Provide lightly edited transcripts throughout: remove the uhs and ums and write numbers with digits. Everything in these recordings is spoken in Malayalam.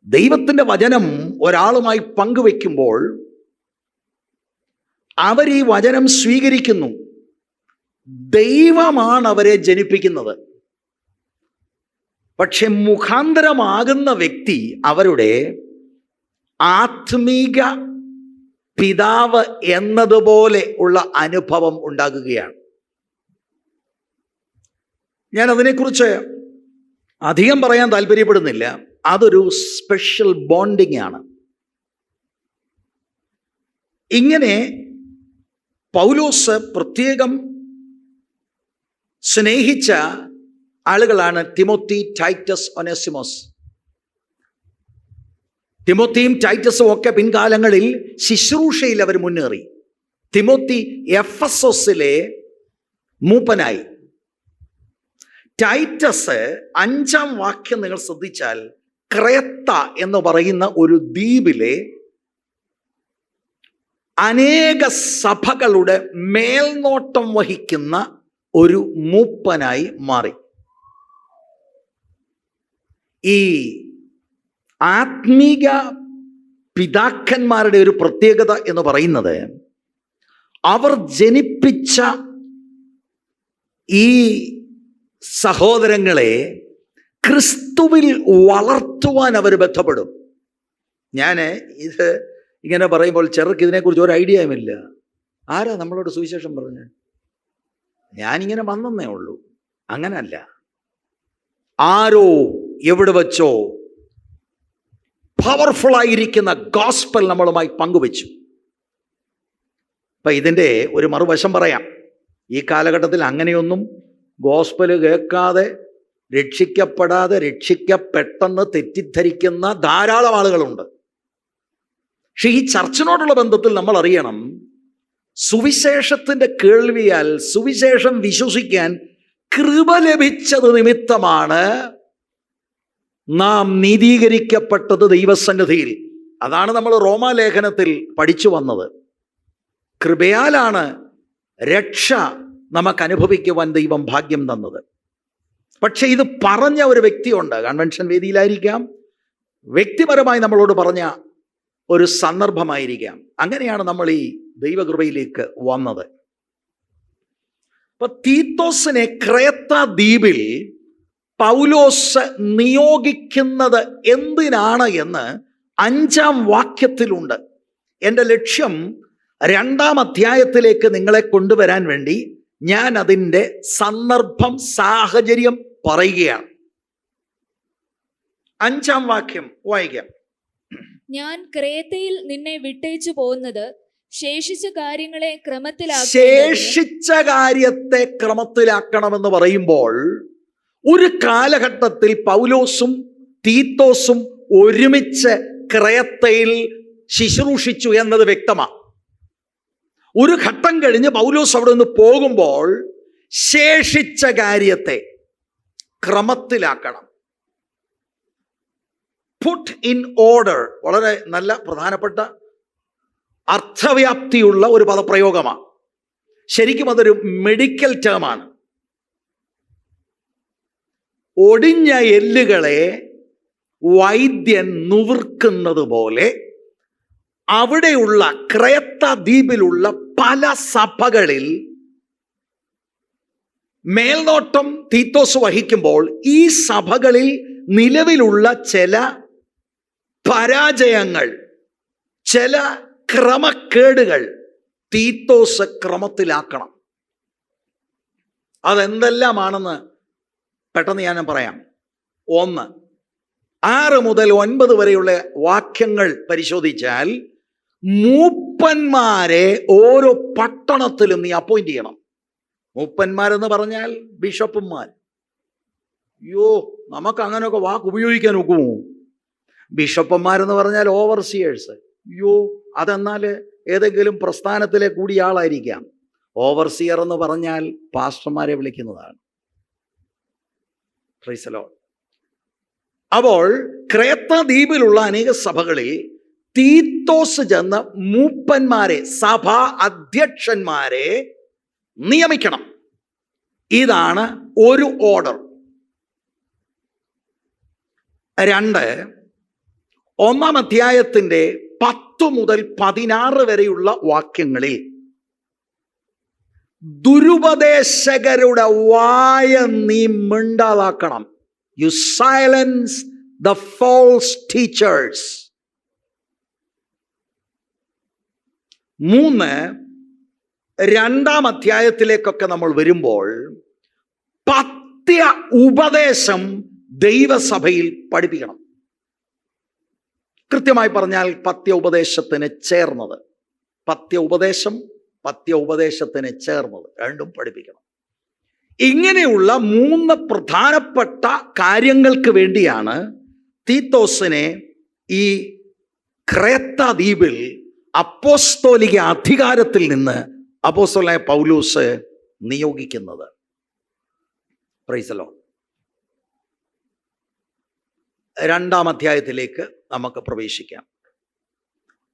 ദൈവത്തിൻ്റെ വചനം ഒരാളുമായി പങ്കുവെക്കുമ്പോൾ അവർ ഈ വചനം സ്വീകരിക്കുന്നു. ദൈവമാണ് അവരെ ജനിപ്പിക്കുന്നത്. പക്ഷെ മുഖാന്തരമാകുന്ന വ്യക്തി അവരുടെ ആത്മീക പിതാവ് എന്നതുപോലെ ഉള്ള അനുഭവം ഉണ്ടാകുകയാണ്. ഞാൻ അതിനെക്കുറിച്ച് അധികം പറയാൻ താല്പര്യപ്പെടുന്നില്ല. അതൊരു സ്പെഷ്യൽ ബോണ്ടിങ് ആണ്. ഇങ്ങനെ പൗലോസ് പ്രത്യേകം സ്നേഹിച്ച ആളുകളാണ് തിമോത്തി, ടൈറ്റസ്, ഒനേസിമോസ്. തിമോത്തിയും ടൈറ്റസും ഒക്കെ പിൻകാലങ്ങളിൽ ശുശ്രൂഷയിൽ അവർ മുന്നേറി. തിമോത്തി എഫെസോസിലെ മൂപ്പനായി. ടൈറ്റസ് 5-ാം വാക്യം നിങ്ങൾ ശ്രദ്ധിച്ചാൽ ക്രേത്ത എന്ന് പറയുന്ന ഒരു ദ്വീപിലെ അനേക സഭകളുടെ മേൽനോട്ടം വഹിക്കുന്ന ഒരു മൂപ്പനായി മാറി. ഈ ആത്മീക പിതാക്കന്മാരുടെ ഒരു പ്രത്യേകത എന്ന് പറയുന്നത് അവർ ജനിപ്പിച്ച ഈ സഹോദരങ്ങളെ ക്രിസ്തുവിൽ വളർത്തുവാൻ അവർ ബന്ധപ്പെടും. ഞാൻ ഇത് ഇങ്ങനെ പറയുമ്പോൾ ചിലർക്ക് ഇതിനെക്കുറിച്ച് ഒരു ഐഡിയയുമില്ല. ആരാ നമ്മളോട് സുവിശേഷം പറഞ്ഞ്? ഞാനിങ്ങനെ വന്നേ ഉള്ളൂ. അങ്ങനല്ല. ആരോ എവിടെ വച്ചോ പവർഫുള്ളായിരിക്കുന്ന ഗോസ്പൽ നമ്മളുമായി പങ്കുവെച്ചു. അപ്പം ഇതിൻ്റെ ഒരു മറുവശം പറയാം. ഈ കാലഘട്ടത്തിൽ അങ്ങനെയൊന്നും ഗോസ്പൽ കേൾക്കാതെ രക്ഷിക്കപ്പെടാതെ രക്ഷിക്കപ്പെട്ടെന്ന് തെറ്റിദ്ധരിക്കുന്ന ധാരാളം ആളുകളുണ്ട്. പക്ഷെ ഈ ചർച്ചിനോടുള്ള ബന്ധത്തിൽ നമ്മൾ അറിയണം, സുവിശേഷത്തിൻ്റെ കേൾവിയാൽ സുവിശേഷം വിശ്വസിക്കാൻ കൃപ ലഭിച്ചത് നിമിത്തമാണ് നാം നീതീകരിക്കപ്പെട്ടത് ദൈവസന്നിധിയിൽ. അതാണ് നമ്മൾ റോമാലേഖനത്തിൽ പഠിച്ചു വന്നത്. കൃപയാലാണ് രക്ഷ നമുക്ക് അനുഭവിക്കുവാൻ ദൈവം ഭാഗ്യം തന്നത്. പക്ഷെ ഇത് പറഞ്ഞ ഒരു വ്യക്തിയുണ്ട്. കൺവെൻഷൻ വേദിയിലായിരിക്കാം, വ്യക്തിപരമായി നമ്മളോട് പറഞ്ഞ ഒരു സന്ദർഭമായിരിക്കാം. അങ്ങനെയാണ് നമ്മൾ ഈ ദൈവകൃപയിലേക്ക് വന്നത്. അപ്പൊ തീത്തോസിനെ ക്രേത്ത ദ്വീപിൽ പൗലോസ് നിയോഗിക്കുന്നത് എന്തിനാണ് എന്ന് 5-ാം വാക്യത്തിലുണ്ട്. എൻ്റെ ലക്ഷ്യം 2-ാം അധ്യായത്തിലേക്ക് നിങ്ങളെ കൊണ്ടുവരാൻ വേണ്ടി ഞാൻ അതിൻ്റെ സന്ദർഭം, സാഹചര്യം പറയുകയാണ്. 5-ാം വാക്യം വായിക്കാം. ഞാൻ ക്രേത്തയിൽ നിന്നെ വിട്ടേച്ചു പോകുന്നത് ശേഷിച്ച കാര്യങ്ങളെ ശേഷിച്ച കാര്യത്തെ ക്രമത്തിലാക്കണമെന്ന് പറയുമ്പോൾ ഒരു കാലഘട്ടത്തിൽ പൗലോസും തീത്തോസും ഒരുമിച്ച് ക്രേത്തയിൽ ശുശ്രൂഷിച്ചു എന്നത് വ്യക്തമാണ്. ഒരു ഘട്ടം കഴിഞ്ഞ് പൗലോസ് അവിടെ നിന്ന് പോകുമ്പോൾ ശേഷിച്ച കാര്യത്തെ ക്രമത്തിലാക്കണം. പുട്ട് ഇൻ ഓർഡർ വളരെ നല്ല പ്രധാനപ്പെട്ട അർത്ഥവ്യാപ്തിയുള്ള ഒരു പദപ്രയോഗമാണ്. ശരിക്കും അതൊരു മെഡിക്കൽ ടേമാണ്. ഒടിഞ്ഞ എല്ലുകളെ വൈദ്യൻ നുറുക്കുന്നത് പോലെ അവിടെയുള്ള ക്രേത്ത ദ്വീപിലുള്ള പല സഭകളിൽ മേൽനോട്ടം തീത്തോസ് വഹിക്കുമ്പോൾ ഈ സഭകളിൽ നിലവിലുള്ള ചില പരാജയങ്ങൾ, ചില ക്രമക്കേടുകൾ തീത്തോസ് ക്രമത്തിലാക്കണം. അതെന്തെല്ലാമാണെന്ന് പെട്ടെന്ന് ഞാൻ പറയാം. 1, 6 മുതൽ 9 വരെയുള്ള വാക്യങ്ങൾ പരിശോധിച്ചാൽ മൂപ്പന്മാരെ ഓരോ പട്ടണത്തിലും നീ അപ്പോയിന്റ് ചെയ്യണം. മൂപ്പന്മാരെന്ന് പറഞ്ഞാൽ ബിഷപ്പുമാർ. നമുക്ക് അങ്ങനെയൊക്കെ വാക്ക് ഉപയോഗിക്കാൻ ഒക്കുമോ? ബിഷപ്പന്മാരെന്ന് പറഞ്ഞാൽ ഓവർസിയേഴ്സ്. അതെന്നാൽ ഏതെങ്കിലും പ്രസ്ഥാനത്തിലെ കൂടിയ ആളായിരിക്കാം. ഓവർസിയർ എന്ന് പറഞ്ഞാൽ പാസ്റ്റർമാരെ വിളിക്കുന്നതാണ്. Price the Lord. അപ്പോൾ ക്രേത്ത ദ്വീപിലുള്ള അനേക സഭകളിൽ തീത്തോസ് ചെന്ന് മൂപ്പന്മാരെ, സഭാ അധ്യക്ഷന്മാരെ നിയമിക്കണം. ഇതാണ് ഒരു ഓർഡർ. 2, 1-ാം അധ്യായത്തിന്റെ 10 മുതൽ 16 വരെയുള്ള വാക്യങ്ങളിൽ ദുരുപദേശകരുടെ വായ നീ മിണ്ടാതാക്കണം. You silence the false teachers. 2-ാം അധ്യായത്തിലേക്കൊക്കെ നമ്മൾ വരുമ്പോൾ പത്യ ഉപദേശം ദൈവസഭയിൽ പഠിപ്പിക്കണം. കൃത്യമായി പറഞ്ഞാൽ പത്യ ഉപദേശത്തിന് ചേർന്നത്, പത്യ ഉപദേശത്തിന് ചേർന്നത് രണ്ടും പഠിപ്പിക്കണം. ഇങ്ങനെയുള്ള 3 പ്രധാനപ്പെട്ട കാര്യങ്ങൾക്ക് വേണ്ടിയാണ് തീത്തോസിനെ ഈ ക്രേത്ത ദ്വീപിൽ അപ്പോസ്തോലിക അധികാരത്തിൽ നിന്ന് അപ്പോസ്തലനായ പൗലോസ് നിയോഗിക്കുന്നത്. Praise the Lord. 2-ാം അധ്യായത്തിലേക്ക് നമുക്ക് പ്രവേശിക്കാം.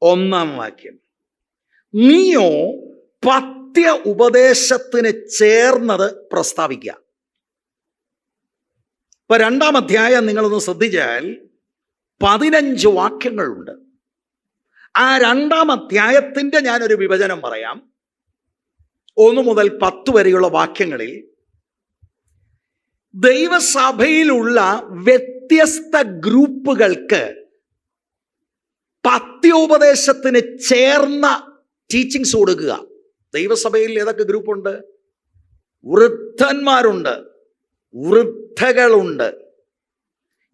1-ാം വാക്യം, നീയോ പത്യ ഉപദേശത്തിന് ചേർന്നത് പ്രസ്താവിക്കുക. ഇപ്പൊ 2-ാം അധ്യായം നിങ്ങളൊന്ന് ശ്രദ്ധിച്ചാൽ 15 വാക്യങ്ങളുണ്ട്. ആ 2-ാം അധ്യായത്തിന്റെ ഞാനൊരു വിഭജനം പറയാം. 1 മുതൽ 10 വരെയുള്ള വാക്യങ്ങളിൽ ദൈവസഭയിലുള്ള വ്യത്യസ്ത ഗ്രൂപ്പുകൾക്ക് പത്യോപദേശത്തിന് ചേർന്ന ടീച്ചിങ്സ് കൊടുക്കുക. ദൈവസഭയിൽ ഏതൊക്കെ ഗ്രൂപ്പുണ്ട്? വൃദ്ധന്മാരുണ്ട്, വൃദ്ധകളുണ്ട്,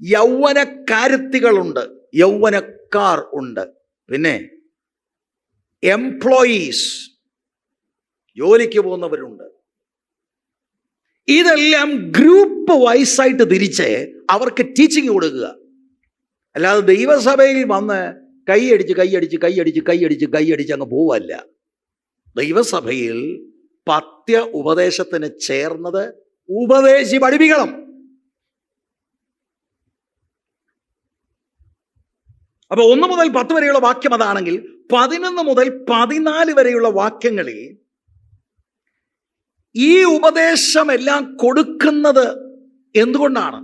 യൗവനക്കാരത്തികളുണ്ട്, യൗവനക്കാർ ഉണ്ട്, പിന്നെ എംപ്ലോയീസ്, ജോലിക്ക് പോകുന്നവരുണ്ട്. ഇതെല്ലാം ഗ്രൂപ്പ് വൈസായിട്ട് തിരിച്ച് അവർക്ക് ടീച്ചിങ് കൊടുക്കുക. അല്ലാതെ ദൈവസഭയിൽ വന്ന് കൈയടിച്ച് അങ്ങ് പോവല്ല. ദൈവസഭയിൽ പത്യ ഉപദേശത്തിന് ചേർന്നത് ഉപദേശി പഠിപ്പിക്കണം. അപ്പൊ 1 മുതൽ 10 വരെയുള്ള വാക്യം അതാണെങ്കിൽ 11 മുതൽ 14 വരെയുള്ള വാക്യങ്ങളിൽ ഈ ഉപദേശമെല്ലാം കൊടുക്കുന്നത് എന്തുകൊണ്ടാണ്?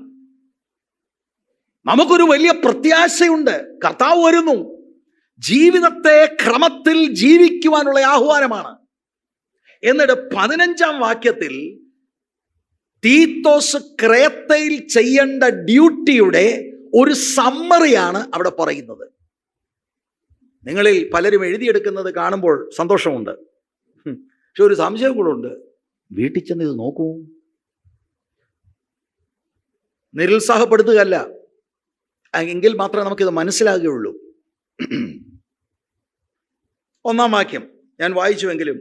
നമുക്കൊരു വലിയ പ്രത്യാശയുണ്ട്. കർത്താവ് വരുന്നു. ജീവിതത്തെ ക്രമത്തിൽ ജീവിക്കുവാനുള്ള ആഹ്വാനമാണ്. എന്നിട്ട് 15-ാം വാക്യത്തിൽ തീത്തോസ് ക്രേത്തയിൽ ചെയ്യേണ്ട ഡ്യൂട്ടിയുടെ ഒരു സമ്മറിയാണ് അവിടെ പറയുന്നത്. നിങ്ങളിൽ പലരും എഴുതിയെടുക്കുന്നത് കാണുമ്പോൾ സന്തോഷമുണ്ട്. പക്ഷെ ഒരു സംശയം കൂടെ ഉണ്ട്. വീട്ടിൽ ചെന്ന് ഇത് നോക്കൂ. നിരുത്സാഹപ്പെടുത്തുകയല്ല, എങ്കിൽ മാത്രമേ നമുക്കിത് മനസ്സിലാകുകയുള്ളൂ. 1-ാം വാക്യം ഞാൻ വായിച്ചുവെങ്കിലും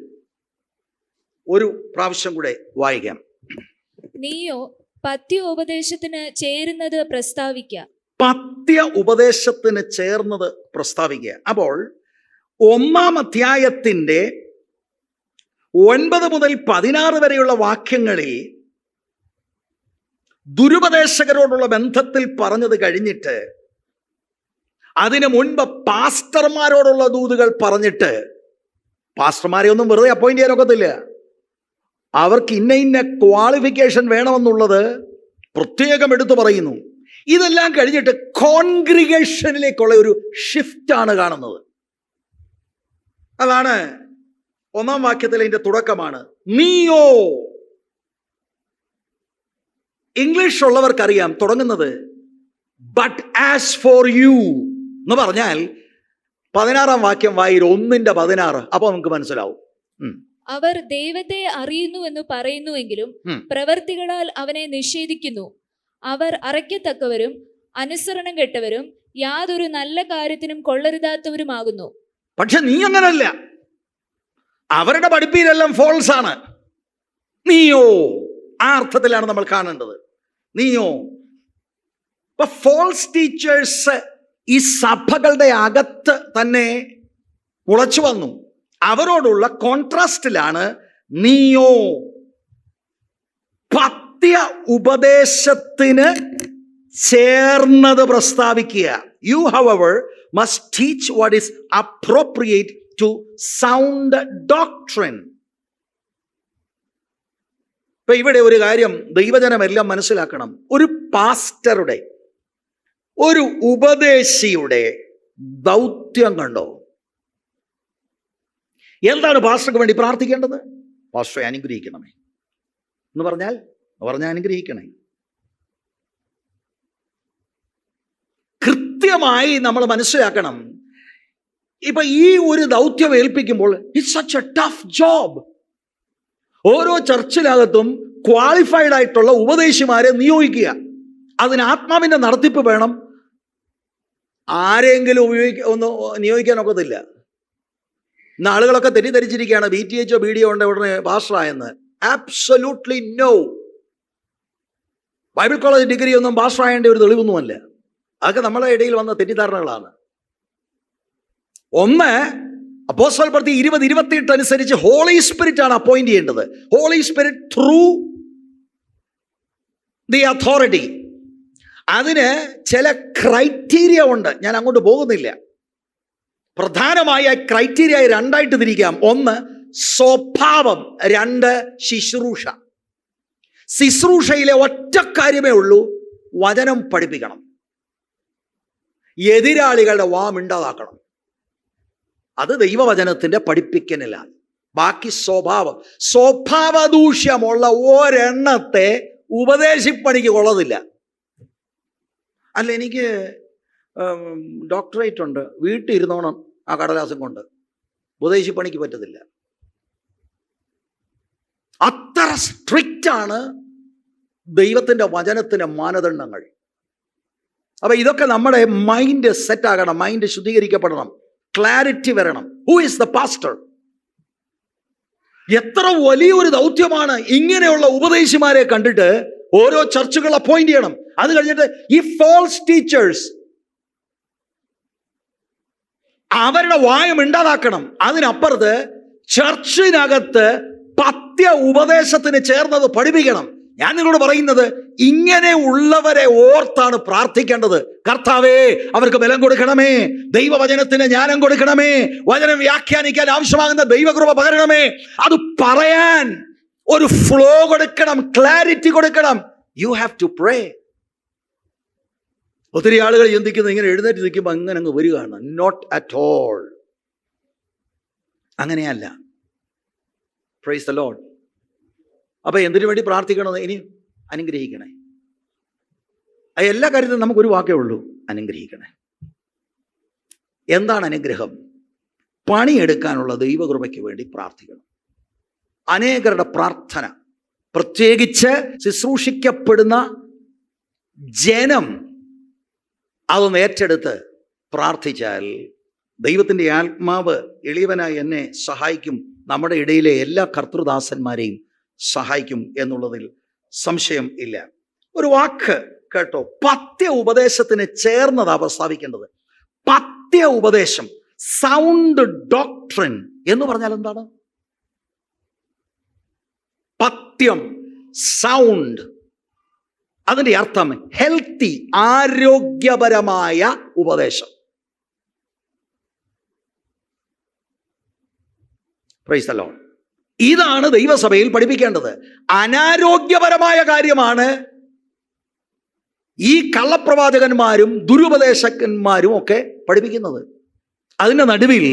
ഒരു പ്രാവശ്യം കൂടെ വായിക്കാം. നീയോ പത്യ ഉപദേശത്തിന് ചേരുന്നത് പ്രസ്താവിക്കുക. പത്യ ഉപദേശത്തിന് ചേർന്നത് പ്രസ്താവിക്കുക. അപ്പോൾ 1-ാം അധ്യായത്തിന്റെ 9 മുതൽ 16 വരെയുള്ള വാക്യങ്ങളിൽ ദുരുപദേശകരോടുള്ള ബന്ധത്തിൽ പറഞ്ഞത് കഴിഞ്ഞിട്ട് അതിനു മുൻപ് പാസ്റ്റർമാരോടുള്ള ദൂതുകൾ പറഞ്ഞിട്ട്, പാസ്റ്റർമാരെ ഒന്നും വെറുതെ അപ്പോയിന്റ് ചെയ്യാനൊക്കത്തില്ല. അവർക്ക് ഇന്ന ക്വാളിഫിക്കേഷൻ വേണമെന്നുള്ളത് പ്രത്യേകം എടുത്തു പറയുന്നു. ഇതെല്ലാം കഴിഞ്ഞിട്ട് കോൺഗ്രിഗേഷനിലേക്കുള്ള ഒരു ഷിഫ്റ്റാണ് കാണുന്നത്. അതാണ് 1-ാം വാക്യത്തിൽ അതിന്റെ തുടക്കമാണ്. നീയോ, ഇംഗ്ലീഷ് ഉള്ളവർക്കറിയാം തുടങ്ങുന്നത് ബട്ട് ആസ് ഫോർ യു എന്ന് പറഞ്ഞാൽ 16-ാം വാക്യം വായിൽ 1:16. അപ്പൊ നമുക്ക് മനസ്സിലാവും. അവർ ദൈവത്തെ അറിയുന്നു എന്ന് പറയുന്നുവെങ്കിലും പ്രവർത്തികളാൽ അവനെ നിഷേധിക്കുന്നു. അവർ അറയ്ക്കത്തക്കവരും അനുസരണം കെട്ടവരും യാതൊരു നല്ല കാര്യത്തിനും കൊള്ളരുതാത്തവരുമാകുന്നു. പക്ഷെ നീ അങ്ങനല്ല. അവരുടെ പഠിപ്പീരെല്ലാം ഫോൾസ് ആണ്. നീയോ, ആ അർത്ഥത്തിലാണ് നമ്മൾ കാണേണ്ടത്. നീയോ. ഇപ്പൊ ഫോൾസ് ടീച്ചേഴ്സ് ഈ സഭകളുടെ അകത്ത് തന്നെ മുളച്ചു വന്നു. അവരോടുള്ള കോൺട്രാസ്റ്റിലാണ് നീയോ പത്യ ഉപദേശത്തിന് ചേർന്നത് പ്രസ്താവിക്കുക. You however must teach what is appropriate to sound doctrine. ഇപ്പൊ ഇവിടെ ഒരു കാര്യം ദൈവജനമെല്ലാം മനസ്സിലാക്കണം. ഒരു പാസ്റ്ററുടെ, ഒരു ഉപദേശിയുടെ ദൗത്യം കണ്ടോ? എന്താണ് പാസ്റ്റർക്ക് വേണ്ടി പ്രാർത്ഥിക്കേണ്ടത്? പാസ്റ്ററെ അനുഗ്രഹിക്കണമേ എന്ന് പറഞ്ഞാൽ അനുഗ്രഹിക്കണേ. കൃത്യമായി നമ്മൾ മനസ്സിലാക്കണം. ഇപ്പൊ ഈ ഒരു ദൗത്യം ഏൽപ്പിക്കുമ്പോൾ it's such a tough job. ഓരോ ചർച്ചിനകത്തും ക്വാളിഫൈഡ് ആയിട്ടുള്ള ഉപദേശിമാരെ നിയോഗിക്കുക. അതിന് ആത്മാവിന്റെ നടത്തിപ്പ് വേണം. ആരെങ്കിലും നിയോഗിക്കാൻ ഒക്കത്തില്ല. ഇന്ന് ആളുകളൊക്കെ തെറ്റിദ്ധരിച്ചിരിക്കുകയാണ്, BTHO BDO ഉണ്ട് ഉടനെ പാസ്റ്ററായെന്ന്. Absolutely no. Bible college degree ഒന്നും പാസ്റ്ററായേണ്ട ഒരു തെളിവൊന്നുമല്ല. അതൊക്കെ നമ്മുടെ ഇടയിൽ വന്ന തെറ്റിദ്ധാരണകളാണ്. ഒന്ന്, അപ്പോസ്തല പ്രവൃത്തി 20:28 അനുസരിച്ച് ഹോളി സ്പിരിറ്റ് ആണ് അപ്പോയിന്റ് ചെയ്യേണ്ടത്. Holy spirit through the authority. അതിന് ചില ക്രൈറ്റീരിയ ഉണ്ട്. ഞാൻ അങ്ങോട്ട് പോകുന്നില്ല. പ്രധാനമായ ക്രൈറ്റീരിയ രണ്ടായിട്ട് തിരിക്കാം. ഒന്ന് സ്വഭാവം, രണ്ട് ശുശ്രൂഷ. ശുശ്രൂഷയിലെ ഒറ്റ കാര്യമേ ഉള്ളൂ, വചനം പഠിപ്പിക്കണം. എതിരാളികളുടെ വാമിണ്ടാതാക്കണം. അത് ദൈവവചനത്തിന്റെ പഠിപ്പിക്കലിലാണ്. ബാക്കി സ്വഭാവദൂഷ്യമുള്ള ഒരെണ്ണത്തെ ഉപദേശിപ്പണിക്ക് കൊള്ളതില്ല. അല്ല, എനിക്ക് ഡോക്ടറേറ്റ് ഉണ്ട്, വീട്ടിൽ ഇരുന്നോണം ആ കടലാസം കൊണ്ട്, ഉപദേശിപ്പണിക്ക് പറ്റത്തില്ല. അത്ര സ്ട്രിക്റ്റ് ആണ് ദൈവത്തിന്റെ വചനത്തിന്റെ മാനദണ്ഡങ്ങൾ. അപ്പൊ ഇതൊക്കെ നമ്മുടെ മൈൻഡ് സെറ്റ് ആകണം, മൈൻഡ് ശുദ്ധീകരിക്കപ്പെടണം, ക്ലാരിറ്റി വരണം. Who is the pastor? എത്ര വലിയൊരു ദൗത്യമാണ്. ഇങ്ങനെയുള്ള ഉപദേശിമാരെ കണ്ടിട്ട് ഓരോ ചർച്ചുകൾ അപ്പോയിന്റ് ചെയ്യണം. അത് കഴിഞ്ഞിട്ട് ഈ ഫാൾസ് ടീച്ചേഴ്സ് അവരുടെ വായം ഉണ്ടാതാക്കണം. അതിനപ്പുറത്ത് ചർച്ചിനകത്ത് പഥ്യ ഉപദേശത്തിന് ചേർന്നത് പഠിപ്പിക്കണം. ഞാൻ നിങ്ങളോട് പറയുന്നത്, ഇങ്ങനെ ഉള്ളവരെ ഓർത്താണ് പ്രാർത്ഥിക്കേണ്ടത്. കർത്താവേ, അവർക്ക് ബലം കൊടുക്കണമേ, ദൈവവചനത്തിന് ജ്ഞാനം കൊടുക്കണമേ, വചനം വ്യാഖ്യാനിക്കാൻ ആവശ്യമാകുന്ന ദൈവകൃപ പകരണമേ. അത് പറയാൻ ഒരു ഫ്ലോ കൊടുക്കണം, ക്ലാരിറ്റി കൊടുക്കണം. You have to pray. ഒത്തിരി ആളുകൾ ചിന്തിക്കുന്നത് ഇങ്ങനെ എഴുന്നേറ്റ് നിൽക്കുമ്പോൾ അങ്ങനെ അങ്ങ് വരികയാണ്. Not at all. അങ്ങനെയല്ല. Praise the Lord. അപ്പൊ എന്തിനു വേണ്ടി പ്രാർത്ഥിക്കണം? ഇനി അനുഗ്രഹിക്കണേ. എല്ലാ കാര്യത്തിലും നമുക്കൊരു വാക്കേ ഉള്ളൂ, അനുഗ്രഹിക്കണേ. എന്താണ് അനുഗ്രഹം? പണിയെടുക്കാനുള്ള ദൈവകൃപയ്ക്ക് വേണ്ടി പ്രാർത്ഥിക്കണം. അനേകരുടെ പ്രാർത്ഥന, പ്രത്യേകിച്ച് ശുശ്രൂഷിക്കപ്പെടുന്ന ജനം അതൊന്ന് ഏറ്റെടുത്ത് പ്രാർത്ഥിച്ചാൽ ദൈവത്തിൻ്റെ ആത്മാവ് എളിയവനായി എന്നെ സഹായിക്കും, നമ്മുടെ ഇടയിലെ എല്ലാ കർത്തൃദാസന്മാരെയും സഹായിക്കും എന്നുള്ളതിൽ സംശയം ഇല്ല. ഒരു വാക്ക് കേട്ടോ, പഥ്യ ഉപദേശത്തിന് ചേർന്നതാ പ്രസ്താവിക്കേണ്ടത്. പഥ്യ ഉപദേശം, സൗണ്ട് ഡോക്ട്രിൻ എന്ന് പറഞ്ഞാൽ എന്താണ്? പഥ്യം, സൗണ്ട്, അതിൻ്റെ അർത്ഥം ഹെൽത്തി, ആരോഗ്യപരമായ ഉപദേശം. Price the Lord. ഇതാണ് ദൈവസഭയിൽ പഠിപ്പിക്കേണ്ടത്. അനാരോഗ്യപരമായ കാര്യമാണ് ഈ കള്ളപ്രവാചകന്മാരും ദുരുപദേശകന്മാരും ഒക്കെ പഠിപ്പിക്കുന്നത്. അതിൻ്റെ നടുവിൽ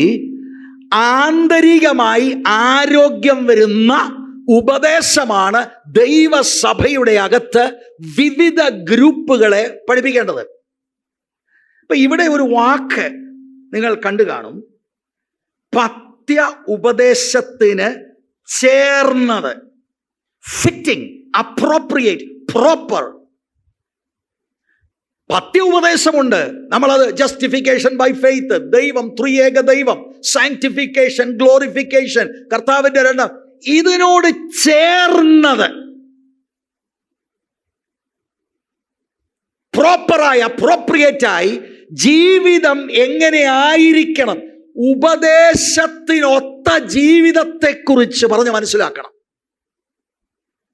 ആന്തരികമായി ആരോഗ്യം വരുന്ന ഉപദേശമാണ് ദൈവസഭയുടെ അകത്ത് വിവിധ ഗ്രൂപ്പുകളെ പഠിപ്പിക്കേണ്ടത്. ഇപ്പൊ ഇവിടെ ഒരു വാക്ക് നിങ്ങൾ കണ്ടു കാണും, പഥ്യ ഉപദേശത്തിന് ചേർന്നത്. Fitting, appropriate, proper. പഥ്യ ഉപദേശമുണ്ട്. നമ്മളത് ജസ്റ്റിഫിക്കേഷൻ ബൈ ഫെയ്ത്ത്, ദൈവം ത്രിയേക ദൈവം, സാങ്ക്ടിഫിക്കേഷൻ, ഗ്ലോറിഫിക്കേഷൻ, കർത്താവിന്റെ രണ്ടാം, ഇതിനോട് ചേർന്നത് പ്രോപ്പറായി, അപ്രോപ്രിയേറ്റായി ജീവിതം എങ്ങനെ ആയിരിക്കണം, ഉപദേശത്തിനൊത്ത ജീവിതത്തെക്കുറിച്ച് പറഞ്ഞ് മനസ്സിലാക്കണം.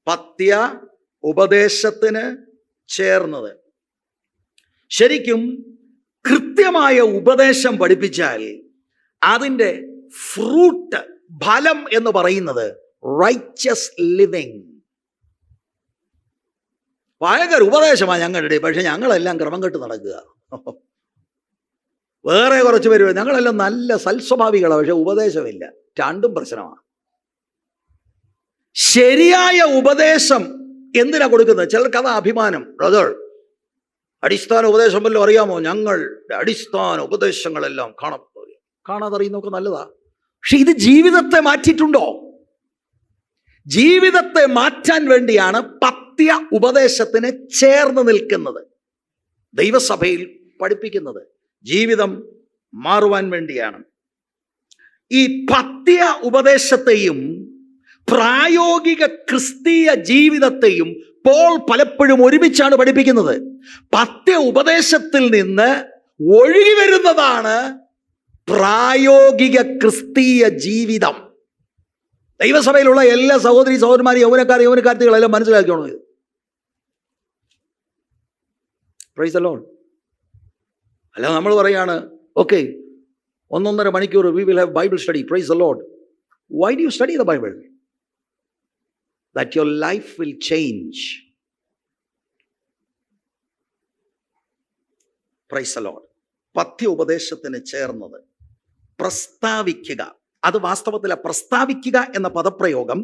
പഥ്യ ഉപദേശത്തിന് ചേർന്നത്. ശരിക്കും കൃത്യമായ ഉപദേശം പഠിപ്പിച്ചാൽ അതിൻ്റെ ഫ്രൂട്ട്, ഫലം എന്ന് പറയുന്നത് റൈച്ചസ് ലിവിങ്. ഭയങ്കര ഉപദേശമാണ് ഞങ്ങളുടെ, പക്ഷെ ഞങ്ങളെല്ലാം ക്രമം കെട്ട് നടക്കുക. വേറെ കുറച്ച് പേര് ഞങ്ങളെല്ലാം നല്ല സൽസ്വഭാവികളാണ്, പക്ഷെ ഉപദേശമില്ല. രണ്ടും പ്രശ്നമാണ്. ശരിയായ ഉപദേശം എന്തിനാ കൊടുക്കുന്നത്? ചിലർക്ക് അതാ അഭിമാനം. ബ്രദർ, അടിസ്ഥാന ഉപദേശം വല്ലതും അറിയാമോ? ഞങ്ങളുടെ അടിസ്ഥാന ഉപദേശങ്ങളെല്ലാം കാണാതറിയുന്നൊക്കെ നല്ലതാ, പക്ഷെ ഇത് ജീവിതത്തെ മാറ്റിയിട്ടുണ്ടോ? ജീവിതത്തെ മാറ്റാൻ വേണ്ടിയാണ് പത്യ ഉപദേശത്തിന് ചേർന്ന് നിൽക്കുന്നത്, ദൈവസഭയിൽ പഠിപ്പിക്കുന്നത്. ജീവിതം മാറുവാൻ വേണ്ടിയാണ്. ഈ പത്യ ഉപദേശത്തെയും പ്രായോഗിക ക്രിസ്തീയ ജീവിതത്തെയും പോൾ പലപ്പോഴും ഒരുമിച്ചാണ് പഠിപ്പിക്കുന്നത്. പത്യ ഉപദേശത്തിൽ നിന്ന് ഒഴുകി വരുന്നതാണ് പ്രായോഗിക ക്രിസ്തീയ ജീവിതം. ദൈവസഭയിലുള്ള എല്ലാ സഹോദരി സഹോദരന്മാരും യൗവനക്കാർത്തികളെല്ലാം മനസ്സിലാക്കിയോണം ഇത്. Price the Lord. അല്ല നമ്മൾ പറയാണ് ഓക്കെ 1.5 മണിക്കൂർ we will have Bible study. Praise the Lord. Why do you study the Bible? That your life will change. Praise the Lord. പത്യ ഉപദേശത്തിന് ചേർന്നത് പ്രസ്താവിക്കുക. അത് വാസ്തവത്തിൽ പ്രസ്താവിക്കുക എന്ന പദപ്രയോഗം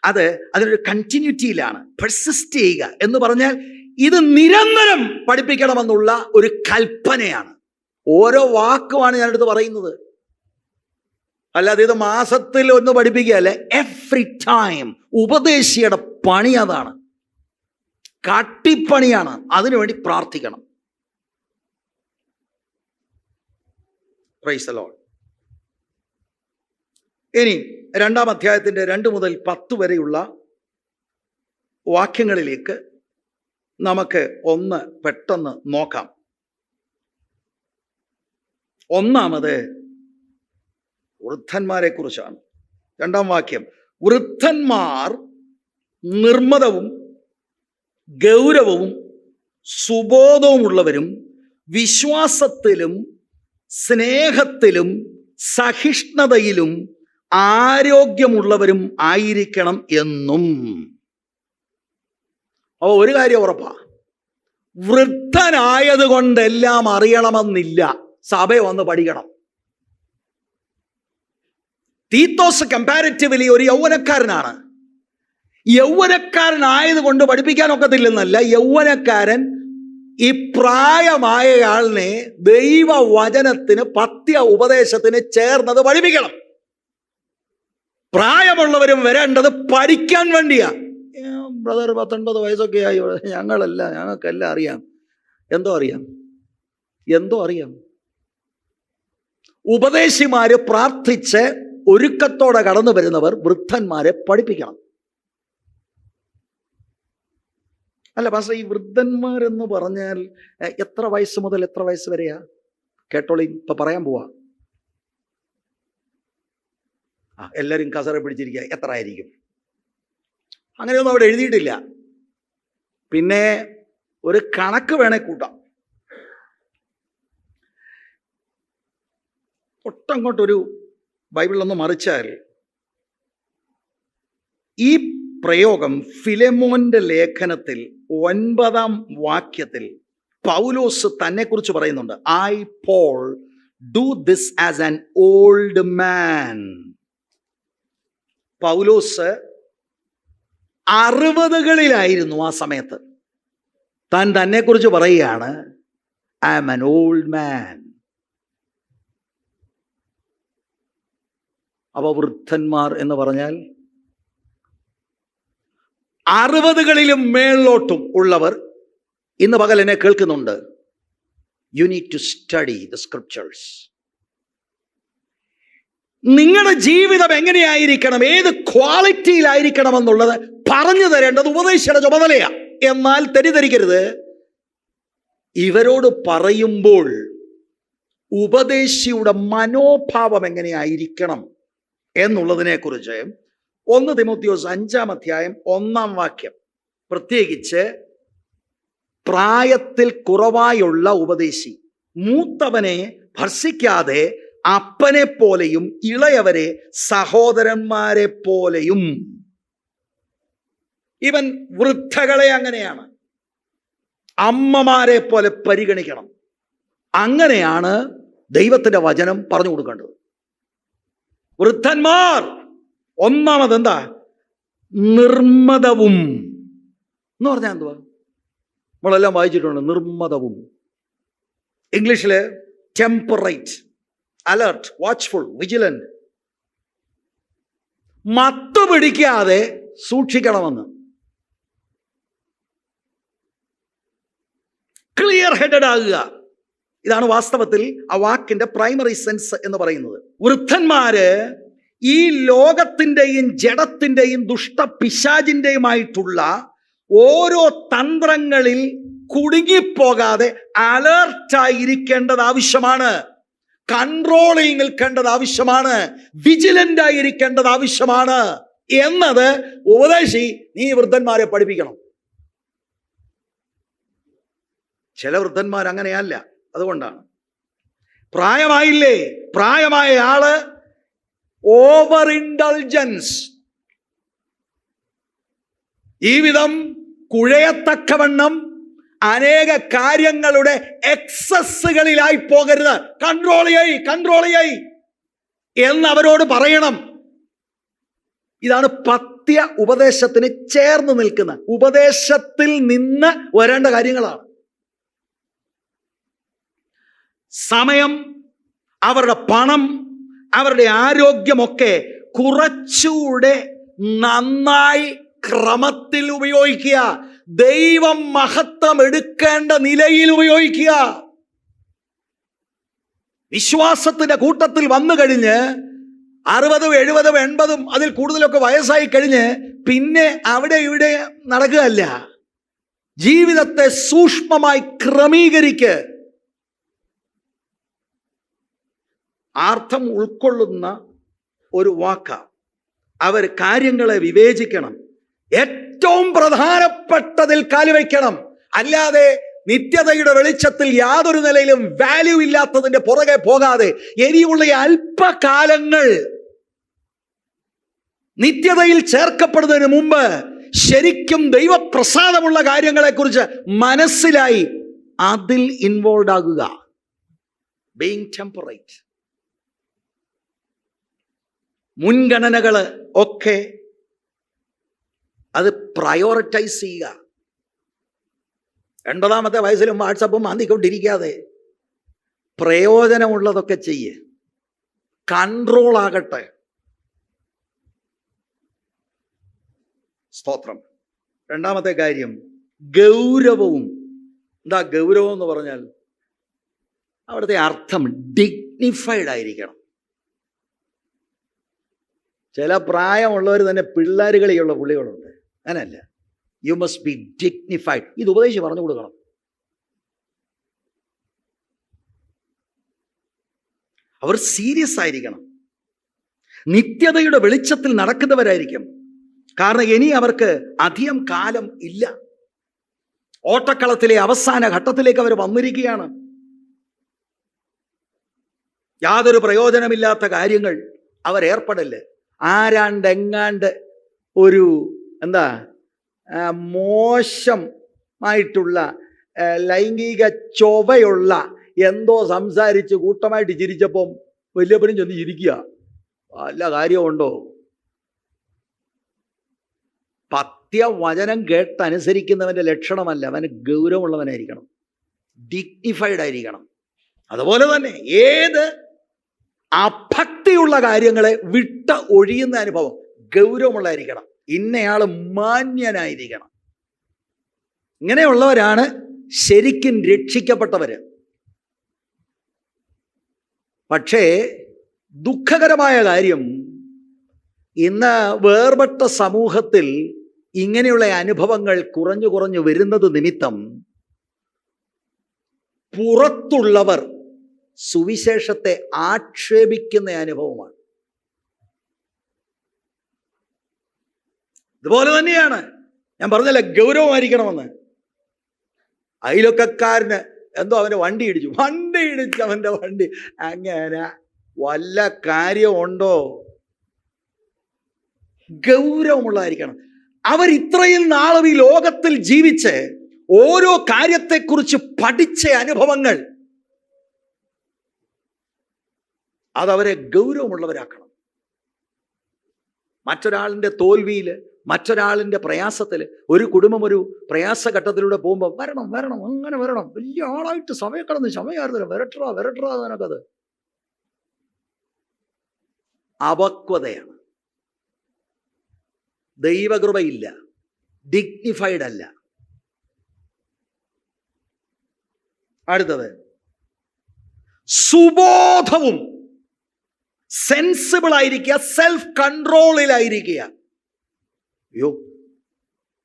അതിനൊരു കണ്ടിന്യൂറ്റിയിലാണ്. പെർസിസ്റ്റ് ചെയ്യുക എന്ന് പറഞ്ഞാൽ ഇത് നിരന്തരം പഠിപ്പിക്കണമെന്നുള്ള ഒരു കൽപ്പനയാണ്. ഓരോ വാക്കുമാണ് ഞാനെടുത്ത് പറയുന്നത്, അല്ലാതെ ഇത് മാസത്തിൽ ഒന്ന് പഠിപ്പിക്കുകയല്ലേ. എവ്രി ടൈം ഉപദേശിയുടെ പണി അതാണ്, കാട്ടിപ്പണിയാണ്. അതിനുവേണ്ടി പ്രാർത്ഥിക്കണം. Price the Lord. ഇനി 2-ാം അധ്യായത്തിന്റെ 2 മുതൽ 10 വരെയുള്ള വാക്യങ്ങളിലേക്ക് നമുക്ക് ഒന്ന് പെട്ടെന്ന് നോക്കാം. ഒന്നാമത് വൃദ്ധന്മാരെ കുറിച്ചാണ്. 2-ാം വാക്യം, വൃദ്ധന്മാർ നിർമ്മതവും ഗൗരവവും സുബോധവുമുള്ളവരും വിശ്വാസത്തിലും സ്നേഹത്തിലും സഹിഷ്ണുതയിലും ആരോഗ്യമുള്ളവരും ആയിരിക്കണം എന്നും. അപ്പോൾ ഒരു കാര്യം ഉറപ്പാ, വൃദ്ധനായത് കൊണ്ടെല്ലാം അറിയണമെന്നില്ല. സഭ വന്ന് പഠിക്കണം. തീത്തോസ് കമ്പാരിറ്റീവ്ലി ഒരു യൗവനക്കാരനാണ്. യൗവനക്കാരനായത് കൊണ്ട് പഠിപ്പിക്കാനൊക്കത്തില്ലെന്നല്ല, യൗവനക്കാരൻ ഈ പ്രായമായയാളിനെ ദൈവവചനത്തിന് പത്യ ഉപദേശത്തിന് ചേർന്നത് പഠിപ്പിക്കണം. പ്രായമുള്ളവരും വരേണ്ടത് പഠിക്കാൻ വേണ്ടിയാ. ബ്രദർ 19 വയസ്സൊക്കെ ആയി, ഞങ്ങൾക്കെല്ലാം അറിയാം. എന്തോ അറിയാം. ഉപദേശിമാര് പ്രാർത്ഥിച്ച് ഒരുക്കത്തോടെ കടന്നു വരുന്നവർ വൃദ്ധന്മാരെ പഠിപ്പിക്കണം. അല്ല പാസ്റ്റർ, ഈ വൃദ്ധന്മാരെന്ന് പറഞ്ഞാൽ എത്ര വയസ്സ് മുതൽ എത്ര വയസ്സ് വരെയാ? കേട്ടോളി, ഇപ്പൊ പറയാൻ പോവാ. എല്ലാവരും കസറ പിടിച്ചിരിക്കുക. എത്ര ആയിരിക്കും? അങ്ങനെയൊന്നും അവിടെ എഴുതിയിട്ടില്ല. പിന്നെ ഒരു കണക്ക് വേണേ കൂട്ടാം. ഒട്ടങ്ങോട്ടൊരു ബൈബിളൊന്ന് മറിച്ചാൽ ഈ പ്രയോഗം ഫിലെമോന്റെ ലേഖനത്തിൽ 9-ാം വാക്യത്തിൽ പൗലോസ് തന്നെ കുറിച്ച് പറയുന്നുണ്ട്. I Paul do this as an old man. Paulose 60കളിലായിരുന്നു ആ സമയത്ത്. താൻ തന്നെ കുറിച്ച് പറയുകയാണ്, I am an old man. അപ്പോൾ വൃദ്ധന്മാർ എന്ന് പറഞ്ഞാൽ 60കളിലും മേളിലോട്ടും ഉള്ളവർ ഇന്ന് പകൽ എന്നെ കേൾക്കുന്നുണ്ട്. You need to study the scriptures. നിങ്ങളുടെ ജീവിതം എങ്ങനെയായിരിക്കണം, ഏത് ക്വാളിറ്റിയിലായിരിക്കണം എന്നുള്ളത് പറഞ്ഞു തരേണ്ടത് ഉപദേശിയുടെ ചുമതലയാണ്. എന്നാൽ തെറ്റിദ്ധരിക്കരുത്, ഇവരോട് പറയുമ്പോൾ ഉപദേശിയുടെ മനോഭാവം എങ്ങനെയായിരിക്കണം എന്നുള്ളതിനെക്കുറിച്ച് 1 തിമോത്തിയോസ് 5-ാം അധ്യായം 1-ാം വാക്യം, പ്രത്യേകിച്ച് പ്രായത്തിൽ കുറവായുള്ള ഉപദേശി മൂത്തവനെ ഭർഷിക്കാതെ അപ്പനെ പോലെയും ഇളയവരെ സഹോദരന്മാരെ പോലെയും. ഇവൻ വൃദ്ധകളെ അങ്ങനെയാണ്, അമ്മമാരെ പോലെ പരിഗണിക്കണം. അങ്ങനെയാണ് ദൈവത്തിൻ്റെ വചനം പറഞ്ഞു കൊടുക്കേണ്ടത്. വൃദ്ധന്മാർ ഒന്നാമത് എന്താ? നിർമ്മതവും എന്ന് പറഞ്ഞാൽ എന്തുവാ? നമ്മളെല്ലാം വായിച്ചിട്ടുണ്ട്. നിർമ്മതവും, ഇംഗ്ലീഷില് ടെമ്പറേറ്റ്, അലർട്ട്, വാച്ച്ഫുൾ, വിജിലന്റ്. മത്ത് പിടിക്കാതെ സൂക്ഷിക്കണമെന്ന്. ക്ലിയർ ഹെഡഡ് ആകുക. ഇതാണ് വാസ്തവത്തിൽ ആ വാക്കിന്റെ പ്രൈമറി സെൻസ് എന്ന് പറയുന്നത്. വൃദ്ധന്മാര് ഈ ലോകത്തിൻ്റെയും ജഡത്തിൻ്റെയും ദുഷ്ടപിശാചിൻ്റെയുമായിട്ടുള്ള ഓരോ തന്ത്രങ്ങളിൽ കുടുങ്ങിപ്പോകാതെ അലേർട്ടായിരിക്കേണ്ടത് ആവശ്യമാണ്. കൺട്രോളിൽ നിൽക്കേണ്ടത് ആവശ്യമാണ്. വിജിലന്റ് ആയിരിക്കേണ്ടത് ആവശ്യമാണ് എന്നത് ഉപദേശി നീ വൃദ്ധന്മാരെ പഠിപ്പിക്കണം. ചില വൃദ്ധന്മാർ അങ്ങനെയല്ല. അതുകൊണ്ടാണ് പ്രായമായില്ലേ, പ്രായമായ ആള് ഓവർ ഇൻഡൾജൻസ്, ഈ വിധം കുഴയത്തക്കവണ്ണം അനേക കാര്യങ്ങളുടെ എക്സസ്സുകളിലായി പോകരുത്. കൺട്രോൾ ചെയ്യ് എന്ന് അവരോട് പറയണം. ഇതാണ് പഥ്യ ഉപദേശത്തിന് ചേർന്ന് നിൽക്കുന്ന, ഉപദേശത്തിൽ നിന്ന് വരേണ്ട കാര്യങ്ങളാണ്. സമയം, അവരുടെ പണം, അവരുടെ ആരോഗ്യമൊക്കെ കുറച്ചുകൂടെ നന്നായി ക്രമത്തിൽ ഉപയോഗിക്കുക. ദൈവം മഹത്വം എടുക്കേണ്ട നിലയിൽ ഉപയോഗിക്കുക. വിശ്വാസത്തിന്റെ കൂട്ടത്തിൽ വന്നു കഴിഞ്ഞ് 60, 70, 80 അതിൽ കൂടുതലൊക്കെ വയസ്സായി കഴിഞ്ഞ് പിന്നെ അവിടെ ഇവിടെ നടക്കുകയല്ല. ജീവിതത്തെ സൂക്ഷ്മമായി ക്രമീകരിക്ക്. അർത്ഥം ഉൾക്കൊള്ളുന്ന ഒരു വാക്ക. അവർ കാര്യങ്ങളെ വിവേചിക്കണം. ഏറ്റവും പ്രധാനപ്പെട്ടതിൽ കാലുവയ്ക്കണം. അല്ലാതെ നിത്യതയുടെ വെളിച്ചത്തിൽ യാതൊരു നിലയിലും വാല്യൂ ഇല്ലാത്തതിന്റെ പുറകെ പോകാതെ ഇനിയുള്ള അല്പകാലങ്ങൾ നിത്യതയിൽ ചേർക്കപ്പെടുന്നതിന് മുമ്പ് ശരിക്കും ദൈവപ്രസാദമുള്ള കാര്യങ്ങളെക്കുറിച്ച് മനസ്സിലായി അതിൽ ഇൻവോൾവ് ആകുക. Being temperate. മുൻഗണനകൾ ഒക്കെ അത് പ്രയോറിറ്റൈസ് ചെയ്യുക. 80-ാമത്തെ വയസ്സിലും വാട്സപ്പും മാന്തിക്കൊണ്ടിരിക്കാതെ പ്രയോജനമുള്ളതൊക്കെ ചെയ്യ്. കൺട്രോൾ ആകട്ടെ. സ്തോത്രം. രണ്ടാമത്തെ കാര്യം ഗൗരവവും. എന്താ ഗൗരവം എന്ന് പറഞ്ഞാൽ? അവിടുത്തെ അർത്ഥം ഡിഗ്നിഫൈഡ് ആയിരിക്കണം. ചില പ്രായമുള്ളവർ തന്നെ പിള്ളേരുകളിയുള്ള പുള്ളികളുണ്ട്. അങ്ങനല്ല. You must be dignified. ഇത് ഉപദേശിച്ച് പറഞ്ഞു കൊടുക്കണം. അവർ സീരിയസ് ആയിരിക്കണം. നിത്യതയുടെ വെളിച്ചത്തിൽ നടക്കുന്നവരായിരിക്കും. കാരണം ഇനി അവർക്ക് അധികം കാലം ഇല്ല. ഓട്ടക്കളത്തിലെ അവസാന ഘട്ടത്തിലേക്ക് അവർ വന്നിരിക്കുകയാണ്. യാതൊരു പ്രയോജനമില്ലാത്ത കാര്യങ്ങൾ അവർ ഏർപ്പെടല്. ആരാണ്ടെങ്ങാണ്ട് ഒരു മോശമായിട്ടുള്ള ലൈംഗിക ചൊവ്വയുള്ള എന്തോ സംസാരിച്ച് കൂട്ടമായിട്ട് ചിരിച്ചപ്പം വലിയപ്പനും ചെന്ന് ചിരിക്കുക. വല്ല കാര്യമുണ്ടോ? പഥ്യവചനം കേട്ടനുസരിക്കുന്നവൻ്റെ ലക്ഷണമല്ല. അവന് ഗൗരവമുള്ളവനായിരിക്കണം, ഡിഗ്നിഫൈഡ് ആയിരിക്കണം. അതുപോലെ തന്നെ ഏത് അഭക്തിയുള്ള കാര്യങ്ങളെ വിട്ട് ഒഴിയുന്ന അനുഭവം ഗൗരവമുള്ളതായിരിക്കണം. ഇന്നയാൾ മാന്യനായിരിക്കണം. ഇങ്ങനെയുള്ളവരാണ് ശരിക്കും രക്ഷിക്കപ്പെട്ടവര്. പക്ഷേ ദുഃഖകരമായ കാര്യം, ഇന്ന് വേർപെട്ട സമൂഹത്തിൽ ഇങ്ങനെയുള്ള അനുഭവങ്ങൾ കുറഞ്ഞു കുറഞ്ഞു വരുന്നത് നിമിത്തം പുറത്തുള്ളവർ സുവിശേഷത്തെ ആക്ഷേപിക്കുന്ന അനുഭവമാണ്. ഇതുപോലെ തന്നെയാണ് ഞാൻ പറഞ്ഞല്ലേ, ഗൗരവമായിരിക്കണമെന്ന്. അയലൊക്കക്കാരന് എന്തോ അവൻ്റെ വണ്ടി ഇടിച്ചു അവൻ്റെ വണ്ടി. അങ്ങനെ വല്ല കാര്യമുണ്ടോ? ഗൗരവമുള്ളതായിരിക്കണം. അവർ ഇത്രയും നാളും ഈ ലോകത്തിൽ ജീവിച്ച് ഓരോ കാര്യത്തെക്കുറിച്ച് പഠിച്ച അനുഭവങ്ങൾ അതവരെ ഗൗരവമുള്ളവരാക്കണം. മറ്റൊരാളിൻ്റെ തോൽവിയിൽ, മറ്റൊരാളിൻ്റെ പ്രയാസത്തിൽ, ഒരു കുടുംബം ഒരു പ്രയാസഘട്ടത്തിലൂടെ പോകുമ്പോൾ വരണം വരണം അങ്ങനെ വരണം, വലിയ ആളായിട്ട് സമയം കടന്ന് സമയമായിരുന്നു വരട്ടാ നിനക്കത് അപക്വതയാണ്. ദൈവകൃപയില്ല, ഡിഗ്നിഫൈഡ് അല്ല. അടുത്തത് സുബോധവും, സെൻസിബിൾ ആയിരിക്കുക, സെൽഫ് കൺട്രോളിലായിരിക്കുക. അയ്യോ,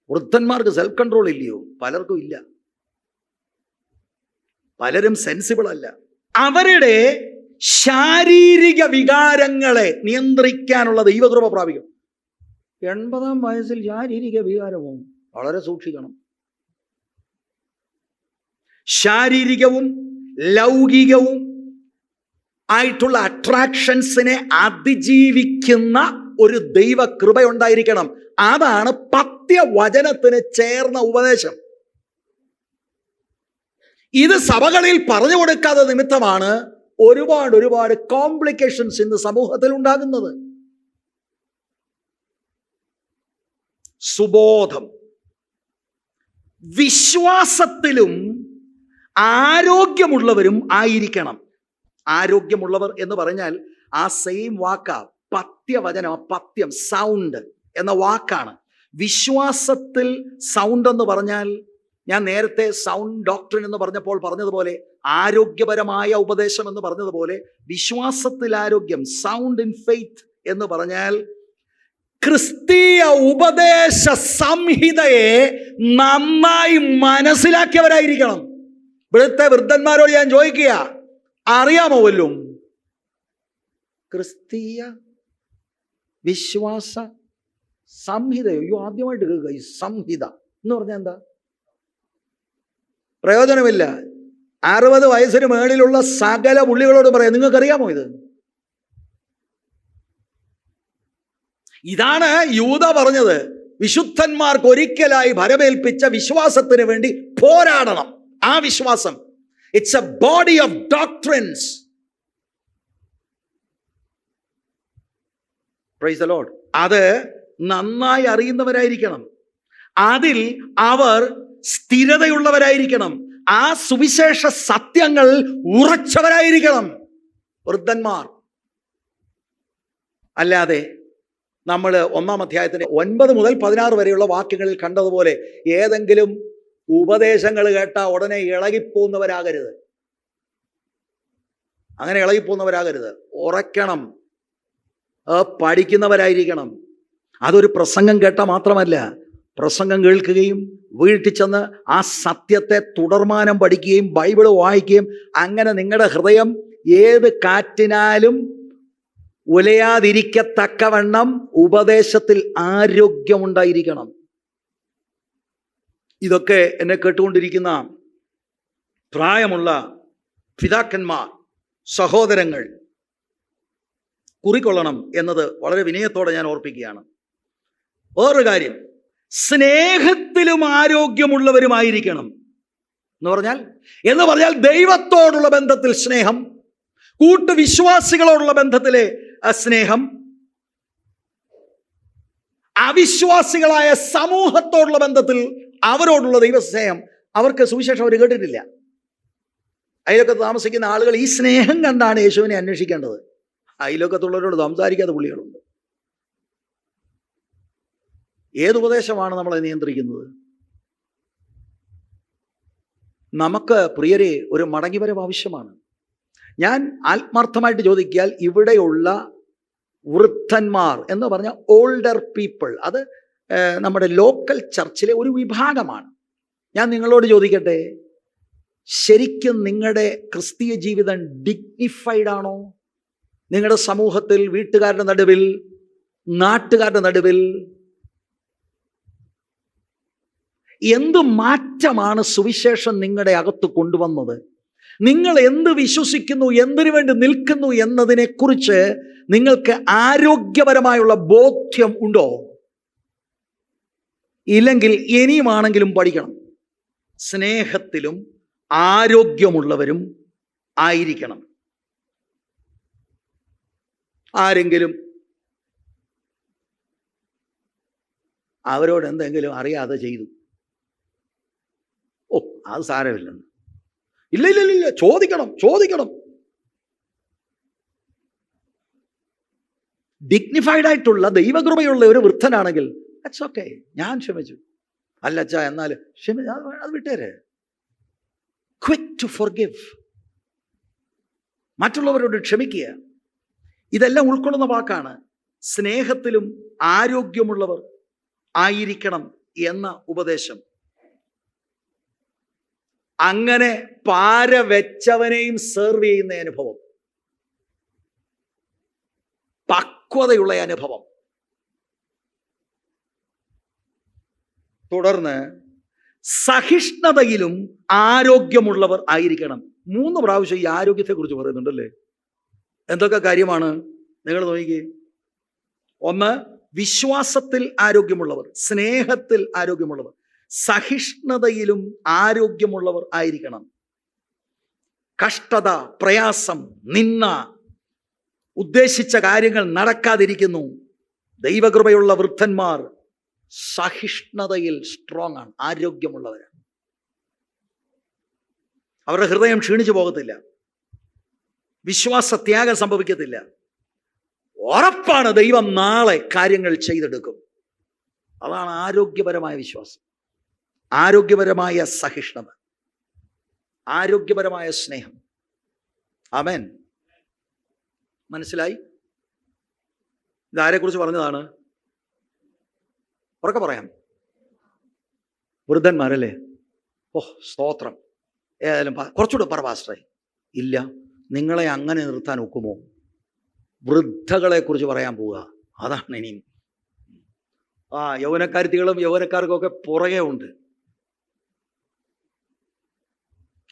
വൃദ്ധന്മാർക്ക് സെൽഫ് കൺട്രോൾ ഇല്ലയോ? പലർക്കും ഇല്ല. പലരും സെൻസിബിൾ അല്ല. അവരുടെ ശാരീരിക വികാരങ്ങളെ നിയന്ത്രിക്കാനുള്ള ദൈവകൃപ പ്രാപിക്കും. 80-ാം വയസ്സിൽ ശാരീരിക വികാരമോ? വളരെ സൂക്ഷിക്കണം. ശാരീരികവും ലൗകികവും ആയിട്ടുള്ള അട്രാക്ഷൻസിനെ അതിജീവിക്കുന്ന ഒരു ദൈവകൃപ ഉണ്ടായിരിക്കണം. അതാണ് പത്യവചനത്തിന് ചേർന്ന ഉപദേശം. ഇത് സഭകളിൽ പറഞ്ഞു കൊടുക്കാത്ത നിമിത്തമാണ് ഒരുപാട് കോംപ്ലിക്കേഷൻസ് ഇന്ന് സമൂഹത്തിൽ ഉണ്ടാകുന്നത്. സുബോധം, വിശ്വാസത്തിലും ആരോഗ്യമുള്ളവരും ആയിരിക്കണം. ആരോഗ്യമുള്ളവർ എന്ന് പറഞ്ഞാൽ ആ സെയിം വാക്കാ, പത്യവചനം, പത്യം, സൗണ്ട് എന്ന വാക്കാണ്. വിശ്വാസത്തിൽ സൗണ്ട് എന്ന് പറഞ്ഞാൽ, ഞാൻ നേരത്തെ സൗണ്ട് ഡോക്ട്രിൻ എന്ന് പറഞ്ഞപ്പോൾ പറഞ്ഞതുപോലെ, ആരോഗ്യപരമായ ഉപദേശം എന്ന് പറഞ്ഞതുപോലെ, വിശ്വാസത്തിൽ ആരോഗ്യം, സൗണ്ട് ഇൻ ഫെയ്ത്ത് എന്ന് പറഞ്ഞാൽ ക്രിസ്തീയ ഉപദേശ സംഹിതയെ നന്നായി മനസ്സിലാക്കിയവരായിരിക്കണം. ഇവിടുത്തെ വൃദ്ധന്മാരോട് ഞാൻ ചോദിക്കുക, അറിയാമോ വല്ലും ക്രിസ്തീയ വിശ്വാസ സംഹിത? അയ്യോ, ആദ്യമായിട്ട് കേൾക്കുക ഈ സംഹിത എന്ന് പറഞ്ഞാൽ എന്താ? പ്രയോജനമില്ല. 60 വയസ്സിന് മേളിലുള്ള സകല പുള്ളികളോട് പറയാം, നിങ്ങൾക്കറിയാമോ ഇത്? ഇതാണ് യൂദ പറഞ്ഞത്, വിശുദ്ധന്മാർക്ക് ഒരിക്കലായി ഭരമേൽപ്പിച്ച വിശ്വാസത്തിന് വേണ്ടി പോരാടണം. ആ വിശ്വാസം, it's A body of doctrines. Price the Lord. അത് നന്നായി അറിയുന്നവരായിരിക്കണം. അതിൽ അവർ സ്ഥിരതയുള്ളവരായിരിക്കണം. ആ സുവിശേഷ സത്യങ്ങൾ ഉറച്ചവരായിരിക്കണം വൃദ്ധന്മാർ. അല്ലാതെ നമ്മൾ 1-ാം അധ്യായത്തിന്റെ 9 മുതൽ 16 വരെയുള്ള വാക്യങ്ങളിൽ കണ്ടതുപോലെ ഏതെങ്കിലും ഉപദേശങ്ങൾ കേട്ടാൽ ഉടനെ ഇളകിപ്പോകുന്നവരാകരുത്. അങ്ങനെ ഇളകിപ്പോകുന്നവരാകരുത്. ഉറക്കണം, പഠിക്കുന്നവരായിരിക്കണം. അതൊരു പ്രസംഗം കേട്ടാൽ മാത്രമല്ല, പ്രസംഗം കേൾക്കുകയും വീട്ടിൽ ചെന്ന് ആ സത്യത്തെ തുടർമാനം പഠിക്കുകയും ബൈബിള് വായിക്കുകയും, അങ്ങനെ നിങ്ങളുടെ ഹൃദയം ഏത് കാറ്റിനാലും ഉലയാതിരിക്കത്തക്കവണ്ണം ഉപദേശത്തിൽ ആരോഗ്യമുണ്ടായിരിക്കണം. ഇതൊക്കെ എന്നെ കേട്ടുകൊണ്ടിരിക്കുന്ന പ്രായമുള്ള പിതാക്കന്മാർ, സഹോദരങ്ങൾ കുറിക്കൊള്ളണം എന്നത് വളരെ വിനയത്തോടെ ഞാൻ ഓർപ്പിക്കുകയാണ്. വേറൊരു കാര്യം, സ്നേഹത്തിലും ആരോഗ്യമുള്ളവരുമായിരിക്കണം എന്ന് പറഞ്ഞാൽ ദൈവത്തോടുള്ള ബന്ധത്തിൽ സ്നേഹം, കൂട്ടുവിശ്വാസികളോടുള്ള ബന്ധത്തിലെ സ്നേഹം, അവിശ്വാസികളായ സമൂഹത്തോടുള്ള ബന്ധത്തിൽ അവരോടുള്ള ദൈവസ്നേഹം. അവർക്ക് സുവിശേഷം അവർ കേട്ടിട്ടില്ല. അയലൊക്കത്ത് താമസിക്കുന്ന ആളുകൾ ഈ സ്നേഹം കണ്ടാണ് യേശുവിനെ അന്വേഷിക്കേണ്ടത്. അയലൊക്കത്തുള്ളവരോട് സംസാരിക്കാത്ത പുള്ളികളുണ്ട്. ഏതുപദേശമാണ് നമ്മളെ നിയന്ത്രിക്കുന്നത്? നമുക്ക് പ്രിയരെ ഒരു മടങ്ങിവരവ് ആവശ്യമാണ്. ഞാൻ ആത്മാർത്ഥമായിട്ട് ചോദിക്കാൽ, ഇവിടെയുള്ള വൃദ്ധന്മാർ എന്ന് പറഞ്ഞ ഓൾഡർ പീപ്പിൾ, അത് നമ്മുടെ ലോക്കൽ ചർച്ചിലെ ഒരു വിഭാഗമാണ്. ഞാൻ നിങ്ങളോട് ചോദിക്കട്ടെ, ശരിക്കും നിങ്ങളുടെ ക്രിസ്തീയ ജീവിതം ഡിഗ്നിഫൈഡ് ആണോ? നിങ്ങളുടെ സമൂഹത്തിൽ, വീട്ടുകാരുടെ നടുവിൽ, നാട്ടുകാരുടെ നടുവിൽ എന്ത് മാറ്റമാണ് സുവിശേഷം നിങ്ങളുടെ അകത്ത് കൊണ്ടുവന്നത്? നിങ്ങൾ എന്ത് വിശ്വസിക്കുന്നു, എന്തിനു വേണ്ടി നിൽക്കുന്നു എന്നതിനെക്കുറിച്ച് നിങ്ങൾക്ക് ആരോഗ്യപരമായുള്ള ബോധ്യം ഉണ്ടോ? ഇല്ലെങ്കിൽ ഇനിയുമാണെങ്കിലും പഠിക്കണം. സ്നേഹത്തിലും ആരോഗ്യമുള്ളവരും ആയിരിക്കണം. ആരെങ്കിലും അവരോട് എന്തെങ്കിലും അറിയാതെ ചെയ്തു, ഓ അത് സാരമില്ലെന്ന്. ഇല്ല ഇല്ല ഇല്ല, ചോദിക്കണം. ഡിഗ്നിഫൈഡ് ആയിട്ടുള്ള ദൈവകൃപയുള്ള ഒരു വൃദ്ധനാണെങ്കിൽ ദാറ്റ്സ് ഓക്കെ, ഞാൻ ക്ഷമിച്ചു. അല്ല അച്ഛാ, എന്നാൽ അത് വിട്ടേരെ. ക്വിക്ക് ടു ഫോർഗിവ്, മറ്റുള്ളവരോട് ക്ഷമിക്കുക. ഇതെല്ലാം ഉൾക്കൊള്ളുന്ന വാക്കാണ് സ്നേഹത്തിലും ആരോഗ്യമുള്ളവർ ആയിരിക്കണം എന്ന ഉപദേശം. അങ്ങനെ പാര വെച്ചവനെയും സെർവ് ചെയ്യുന്ന അനുഭവം, പക്വതയുള്ള അനുഭവം. തുടർന്ന് സഹിഷ്ണുതയിലും ആരോഗ്യമുള്ളവർ ആയിരിക്കണം. 3 പ്രാവശ്യം ഈ ആരോഗ്യത്തെക്കുറിച്ച് പറയുന്നുണ്ടല്ലേ. എന്തൊക്കെ കാര്യമാണ് നിങ്ങൾ നോക്കിക്കേ. 1, വിശ്വാസത്തിൽ ആരോഗ്യമുള്ളവർ, സ്നേഹത്തിൽ ആരോഗ്യമുള്ളവർ, സഹിഷ്ണുതയിലും ആരോഗ്യമുള്ളവർ ആയിരിക്കണം. കഷ്ടത, പ്രയാസം, നിന്ന, ഉദ്ദേശിച്ച കാര്യങ്ങൾ നടക്കാതിരിക്കുന്നു. ദൈവകൃപയുള്ള വൃദ്ധന്മാർ സഹിഷ്ണുതയിൽ സ്ട്രോങ് ആണ്, ആരോഗ്യമുള്ളവരാണ്. അവരുടെ ഹൃദയം ക്ഷീണിച്ചു പോകത്തില്ല, വിശ്വാസത്യാഗം സംഭവിക്കത്തില്ല. ഉറപ്പാണ് ദൈവം നാളെ കാര്യങ്ങൾ ചെയ്തെടുക്കും. അതാണ് ആരോഗ്യപരമായ വിശ്വാസം, ആരോഗ്യപരമായ സഹിഷ്ണുത, ആരോഗ്യപരമായ സ്നേഹം. ആമേൻ. മനസ്സിലായി? ഇതാരെക്കുറിച്ച് പറഞ്ഞതാണ്? ഉറക്കെ പറയാം. വൃദ്ധന്മാരല്ലേ? ഓ സ്തോത്രം. ഏതായാലും കുറച്ചുകൂടെ പറ പാസ്റ്ററെ. ഇല്ല, നിങ്ങളെ അങ്ങനെ നിർത്താൻ ഒക്കുമോ? വൃദ്ധകളെ കുറിച്ച് പറയാൻ പോവുക. അതാണ് ഇനിയും. യൗവനക്കാരത്തികളും യൗവനക്കാർക്കും ഒക്കെ പുറകെ ഉണ്ട്.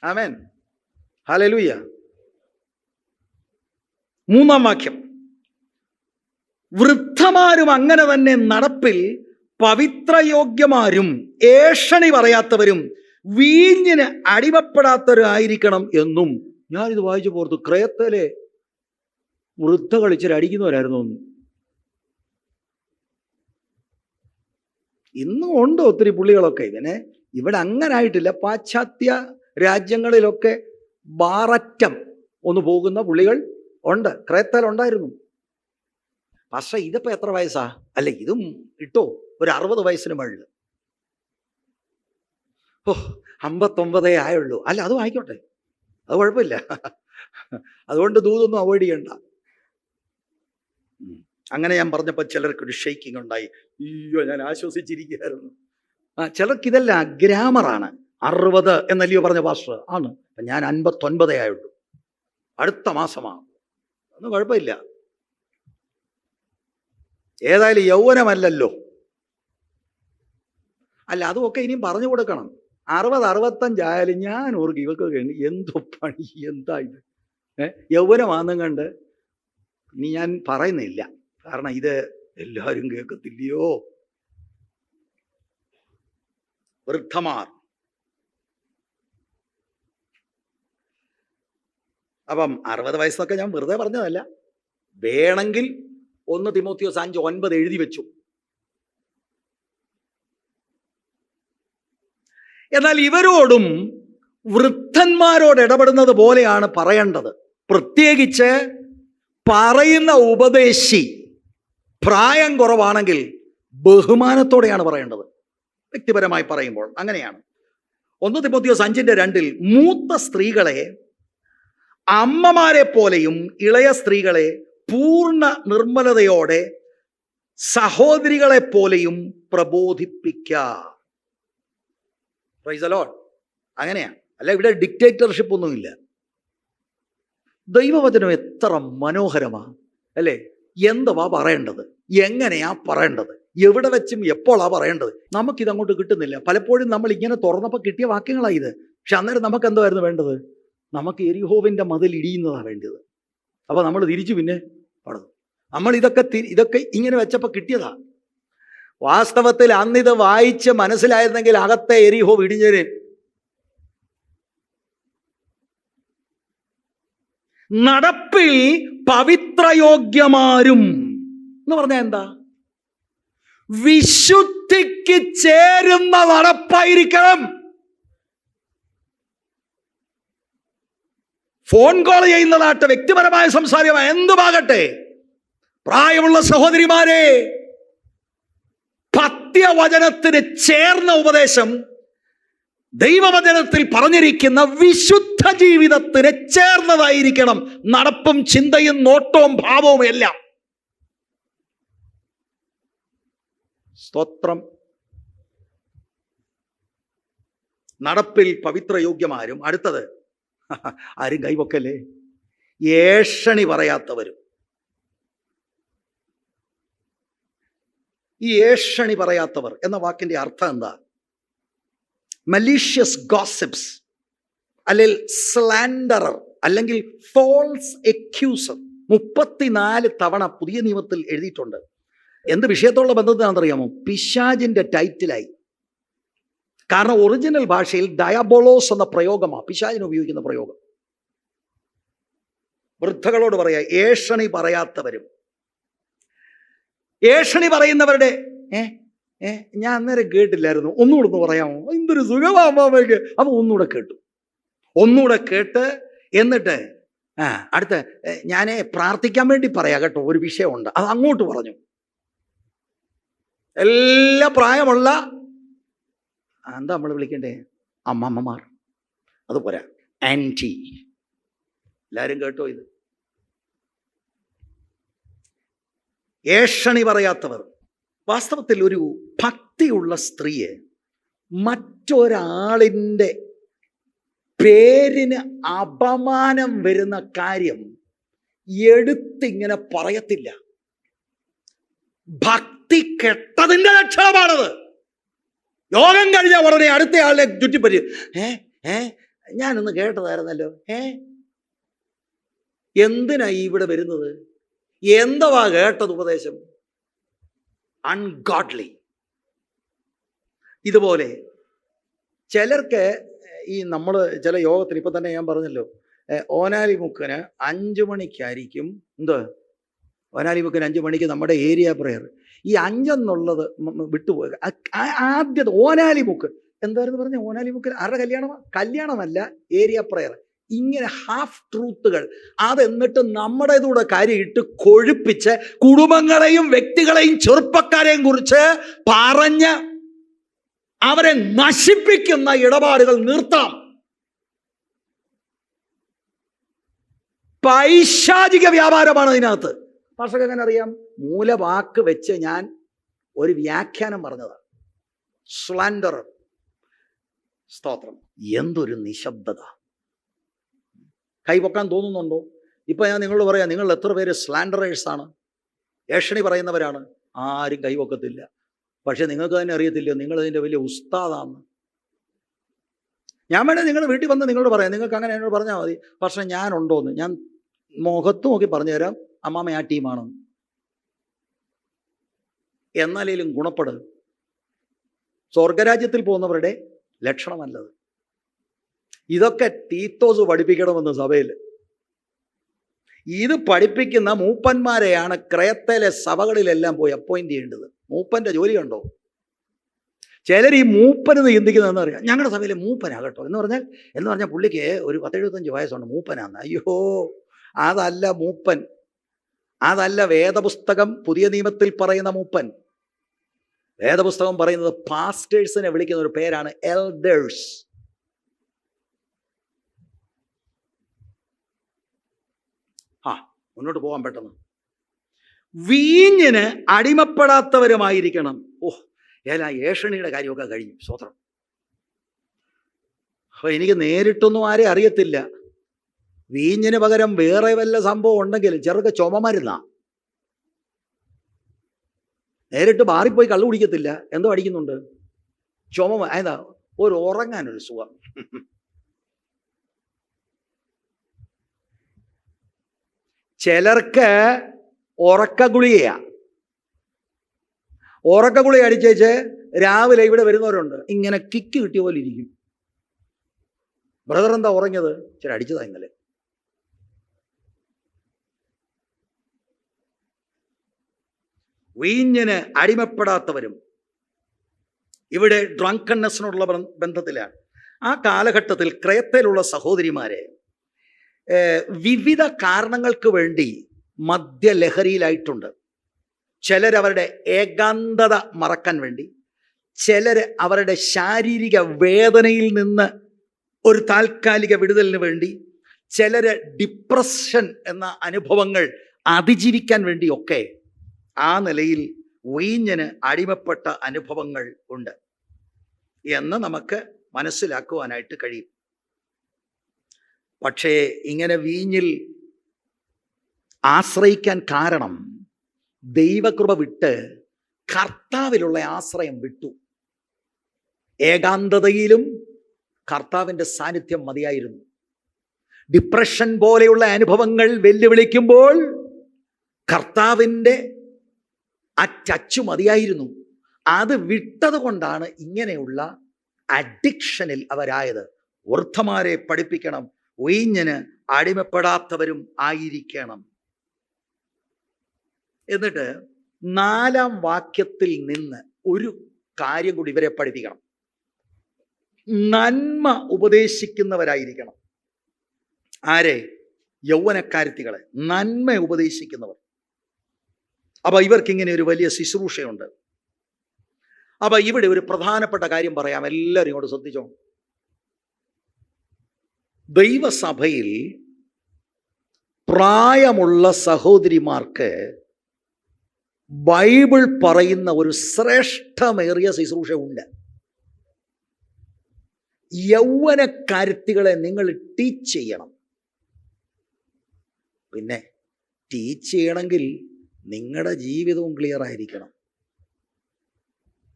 ആമേൻ. ഹല്ലേലൂയ. 3-ാം വാക്യം, വൃദ്ധമാരും അങ്ങനെ തന്നെ നടപ്പിൽ പവിത്രയോഗ്യമാരും ഏഷണി പറയാത്തവരും വീഞ്ഞിന് അടിമപ്പെടാത്തവരായിരിക്കണം എന്നും. ഞാനിത് വായിച്ചു പോർത്തു, ക്രേത്തയിലെ വൃദ്ധ കളിച്ചിട്ട് അടിക്കുന്നവരായിരുന്നു. ഇന്നും ഉണ്ട് ഒത്തിരി പുള്ളികളൊക്കെ. ഇവിടെ അങ്ങനെ ആയിട്ടില്ല. പാശ്ചാത്യ രാജ്യങ്ങളിലൊക്കെ ബാററ്റം ഒന്ന് പോകുന്ന പുള്ളികൾ ഉണ്ട്. ക്രേത്തയിലുണ്ടായിരുന്നു. പക്ഷേ ഇതിപ്പോ എത്ര വയസ്സാ? അല്ല, ഇതും ഇട്ടോ ഒരു 60 വയസ്സിന് മുകളിൽ. 59 ആയുള്ളൂ. അല്ല, അതും ആയിക്കോട്ടെ, അത് കുഴപ്പമില്ല. അതുകൊണ്ട് ദൂതൊന്നും അവോയ്ഡ് ചെയ്യണ്ട. അങ്ങനെ ഞാൻ പറഞ്ഞപ്പോൾ ചിലർക്കൊരു ഷെയ്ക്കിങ് ഉണ്ടായി. അയ്യോ, ഞാൻ ആശ്വസിച്ചിരിക്കുകയായിരുന്നു. ചിലർക്ക് ഇതല്ല, ഗ്രാമറാണ്. 60 എന്നല്ലയോ പറഞ്ഞ പാസ്റ്റർ? ആണ്. ഞാൻ 59 ആയുള്ളൂ, അടുത്ത മാസമാണ്. ഒന്നും കുഴപ്പമില്ല. ഏതായാലും യൗവനമല്ലല്ലോ. അല്ല, അതുമൊക്കെ ഇനിയും പറഞ്ഞു കൊടുക്കണം. 60-65 ആയാലും ഞാൻ ഓർക്കും ഇവർക്ക് എന്തോ പണി, എന്താ ഇത് യൗവനമാണെന്നും കണ്ട് ഇനി ഞാൻ പറയുന്നില്ല, കാരണം ഇത് എല്ലാവരും കേൾക്കത്തില്ലയോ. വൃദ്ധമാർ. അപ്പം 60 വയസ്സൊക്കെ ഞാൻ വെറുതെ പറഞ്ഞതല്ല. വേണമെങ്കിൽ 1 തിമോത്തിയോസ് 5:9 എഴുതി വെച്ചു. എന്നാൽ ഇവരോടും വൃദ്ധന്മാരോട് ഇടപെടുന്നത് പോലെയാണ് പറയേണ്ടത്. പ്രത്യേകിച്ച് പറയുന്ന ഉപദേശി പ്രായം കുറവാണെങ്കിൽ ബഹുമാനത്തോടെയാണ് പറയേണ്ടത്. വ്യക്തിപരമായി പറയുമ്പോൾ അങ്ങനെയാണ്. 1 തിമോത്തിയോസ് 5:2 മൂത്ത സ്ത്രീകളെ അമ്മമാരെ പോലെയും ഇളയ സ്ത്രീകളെ പൂർണ്ണ നിർമ്മലതയോടെ സഹോദരികളെ പോലെയും പ്രബോധിപ്പിക്കുക. Price the Lord. അങ്ങനെയാണ്. അല്ല, ഇവിടെ ഡിക്റ്റേറ്റർഷിപ്പ് ഒന്നുമില്ല. ദൈവവചനം എത്ര മനോഹരമാണ് അല്ലേ? എന്തുവാ പറയേണ്ടത്, എങ്ങനെയാ പറയേണ്ടത്, എവിടെ വെച്ചും എപ്പോഴാ പറയേണ്ടത്, നമുക്കിതങ്ങോട്ട് കിട്ടുന്നില്ല. പലപ്പോഴും നമ്മൾ ഇങ്ങനെ തുറന്നപ്പോൾ കിട്ടിയ വാക്യങ്ങളാണ് ഇത്. പക്ഷെ അന്നേരം നമുക്ക് എന്തായിരുന്നു വേണ്ടത്? നമുക്ക് യെരിഹോവിൻ്റെ മതിൽ ഇടിയുന്നതാണ് വേണ്ടത്. അപ്പോൾ നമ്മൾ തിരിച്ചു പിന്നെ പടന്നു. നമ്മൾ ഇതൊക്കെ ഇങ്ങനെ വെച്ചപ്പോൾ കിട്ടിയതാ. വാസ്തവത്തിൽ അന്നിത് വായിച്ച് മനസ്സിലായിരുന്നെങ്കിൽ അകത്തെ യെരിഹോ ഇടിഞ്ഞേനെ. നടപ്പിൽ പവിത്രയോഗ്യമാരും എന്ന് പറഞ്ഞാൽ എന്താ? വിശുദ്ധിക്ക് ചേരുന്ന നടപ്പായിരിക്കണം. ഫോൺ കോൾ ചെയ്യുന്നതാട്ടെ, വ്യക്തിപരമായ സംസാരമായ എന്തുമാകട്ടെ, പ്രായമുള്ള സഹോദരിമാരെ, പത്യവചനത്തിന് ചേർന്ന ഉപദേശം, ദൈവവചനത്തിൽ പറഞ്ഞിരിക്കുന്ന വിശുദ്ധ ജീവിതത്തിന് ചേർന്നതായിരിക്കണം നടപ്പും ചിന്തയും നോട്ടവും ഭാവവും എല്ലാം. സ്തോത്രം. നടപ്പിൽ പവിത്രയോഗ്യമാരും. അടുത്തത്, ആരും കൈവക്കല്ലേ, ഏഷണി പറയാത്തവരും. ഈ ഏഷണി പറയാത്തവർ എന്ന വാക്കിന്റെ അർത്ഥം എന്താ? മലീഷ്യസ് ഗോസിപ്സ്, അല്ലെങ്കിൽ സ്ലാൻഡറർ, അല്ലെങ്കിൽ ഫോൾസ് എക്യൂസർ. 34 തവണ പുതിയ നിയമത്തിൽ എഴുതിയിട്ടുണ്ട്. എന്ത് വിഷയത്തോടുള്ള ബന്ധത്തിനാണെന്നറിയാമോ? പിശാചിന്റെ ടൈറ്റിലായി. കാരണം ഒറിജിനൽ ഭാഷയിൽ ഡയബോളോസ് എന്ന പ്രയോഗമാണ് പിശാചിന് ഉപയോഗിക്കുന്ന പ്രയോഗം. വൃദ്ധകളോട് പറയാ, ഏഷണി പറയാത്തവരും. ഏഷണി പറയുന്നവരുടെ ഞാൻ അന്നേരം കേട്ടില്ലായിരുന്നു, ഒന്നുകൂടെ ഒന്ന് പറയാമോ? എന്തൊരു സുഖമാമ്മയ്ക്ക്. അപ്പൊ ഒന്നുകൂടെ കേട്ട് എന്നിട്ട് അടുത്ത ഞാൻ പ്രാർത്ഥിക്കാൻ വേണ്ടി പറയാം കേട്ടോ, ഒരു വിഷയമുണ്ട്, അത് അങ്ങോട്ട് പറഞ്ഞു. എല്ലാ പ്രായമുള്ള എന്താ നമ്മൾ വിളിക്കണ്ടേ, അമ്മമ്മമാർ, അതുപോരാ ആൻറ്റി. എല്ലാവരും കേട്ടോ ഇത്? ഏഷണി പറയാത്തവർ. വാസ്തവത്തിൽ ഒരു ഭക്തിയുള്ള സ്ത്രീയെ മറ്റൊരാളിൻ്റെ പേരിന് അപമാനം വരുന്ന കാര്യം എടുത്തിങ്ങനെ പറയത്തില്ല. ഭക്തി കെട്ടതിൻ്റെ ലക്ഷണമാണത്. യോഗം കഴിഞ്ഞ ഉടനെ അടുത്തയാളെ ചുറ്റിപ്പറ്റി ഞാനൊന്ന് കേട്ടതായിരുന്നല്ലോ, എന്തിനാ ഇവിടെ വരുന്നത്? എന്തവാ കേട്ടത് ഉപദേശം? അൺഗോഡ്ലി. ഇതുപോലെ ചിലർക്ക് ഈ നമ്മൾ ചില യോഗത്തിൽ ഇപ്പം തന്നെ ഞാൻ പറഞ്ഞല്ലോ, ഓനാലിമുക്കിന് 5 മണിക്കായിരിക്കും ഓനാലിമുക്കിന് 5 മണിക്ക് നമ്മുടെ ഏരിയ പ്രെയർ. ഈ 5 എന്നുള്ളത് വിട്ടുപോയി. ആദ്യത്തെ ഓനാലിമുക്ക് എന്തായിരുന്നു പറഞ്ഞ? ഓനാലിമുക്കിൽ ആരുടെ കല്യാണമല്ല, ഏരിയ പ്രെയർ. ഇങ്ങനെ ഹാഫ് ട്രൂത്തുകൾ, അതെന്നിട്ട് നമ്മുടെ കൂടെ കാര്യമിട്ട് കൊഴുപ്പിച്ച് കുടുംബങ്ങളെയും വ്യക്തികളെയും ചെറുപ്പക്കാരെയും കുറിച്ച് പറഞ്ഞ് അവരെ നശിപ്പിക്കുന്ന ഇടപാടുകൾ നിർത്താം. പൈശാചിക വ്യാപാരമാണ് ഇതിനകത്ത്. പക്ഷേ എങ്ങനെ അറിയാം? മൂലവാക്ക് വെച്ച് ഞാൻ ഒരു വ്യാഖ്യാനം പറഞ്ഞതാണ്. സ്ലാൻഡർ. സ്തോത്രം. എന്തൊരു നിശബ്ദത. കൈപൊക്കാൻ തോന്നുന്നുണ്ടോ? ഇപ്പം ഞാൻ നിങ്ങളോട് പറയാം, നിങ്ങൾ എത്ര പേര് സ്ലാൻഡറേഴ്സാണ്, ഏഷണി പറയുന്നവരാണ്? ആരും കൈപൊക്കത്തില്ല. പക്ഷെ നിങ്ങൾക്ക് തന്നെ അറിയത്തില്ല നിങ്ങളതിൻ്റെ വലിയ ഉസ്താദാന്ന്. ഞാൻ വേണേൽ നിങ്ങളുടെ വീട്ടിൽ വന്ന് നിങ്ങളോട് പറയാം, നിങ്ങൾക്ക് അങ്ങനെ എന്നോട് പറഞ്ഞാൽ മതി. പക്ഷെ ഞാനുണ്ടോയെന്ന് ഞാൻ മുഖത്ത് നോക്കി പറഞ്ഞു തരാം, അമ്മാമ ആ ടീമാണെന്ന്. എന്നാലേലും ഗുണപ്പെടും. സ്വർഗരാജ്യത്തിൽ പോകുന്നവരുടെ ലക്ഷണമല്ലത്. ഇതൊക്കെ തീത്തോസ് പഠിപ്പിക്കണമെന്ന് സഭയിൽ. ഇത് പഠിപ്പിക്കുന്ന മൂപ്പന്മാരെയാണ് ക്രയത്തിലെ സഭകളിലെല്ലാം പോയി അപ്പോയിന്റ് ചെയ്യേണ്ടത്. മൂപ്പന്റെ ജോലി കണ്ടോ? ചിലർ ഈ മൂപ്പനെന്ന് ചിന്തിക്കുന്നതെന്ന് അറിയാം, ഞങ്ങളുടെ സഭയിലെ മൂപ്പനാകട്ടോ എന്ന് പറഞ്ഞാൽ പുള്ളിക്ക് ഒരു 10-75 വയസ്സുണ്ട്, മൂപ്പനാന്ന്. അയ്യോ, അതല്ല മൂപ്പൻ. അതല്ല വേദപുസ്തകം പുതിയ നിയമത്തിൽ പറയുന്ന മൂപ്പൻ. വേദപുസ്തകം പറയുന്നത് പാസ്റ്റേഴ്സിനെ വിളിക്കുന്ന ഒരു പേരാണ് എൽഡേഴ്സ്. മുന്നോട്ട് പോകാൻ പെട്ടെന്ന്. വീഞ്ഞിന് അടിമപ്പെടാത്തവരുമായിരിക്കണം. ഏഷണിയുടെ കാര്യമൊക്കെ കഴിഞ്ഞു. സ്തോത്രം. അപ്പോൾ എനിക്ക് നേരിട്ടൊന്നും ആരെ അറിയത്തില്ല. വീഞ്ഞിന് പകരം വേറെ വല്ല സംഭവം ഉണ്ടെങ്കിൽ ചെറുക്കെ ചുമമരുന്നാ. നേരിട്ട് മാറിപ്പോയി കള്ളു കുടിക്കത്തില്ല. എന്തോ അടിക്കുന്നുണ്ട്? ചുമ. ഏതാ? ഒരു ഉറങ്ങാനൊരു സുഖം. ചിലർക്ക് ഉറക്ക ഗുളികയാ. ഉറക്ക ഗുളിക അടിച്ചേച്ച് രാവിലെ ഇവിടെ വരുന്നവരുണ്ട്, ഇങ്ങനെ കിക്ക് കിട്ടിയ പോലെ ഇരിക്കും. ബ്രദർ എന്താ ഉറങ്ങിയത്? ചില അടിച്ചതാ ഇന്നലെ. വീഞ്ഞിന് അടിമപ്പെടാത്തവരും. ഇവിടെ ഡ്രങ്കണ്ണസിനോടുള്ള ബന്ധത്തിലാണ്. ആ കാലഘട്ടത്തിൽ ക്രേത്തയിലുള്ള സഹോദരിമാരെ വിവിധ കാരണങ്ങൾക്ക് വേണ്ടി മദ്യലഹരിയിലായിട്ടുണ്ട്. ചിലരവരുടെ ഏകാന്തത മറക്കാൻ വേണ്ടി, ചിലർ അവരുടെ ശാരീരിക വേദനയിൽ നിന്ന് ഒരു താൽക്കാലിക വിടുതലിന് വേണ്ടി, ചിലർ ഡിപ്രഷൻ എന്ന അനുഭവങ്ങൾ അതിജീവിക്കാൻ വേണ്ടിയൊക്കെ ആ നിലയിൽ വീഞ്ഞിന് അടിമപ്പെട്ട അനുഭവങ്ങൾ ഉണ്ട് എന്ന് നമുക്ക് മനസ്സിലാക്കുവാനായിട്ട് കഴിയും. പക്ഷേ ഇങ്ങനെ വീഞ്ഞിൽ ആശ്രയിക്കാൻ കാരണം ദൈവകൃപ വിട്ട് കർത്താവിലുള്ള ആശ്രയം വിട്ടു. ഏകാന്തതയിലും കർത്താവിൻ്റെ സാന്നിധ്യം മതിയായിരുന്നു. ഡിപ്രഷൻ പോലെയുള്ള അനുഭവങ്ങൾ വെല്ലുവിളിക്കുമ്പോൾ കർത്താവിൻ്റെ ആ ടച്ച് മതിയായിരുന്നു. അത് വിട്ടത് കൊണ്ടാണ് ഇങ്ങനെയുള്ള അഡിക്ഷനിൽ അവരായത്. വൃദ്ധമാരെ പഠിപ്പിക്കണം, വീഞ്ഞിന് അടിമപ്പെടാത്തവരും ആയിരിക്കണം. എന്നിട്ട് 4-ാം വാക്യത്തിൽ നിന്ന് ഒരു കാര്യം കൂടി ഇവരെ പഠിപ്പിക്കണം. നന്മ ഉപദേശിക്കുന്നവരായിരിക്കണം. ആരെ? യൗവനക്കാരത്തികളെ, നന്മ ഉപദേശിക്കുന്നവർ. അപ്പൊ ഇവർക്കിങ്ങനെ ഒരു വലിയ ശുശ്രൂഷയുണ്ട്. അപ്പൊ ഇവിടെ ഒരു പ്രധാനപ്പെട്ട കാര്യം പറയാം, എല്ലാവരും ഇങ്ങോട്ട് ശ്രദ്ധിച്ചോ. ദൈവസഭയിൽ പ്രായമുള്ള സഹോദരിമാർക്ക് ബൈബിൾ പറയുന്ന ഒരു ശ്രേഷ്ഠമേറിയ ശുശ്രൂഷ ഉണ്ട്. യൗവനക്കാരത്തികളെ നിങ്ങൾ ടീച്ച് ചെയ്യണം. പിന്നെ ടീച്ച് ചെയ്യണമെങ്കിൽ നിങ്ങളുടെ ജീവിതവും ക്ലിയർ ആയിരിക്കണം.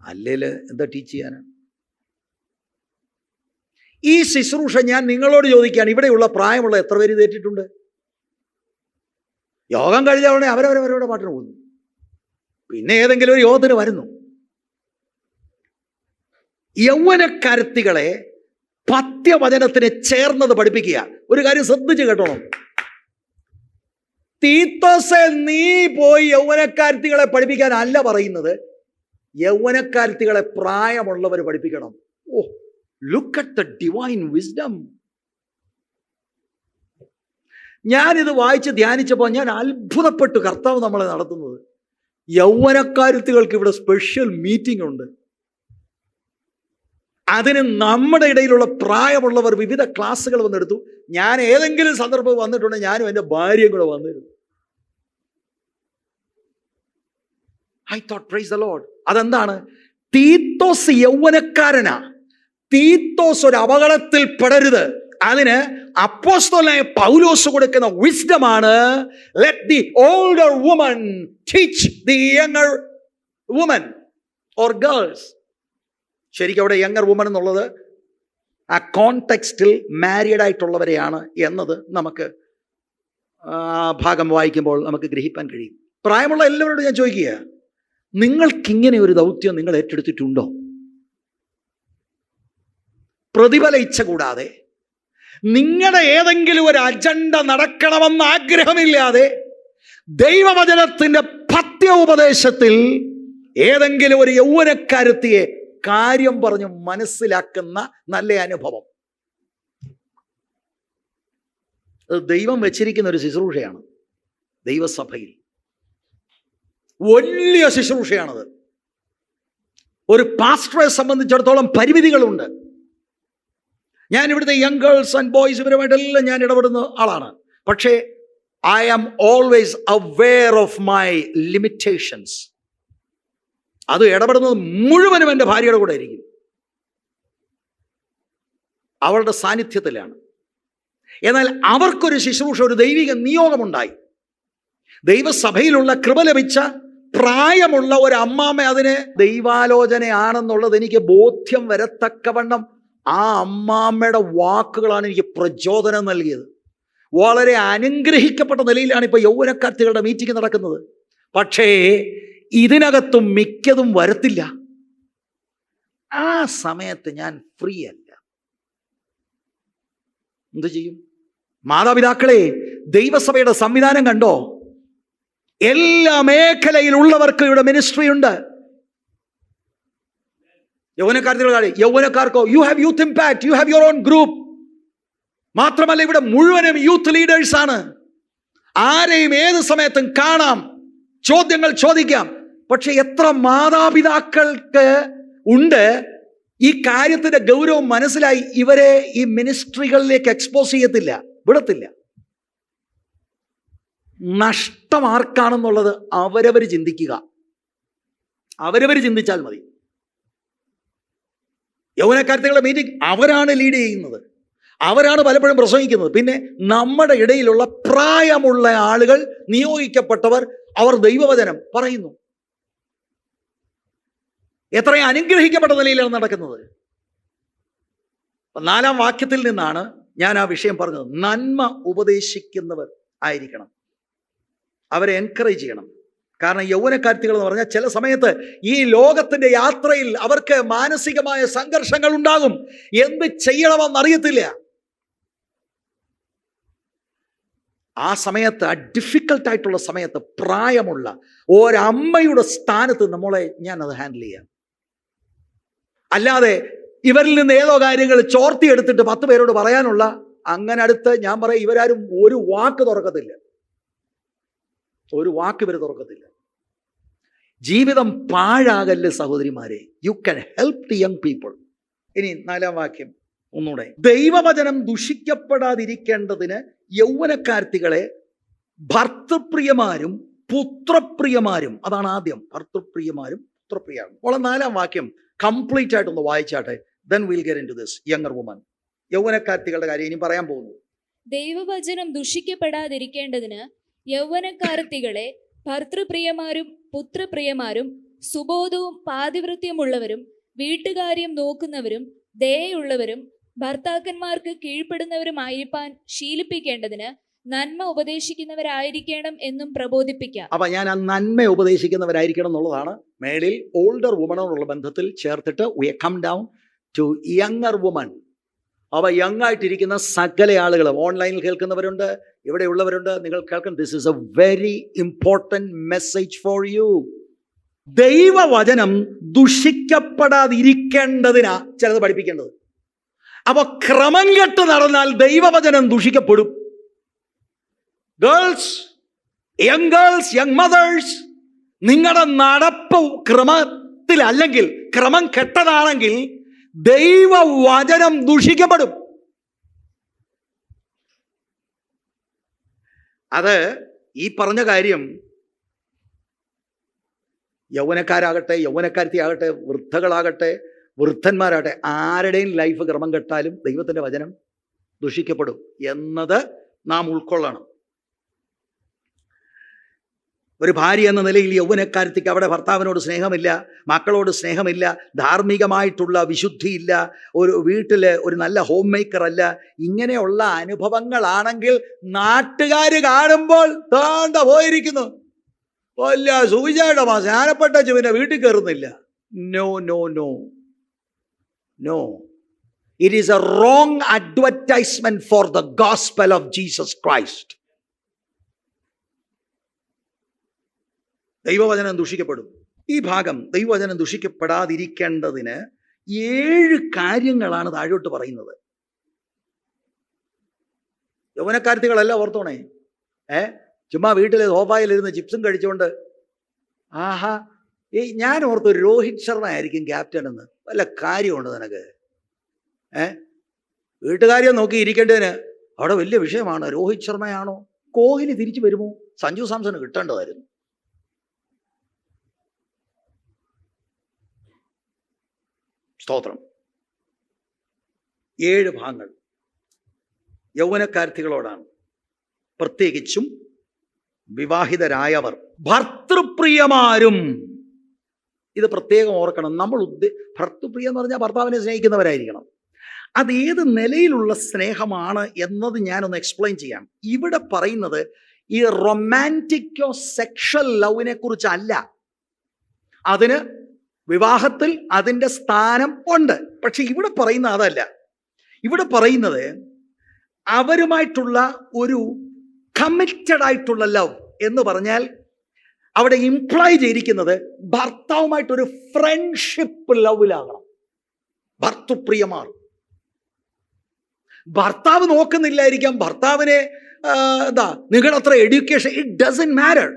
അല്ലെങ്കിൽ എന്താ ടീച്ച് ചെയ്യാനാണ്? ഈ ശുശ്രൂഷ ഞാൻ നിങ്ങളോട് ചോദിക്കുകയാണ്, ഇവിടെയുള്ള പ്രായമുള്ള എത്ര പേര് തേറ്റിട്ടുണ്ട്? യോഗം കഴിഞ്ഞ ഉടനെ അവരവരവരുടെ പാട്ടിന് പോകുന്നു, പിന്നെ ഏതെങ്കിലും ഒരു യോഗത്തിന് വരുന്നു. യൗവനക്കാരത്തികളെ പഥ്യവചനത്തിന് ചേർന്നത് പഠിപ്പിക്കുക. ഒരു കാര്യം ശ്രദ്ധിച്ച് കേട്ടോണം. തീത്തോസേ, നീ പോയി യൗവനക്കാരത്തികളെ പഠിപ്പിക്കാൻ അല്ല പറയുന്നത്, യൗവനക്കാരത്തികളെ പ്രായമുള്ളവർ പഠിപ്പിക്കണം. Oh, look at the divine wisdom. ഞാനിത് വായിച്ച് ധ്യാനിച്ചപ്പോൾ ഞാൻ അത്ഭുതപ്പെട്ടു. കർത്താവ് നമ്മളെ നടത്തുന്നത്. യൗവനക്കാരത്തികൾക്ക് ഇവിടെ സ്പെഷ്യൽ മീറ്റിംഗ് ഉണ്ട്. അതിന് നമ്മുടെ ഇടയിലുള്ള പ്രായമുള്ളവർ വിവിധ ക്ലാസ്സുകൾ വന്നെടുത്തു. ഞാൻ ഏതെങ്കിലും സന്ദർഭം വന്നിട്ടുണ്ടെങ്കിൽ ഞാനും എൻ്റെ ഭാര്യയും കൂടെ വന്നിരുന്നു. I thought, praise the Lord. അതെന്താണ്? തീത്തോസ് യൗവനക്കാരനാ. തീത്തോസ് ഒരു അപകടത്തിൽ പെടരുത്. അതിന് അപ്പോസ്തലനായ പൗലോസ് കൊടുക്കുന്ന വിസ്ഡമാണ്, let the older woman teach the younger woman or girls. ശരിക്കും അവിടെ യങ്ങർ വുമൻ എന്നുള്ളത് ആ കോണ്ടെക്സ്റ്റിൽ മാരീഡ് ആയിട്ടുള്ളവരെയാണ് എന്നത് നമുക്ക് ഭാഗം വായിക്കുമ്പോൾ നമുക്ക് ഗ്രഹിക്കാൻ കഴിയും. പ്രായമുള്ള എല്ലാവരോടും ഞാൻ ചോദിക്കുക, നിങ്ങൾക്കിങ്ങനെ ഒരു ദൗത്യം നിങ്ങൾ ഏറ്റെടുത്തിട്ടുണ്ടോ? പ്രതിഫല ഇച്ഛ കൂടാതെ, നിങ്ങളുടെ ഏതെങ്കിലും ഒരു അജണ്ട നടക്കണമെന്ന് ആഗ്രഹമില്ലാതെ, ദൈവവചനത്തിന്റെ പഥ്യ ഉപദേശത്തിൽ ഏതെങ്കിലും ഒരു യൗവനക്കാരത്തിയെ കാര്യം പറഞ്ഞ് മനസ്സിലാക്കുന്ന നല്ല അനുഭവം. അത് ദൈവം വെച്ചിരിക്കുന്ന ഒരു ശുശ്രൂഷയാണ്. ദൈവസഭയിൽ വലിയ ശുശ്രൂഷയാണത്. ഒരു പാസ്റ്ററെ സംബന്ധിച്ചിടത്തോളം പരിമിതികളുണ്ട്. ഞാൻ ഇവിടുത്തെ യങ് ഗേൾസ് ആൻഡ് ബോയ്സ് ഇവരുമായിട്ടെല്ലാം ഞാൻ ഇടപെടുന്ന ആളാണ്. പക്ഷേ I am always aware of my limitations. അത് ഇടപെടുന്നത് മുഴുവനും എൻ്റെ ഭാര്യയുടെ കൂടെ ആയിരിക്കും, അവളുടെ സാന്നിധ്യത്തിലാണ്. എന്നാൽ അവർക്കൊരു ശുശ്രൂഷ, ഒരു ദൈവിക നിയോഗമുണ്ടായി. ദൈവസഭയിലുള്ള കൃപ ലഭിച്ച പ്രായമുള്ള ഒരു അമ്മാമ്മ അതിന് ദൈവാലോചനയാണെന്നുള്ളത് എനിക്ക് ബോധ്യം വരത്തക്കവണ്ണം ആ അമ്മാമ്മയുടെ വാക്കുകളാണ് എനിക്ക് പ്രചോദനം നൽകിയത്. വളരെ അനുഗ്രഹിക്കപ്പെട്ട നിലയിലാണ് ഇപ്പോൾ യൗവനക്കാർത്തികളുടെ മീറ്റിംഗ് നടക്കുന്നത്. പക്ഷേ ഇതിനകത്തും മിക്കതും വരത്തില്ല. ആ സമയത്ത് ഞാൻ ഫ്രീ അല്ല. എന്തു ചെയ്യും? മാതാപിതാക്കളെ, ദൈവസഭയുടെ സംവിധാനം കണ്ടോ? എല്ലാ മേഖലയിലുള്ളവർക്ക് ഇവിടെ മിനിസ്ട്രി ഉണ്ട്. യൗവനക്കാർക്കോ you have youth impact, you have your own group. മാത്രമല്ല ഇവിടെ മുഴുവനും യൂത്ത് ലീഡേഴ്സ് ആണ്. ആരെയും ഏത് സമയത്തും കാണാം, ചോദ്യങ്ങൾ ചോദിക്കാം. പക്ഷെ എത്ര മാതാപിതാക്കൾക്ക് ഉണ്ട് ഈ കാര്യത്തിന്റെ ഗൗരവം മനസ്സിലായി ഇവരെ ഈ മിനിസ്ട്രികളിലേക്ക് എക്സ്പോസ് ചെയ്യത്തില്ല, വിടത്തില്ല. നഷ്ടം ആർക്കാണെന്നുള്ളത് അവരവർ ചിന്തിക്കുക, അവരവർ ചിന്തിച്ചാൽ മതി. യൗവനക്കാരത്തികളുടെ മീറ്റിംഗ് അവരാണ് ലീഡ് ചെയ്യുന്നത്, അവരാണ് പലപ്പോഴും പ്രസംഗിക്കുന്നത്. പിന്നെ നമ്മുടെ ഇടയിലുള്ള പ്രായമുള്ള ആളുകൾ, നിയോഗിക്കപ്പെട്ടവർ, അവർ ദൈവവചനം പറയുന്നു. എത്രയും അനുഗ്രഹിക്കപ്പെട്ട നിലയിലാണ് നടക്കുന്നത്. 4-ാം വാക്യത്തിൽ നിന്നാണ് ഞാൻ ആ വിഷയം പറഞ്ഞത്. നന്മ ഉപദേശിക്കുന്നവർ ആയിരിക്കണം, അവരെ എൻകറേജ് ചെയ്യണം. കാരണം യൗവനക്കാർത്തികൾ എന്ന് പറഞ്ഞാൽ ചില സമയത്ത് ഈ ലോകത്തിന്റെ യാത്രയിൽ അവർക്ക് മാനസികമായ സംഘർഷങ്ങൾ ഉണ്ടാകും. എന്ത് ചെയ്യണമെന്നറിയത്തില്ല. ആ സമയത്ത്, ആ ഡിഫിക്കൽട്ടായിട്ടുള്ള സമയത്ത് പ്രായമുള്ള ഒരമ്മയുടെ സ്ഥാനത്ത് നമ്മളെ ഞാനത് ഹാൻഡിൽ ചെയ്യാം. അല്ലാതെ ഇവരിൽ നിന്ന് ഏതോ കാര്യങ്ങൾ ചോർത്തിയെടുത്തിട്ട് 10 പേരോട് പറയാനുള്ള അങ്ങനെ അടുത്ത് ഞാൻ പറയും, ഇവരാരും ഒരു വാക്ക് തുറക്കത്തില്ല, ഒരു വാക്ക് ഇവർ തുറക്കത്തില്ല. ജീവിതം പാഴാകല്ലേ സഹോദരിമാരെ. You can help the young people. ഇനി 4-ാം വാക്യം ഒന്നുകൂടെ. ദൈവവചനം ദുഷിക്കപ്പെടാതിരിക്കേണ്ടതിന് യൗവനക്കാർത്തികളെ ഭർത്തൃപ്രിയമാരും പുത്രപ്രിയമാരും, അതാണ് ആദ്യം, ഭർത്തൃപ്രിയമാരും പുത്രപ്രിയമാരും. അപ്പോൾ 4-ാം വാക്യം കംപ്ലീറ്റ് ആയിട്ടൊന്ന് വായിച്ചാട്ടെ. Then we'll get into this. Younger woman. യൗവനക്കാർത്തികളുടെ കാര്യം ഇനി പറയാൻ പോകുന്നു. ദൈവവചനം ദുഷിക്കപ്പെടാതിരിക്കേണ്ടതിന് യൗവനക്കാർത്തികളെ ഭർത്തൃപ്രിയമാരും പുത്രപ്രിയമാരും സുബോധവും പാതിവൃത്യമുള്ളവരും വീട്ടുകാര്യം നോക്കുന്നവരും ദയയുള്ളവരും ഭർത്താക്കന്മാർക്ക് കീഴ്പ്പെടുന്നവരുമായിരിക്കാൻ ശീലിപ്പിക്കേണ്ടതിന് നന്മ ഉപദേശിക്കുന്നവരായിരിക്കണം എന്നും പ്രബോധിപ്പിക്കാം. അപ്പൊ ഞാൻ ആ നന്മ ഉപദേശിക്കുന്നവരായിരിക്കണം എന്നുള്ളതാണ് മേളിൽ ഓൾഡർ വുമണോടുള്ള ബന്ധത്തിൽ ചേർത്തിട്ട് we come down to younger woman. അവ യങ് ആയിട്ടിരിക്കുന്ന സകല ആളുകളും ഓൺലൈനിൽ കേൾക്കുന്നവരുണ്ട്, ഇവിടെ ഉള്ളവരുണ്ട്, നിങ്ങൾ കേൾക്കണം. This is a very important message for you. ദൈവവചനം ദുഷിക്കപ്പെടാതിരിക്കേണ്ടതിനാ ചിലത് പഠിപ്പിക്കേണ്ടത്. അപ്പൊ ക്രമം കെട്ട് നടന്നാൽ ദൈവവചനം ദുഷിക്കപ്പെടും. Girls, young girls, young mothers, നിങ്ങളുടെ നടപ്പ് ക്രമത്തിലല്ലെങ്കിൽ, ക്രമം കെട്ടതാണെങ്കിൽ ദൈവവചനം ദുഷിക്കപ്പെടും. അത് ഈ പറഞ്ഞ കാര്യം യൗവനക്കാരാകട്ടെ, യൗവനക്കാരത്തിയാകട്ടെ, വൃദ്ധകളാകട്ടെ, വൃദ്ധന്മാരാകട്ടെ, ആരുടെയും ലൈഫ് ക്രമം കെട്ടാലും ദൈവത്തിൻ്റെ വചനം ദുഷിക്കപ്പെടും എന്നത് നാം ഉൾക്കൊള്ളണം. ഒരു ഭാര്യ എന്ന നിലയിൽ യൗവനക്കാരത്തിക്ക് അവിടെ ഭർത്താവിനോട് സ്നേഹമില്ല, മക്കളോട് സ്നേഹമില്ല, ധാർമ്മികമായിട്ടുള്ള വിശുദ്ധിയില്ല, ഒരു വീട്ടിൽ ഒരു നല്ല ഹോം മേക്കർ അല്ല. ഇങ്ങനെയുള്ള അനുഭവങ്ങളാണെങ്കിൽ നാട്ടുകാർ കാണുമ്പോൾ താണ്ട പോയിരിക്കുന്നു, വല്ല സുവിശേഷമാ, സ്നാനപ്പെട്ട പിന്നെ വീട്ടിൽ കയറുന്നില്ല. No no no no, it is a wrong advertisement for the gospel of Jesus Christ. ദൈവവചനം ദുഷിക്കപ്പെടും. ഈ ഭാഗം ദൈവവചനം ദുഷിക്കപ്പെടാതിരിക്കേണ്ടതിന് 7 കാര്യങ്ങളാണ് താഴോട്ട് പറയുന്നത്. യൗവനക്കാരത്തികളല്ല, ഓർത്തോണേ. ചുമ്മാ വീട്ടിലെ സോഫായിലിരുന്ന് ചിപ്സും കഴിച്ചുകൊണ്ട് ആഹാ, ഞാൻ ഓർത്തു രോഹിത് ശർമ്മ ആയിരിക്കും ക്യാപ്റ്റൻ എന്ന്. വല്ല കാര്യമുണ്ട് നിനക്ക്? വീട്ടുകാര്യം നോക്കി ഇരിക്കേണ്ടതിന് അവിടെ വലിയ വിഷയമാണ്. രോഹിത് ശർമ്മയാണോ? കോഹ്ലി തിരിച്ചു വരുമോ? സഞ്ജു സാംസണ് കിട്ടേണ്ടതായിരുന്നു. സ്തോത്രം. 7 ഭാഗങ്ങൾ യൗവനക്കാരത്തികളോടാണ്, പ്രത്യേകിച്ചും വിവാഹിതരായവർ. ഭർത്തൃപ്രിയമാരും, ഇത് പ്രത്യേകം ഓർക്കണം. നമ്മൾ ഭർത്തൃപ്രിയം എന്ന് പറഞ്ഞാൽ ഭർത്താവിനെ സ്നേഹിക്കുന്നവരായിരിക്കണം. അത് ഏത് നിലയിലുള്ള സ്നേഹമാണ് എന്നത് ഞാനൊന്ന് എക്സ്പ്ലെയിൻ ചെയ്യാം. ഇവിടെ പറയുന്നത് ഈ റൊമാൻറ്റിക്കോ സെക്ഷൽ ലവിനെ കുറിച്ചല്ല. അതിന് വിവാഹത്തിൽ അതിൻ്റെ സ്ഥാനം ഉണ്ട്. പക്ഷെ ഇവിടെ പറയുന്ന അതല്ല. ഇവിടെ പറയുന്നത് അവരുമായിട്ടുള്ള ഒരു കമ്മിറ്റഡ് ആയിട്ടുള്ള ലവ് എന്ന് പറഞ്ഞാൽ അവിടെ ഇംപ്ലൈ ചെയ്തിരിക്കുന്നത് ഭർത്താവുമായിട്ടൊരു ഫ്രണ്ട്ഷിപ്പ് ലവിലാകണം. ഭർത്തൃപ്രിയമാർ. ഭർത്താവ് നോക്കുന്നില്ലായിരിക്കാം ഭർത്താവിനെ നിങ്ങളുടെ അത്ര എഡ്യൂക്കേഷൻ, ഇറ്റ് ഡസന്റ് മാറ്റർ.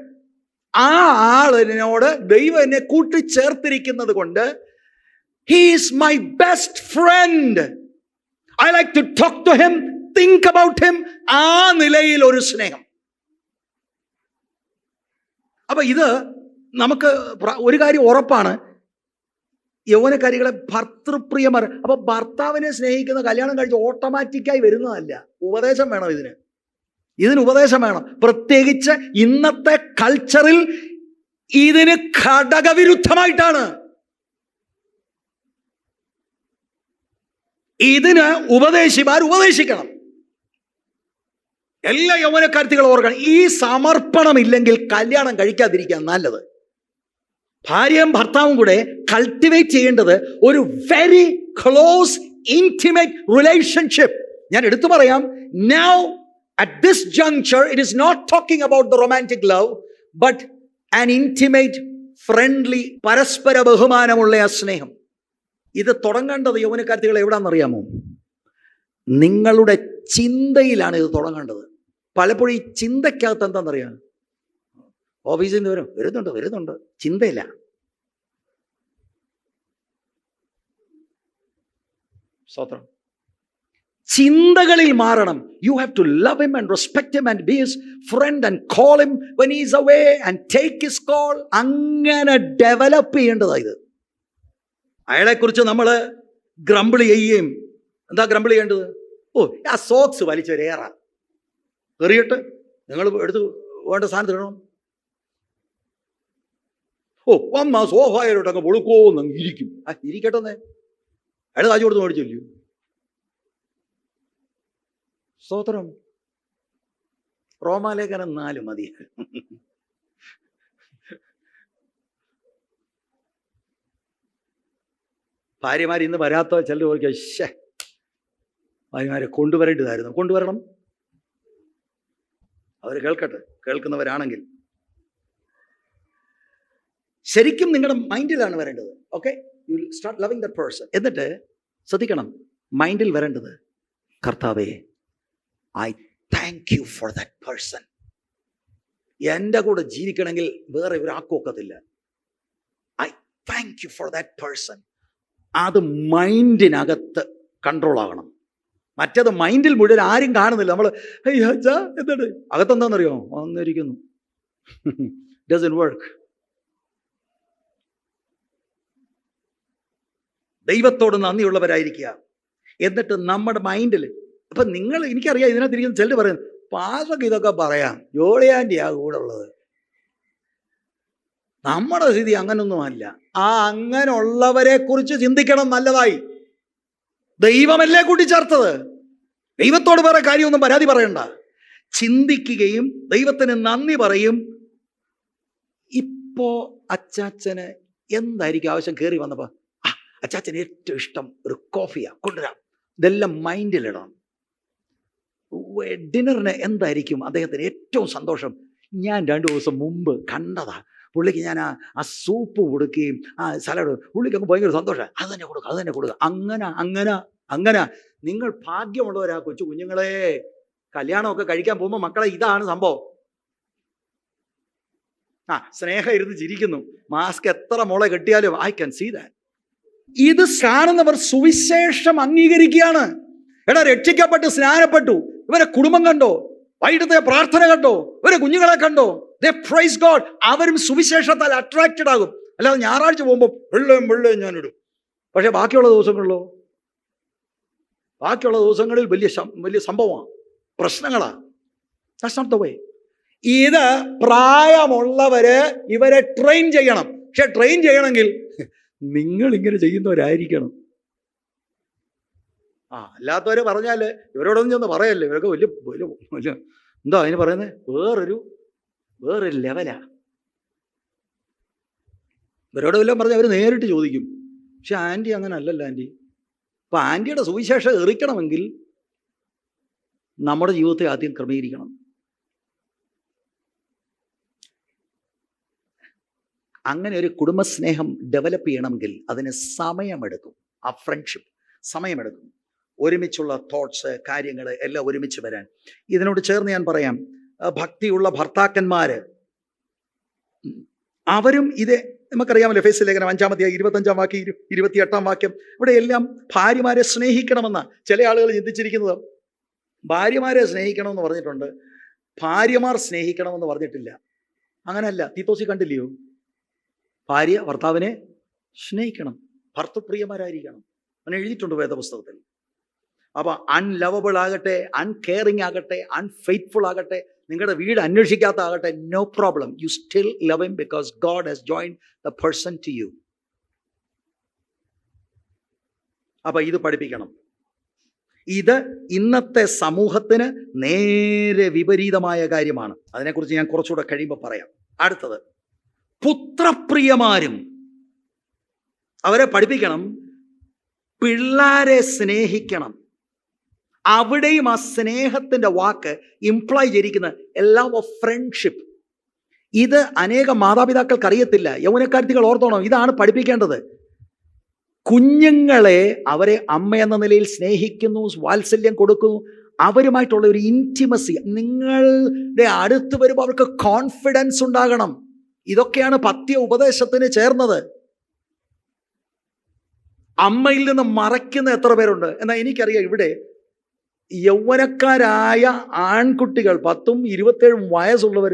ആ ആളിനോട് ദൈവം എന്നെ കൂട്ടിച്ചേർത്തിരിക്കുന്നത് കൊണ്ട് he is my best friend, I like to talk to him, think about him. ആ നിലയിൽ ഒരു സ്നേഹം. അപ്പൊ ഇത് നമുക്ക് ഒരു കാര്യം ഉറപ്പാണ്, യൗവനക്കാരികളെ ഭർത്തൃപ്രിയമാർ. അപ്പൊ ഭർത്താവിനെ സ്നേഹിക്കുന്ന കല്യാണം കഴിച്ച് ഓട്ടോമാറ്റിക്കായി വരുന്നതല്ല. ഉപദേശം വേണം ഇതിന് ഉപദേശം വേണം. പ്രത്യേകിച്ച് ഇന്നത്തെ കൾച്ചറിൽ ഇതിന് ഘടകവിരുദ്ധമായിട്ടാണ്. ഇതിന് ഉപദേശിമാർ ഉപദേശിക്കണം. എല്ലാ യൗവനക്കാരത്തികളും ഓർക്കണം, ഈ സമർപ്പണം ഇല്ലെങ്കിൽ കല്യാണം കഴിക്കാതിരിക്കാൻ നല്ലത്. ഭാര്യയും ഭർത്താവും കൂടെ കൾട്ടിവേറ്റ് ചെയ്യേണ്ടത് ഒരു വെരി ക്ലോസ് ഇന്റിമേറ്റ് റിലേഷൻഷിപ്പ്. ഞാൻ എടുത്തു പറയാം, now at this juncture it is not talking about the romantic love but an intimate friendly പരസ്പര ബഹുമാനമുള്ള ആ സ്നേഹം. ഇത് തുടങ്ങേണ്ടത് യൗവനക്കാരത്തികൾ എവിടാണെന്നറിയാമോ? നിങ്ങളുടെ ചിന്തയിലാണ് ഇത് തുടങ്ങേണ്ടത്. പലപ്പോഴും ഈ ചിന്തയ്ക്കകത്ത് എന്താണെന്നറിയാം, ഓഫീസിൽ നിന്ന് വരുന്നുണ്ട് ചിന്തയില്ല. സ്തോത്രം. ചിന്തകളിൽ മാറണം. You have to love him and respect him and be his friend and call him when he is away and take his call. അങ്ങനെ ഡെവലപ്പ് ചെയ്യേണ്ടതാണ് ഇത്. അയാളെക്കുറിച്ച് നമ്മൾ ഗ്രംബിൾ ചെയ്യുകയും, എന്താ ഗ്രംബിൾ ചെയ്യേണ്ടത്? ആ സോക്സ് വലിച്ചൊരേറാ എറിയട്ടെ, നിങ്ങൾ എടുത്ത് വേണ്ട സ്ഥാനത്ത് ഇടണം. വന്നാ സോഫായിലോട്ടങ്ങ് പൊളുക്കോന്ന് ഇരിക്കും. ഇരിക്കട്ടെന്നേ, അയാൾ കാശ് കൊടുത്ത് മേടിച്ചില്ലയോ? സ്തോത്രം. റോമാലേഖനം 4 മതി. ഭാര്യമാർ ഇന്ന് വരാത്ത ചിലർ ചോദിക്കുക, ഭാര്യമാരെ കൊണ്ടുവരേണ്ടതായിരുന്നു. കൊണ്ടുവരണം. അവർ കേൾക്കട്ടെ, കേൾക്കുന്നവരാണെങ്കിൽ. ശരിക്കും നിങ്ങളുടെ മൈൻഡിലാണ് വരേണ്ടത്. Okay, you will start loving that person. എന്നിട്ട് ശ്രദ്ധിക്കണം, മൈൻഡിൽ വരേണ്ടത്, കർത്താവേ I thank you for that person. എൻ്റെ കൂടെ ജീവിക്കണമെങ്കിൽ വേറെ ഒരാൾക്കൊക്കത്തില്ല. I thank you for that person. അത് മൈൻഡിനകത്ത് കൺട്രോൾ ആകണം. മറ്റേത് മൈൻഡിൽ മുഴുവൻ ആരും കാണുന്നില്ല. നമ്മൾ എന്താണ് അകത്തെന്താണെന്നറിയോ? വന്നിരിക്കുന്നു. Doesn't work. ദൈവത്തോട് നന്ദിയുള്ളവരായിരിക്കുക. എന്നിട്ട് നമ്മുടെ മൈൻഡിൽ, അപ്പൊ നിങ്ങൾ, എനിക്കറിയാം ഇതിനകത്തിരിക്കുന്ന ചിലർ പറയുന്നത്, പാസൊക്കെ ഇതൊക്കെ പറയാം, ജോളിയാൻ്റിയാ കൂടെ ഉള്ളത്. നമ്മുടെ സ്ഥിതി അങ്ങനൊന്നും അല്ല. അങ്ങനെയുള്ളവരെ കുറിച്ച് ചിന്തിക്കണം നല്ലതായി. ദൈവമല്ലേ കൂട്ടിച്ചേർത്തത്. ദൈവത്തോട് വേറെ കാര്യമൊന്നും പരാതി പറയണ്ട. ചിന്തിക്കുകയും ദൈവത്തിന് നന്ദി പറയും. ഇപ്പോ അച്ചാച്ചന് എന്തായിരിക്കും ആവശ്യം? കയറി വന്നപ്പോ അച്ചാച്ചന് ഏറ്റവും ഇഷ്ടം ഒരു കോഫിയാ, കൊണ്ടുവരാം. ഇതെല്ലാം മൈൻഡിലിടണം. ഡിന്നറിന് എന്തായിരിക്കും അദ്ദേഹത്തിന് ഏറ്റവും സന്തോഷം? ഞാൻ 2 ദിവസം മുമ്പ് കണ്ടതാ, പുള്ളിക്ക് ഞാൻ ആ സൂപ്പ് കൊടുക്കുകയും ആ സലാഡ്, പുള്ളിക്ക് അങ്ങ് ഭയങ്കര സന്തോഷം. അത് തന്നെ കൊടുക്കുക. അങ്ങനെ നിങ്ങൾ ഭാഗ്യമുള്ളവരാ കൊച്ചു കുഞ്ഞുങ്ങളെ. കല്യാണമൊക്കെ കഴിക്കാൻ പോകുമ്പോൾ മക്കളെ ഇതാണ് സംഭവം. സ്നേഹം ഇരുന്ന് ചിരിക്കുന്നു. മാസ്ക് എത്ര മോളെ കെട്ടിയാലും ഐ ക്യാൻ സീ ദാറ്റ്. ഇത് കാണുന്നവർ സുവിശേഷം അംഗീകരിക്കുകയാണ്. എടാ, രക്ഷിക്കപ്പെട്ടു, സ്നാനപ്പെട്ടു, ഇവരെ കുടുംബം കണ്ടോ, വൈകിട്ടത്തെ പ്രാർത്ഥന കണ്ടോ, ഇവരെ കുഞ്ഞുങ്ങളെ കണ്ടോ, they praise God. അവരും സുവിശേഷത്താൽ അട്രാക്റ്റഡ് ആകും. അല്ലാതെ ഞായറാഴ്ച പോകുമ്പോൾ വെള്ളയും ഞാനിടും, പക്ഷെ ബാക്കിയുള്ള ദിവസങ്ങളിൽ വലിയ സംഭവമാണ്, പ്രശ്നങ്ങളാണ്. That's not the way. ഇത് പ്രായമുള്ളവര് ഇവരെ ട്രെയിൻ ചെയ്യണം. പക്ഷെ ട്രെയിൻ ചെയ്യണമെങ്കിൽ നിങ്ങൾ ഇങ്ങനെ ചെയ്യുന്നവരായിരിക്കണം. അല്ലാത്തവരെ പറഞ്ഞാൽ ഇവരോടൊന്നും ചെന്ന് പറയല്ലേ, ഇവരൊക്കെ വലിയ എന്താ അതിന് പറയുന്നത്, വേറൊരു ലെവലാ. ഇവരോട് വല്ലതും പറഞ്ഞാൽ അവർ നേരിട്ട് ചോദിക്കും. പക്ഷെ ആൻറ്റി അങ്ങനെ അല്ലല്ലോ ആൻറ്റി. അപ്പം ആൻറ്റിയുടെ സുവിശേഷം എറിക്കണമെങ്കിൽ നമ്മുടെ ജീവിതത്തെ ആദ്യം ക്രമീകരിക്കണം. അങ്ങനെ ഒരു കുടുംബസ്നേഹം ഡെവലപ്പ് ചെയ്യണമെങ്കിൽ അതിന് സമയമെടുക്കും. ആ ഫ്രണ്ട്ഷിപ്പ് സമയമെടുക്കും. ഒരുമിച്ചുള്ള തോട്ട്സ്, കാര്യങ്ങൾ എല്ലാം ഒരുമിച്ച് വരാൻ. ഇതിനോട് ചേർന്ന് ഞാൻ പറയാം, ഭക്തിയുള്ള ഭർത്താക്കന്മാർ അവരും ഇത് നമുക്കറിയാമല്ലോ. എഫേസ്യ ലേഖനം 5-ാം അധ്യായം 25-ാം വാക്യം 28-ാം വാക്യം ഇവിടെ എല്ലാം ഭാര്യമാരെ സ്നേഹിക്കണമെന്ന ചില ആളുകൾ ചിന്തിച്ചിരിക്കുന്നത്. ഭാര്യമാരെ സ്നേഹിക്കണമെന്ന് പറഞ്ഞിട്ടുണ്ട്, ഭാര്യമാർ സ്നേഹിക്കണമെന്ന് പറഞ്ഞിട്ടില്ല. അങ്ങനെയല്ല. തീത്തോസി കണ്ടില്ലയോ? ഭാര്യ ഭർത്താവിനെ സ്നേഹിക്കണം, ഭർത്തൃപ്രിയമാരായിരിക്കണം. അങ്ങനെ എഴുതിയിട്ടുണ്ട് വേദപുസ്തകത്തിൽ. അപ്പൊ അൺലവബിൾ ആകട്ടെ, അൺകെയറിങ് ആകട്ടെ, അൺഫെയ്ത്ത്ഫുൾ ആകട്ടെ, നിങ്ങളുടെ വീട് അന്വേഷിക്കാത്ത ആകട്ടെ, no problem. You still love him because God has joined the person to you. അപ്പൊ ഇത് പഠിപ്പിക്കണം. ഇത് ഇന്നത്തെ സമൂഹത്തിന് നേരെ വിപരീതമായ കാര്യമാണ്. അതിനെക്കുറിച്ച് ഞാൻ കുറച്ചുകൂടെ കഴിയുമ്പോൾ പറയാം. അടുത്തത്, പുത്രപ്രിയമാരും. അവരെ പഠിപ്പിക്കണം, പിള്ളാരെ സ്നേഹിക്കണം. അവിടെയും ആ സ്നേഹത്തിന്റെ വാക്ക് ഇംപ്ലൈ ചെയ്തിരിക്കുന്ന ലവ് ഓഫ് ഫ്രണ്ട്ഷിപ്പ്. ഇത് അനേകം മാതാപിതാക്കൾക്ക് അറിയത്തില്ല. യൗവനക്കാരത്തികൾ ഓർത്തോണം, ഇതാണ് പഠിപ്പിക്കേണ്ടത്. കുഞ്ഞുങ്ങളെ അവരെ അമ്മ എന്ന നിലയിൽ സ്നേഹിക്കുന്നു, വാത്സല്യം കൊടുക്കുന്നു, അവരുമായിട്ടുള്ള ഒരു ഇൻറ്റിമസി. നിങ്ങളുടെ അടുത്ത് വരുമ്പോൾ അവർക്ക് കോൺഫിഡൻസ് ഉണ്ടാകണം. ഇതൊക്കെയാണ് പത്യ ഉപദേശത്തിന് ചേർന്നത്. അമ്മയിൽ നിന്ന് മറയ്ക്കുന്ന എത്ര പേരുണ്ട്. എന്നാൽ എനിക്കറിയാം, ഇവിടെ യൗവനക്കാരായ ആൺകുട്ടികൾ 10-27 വയസ്സുള്ളവർ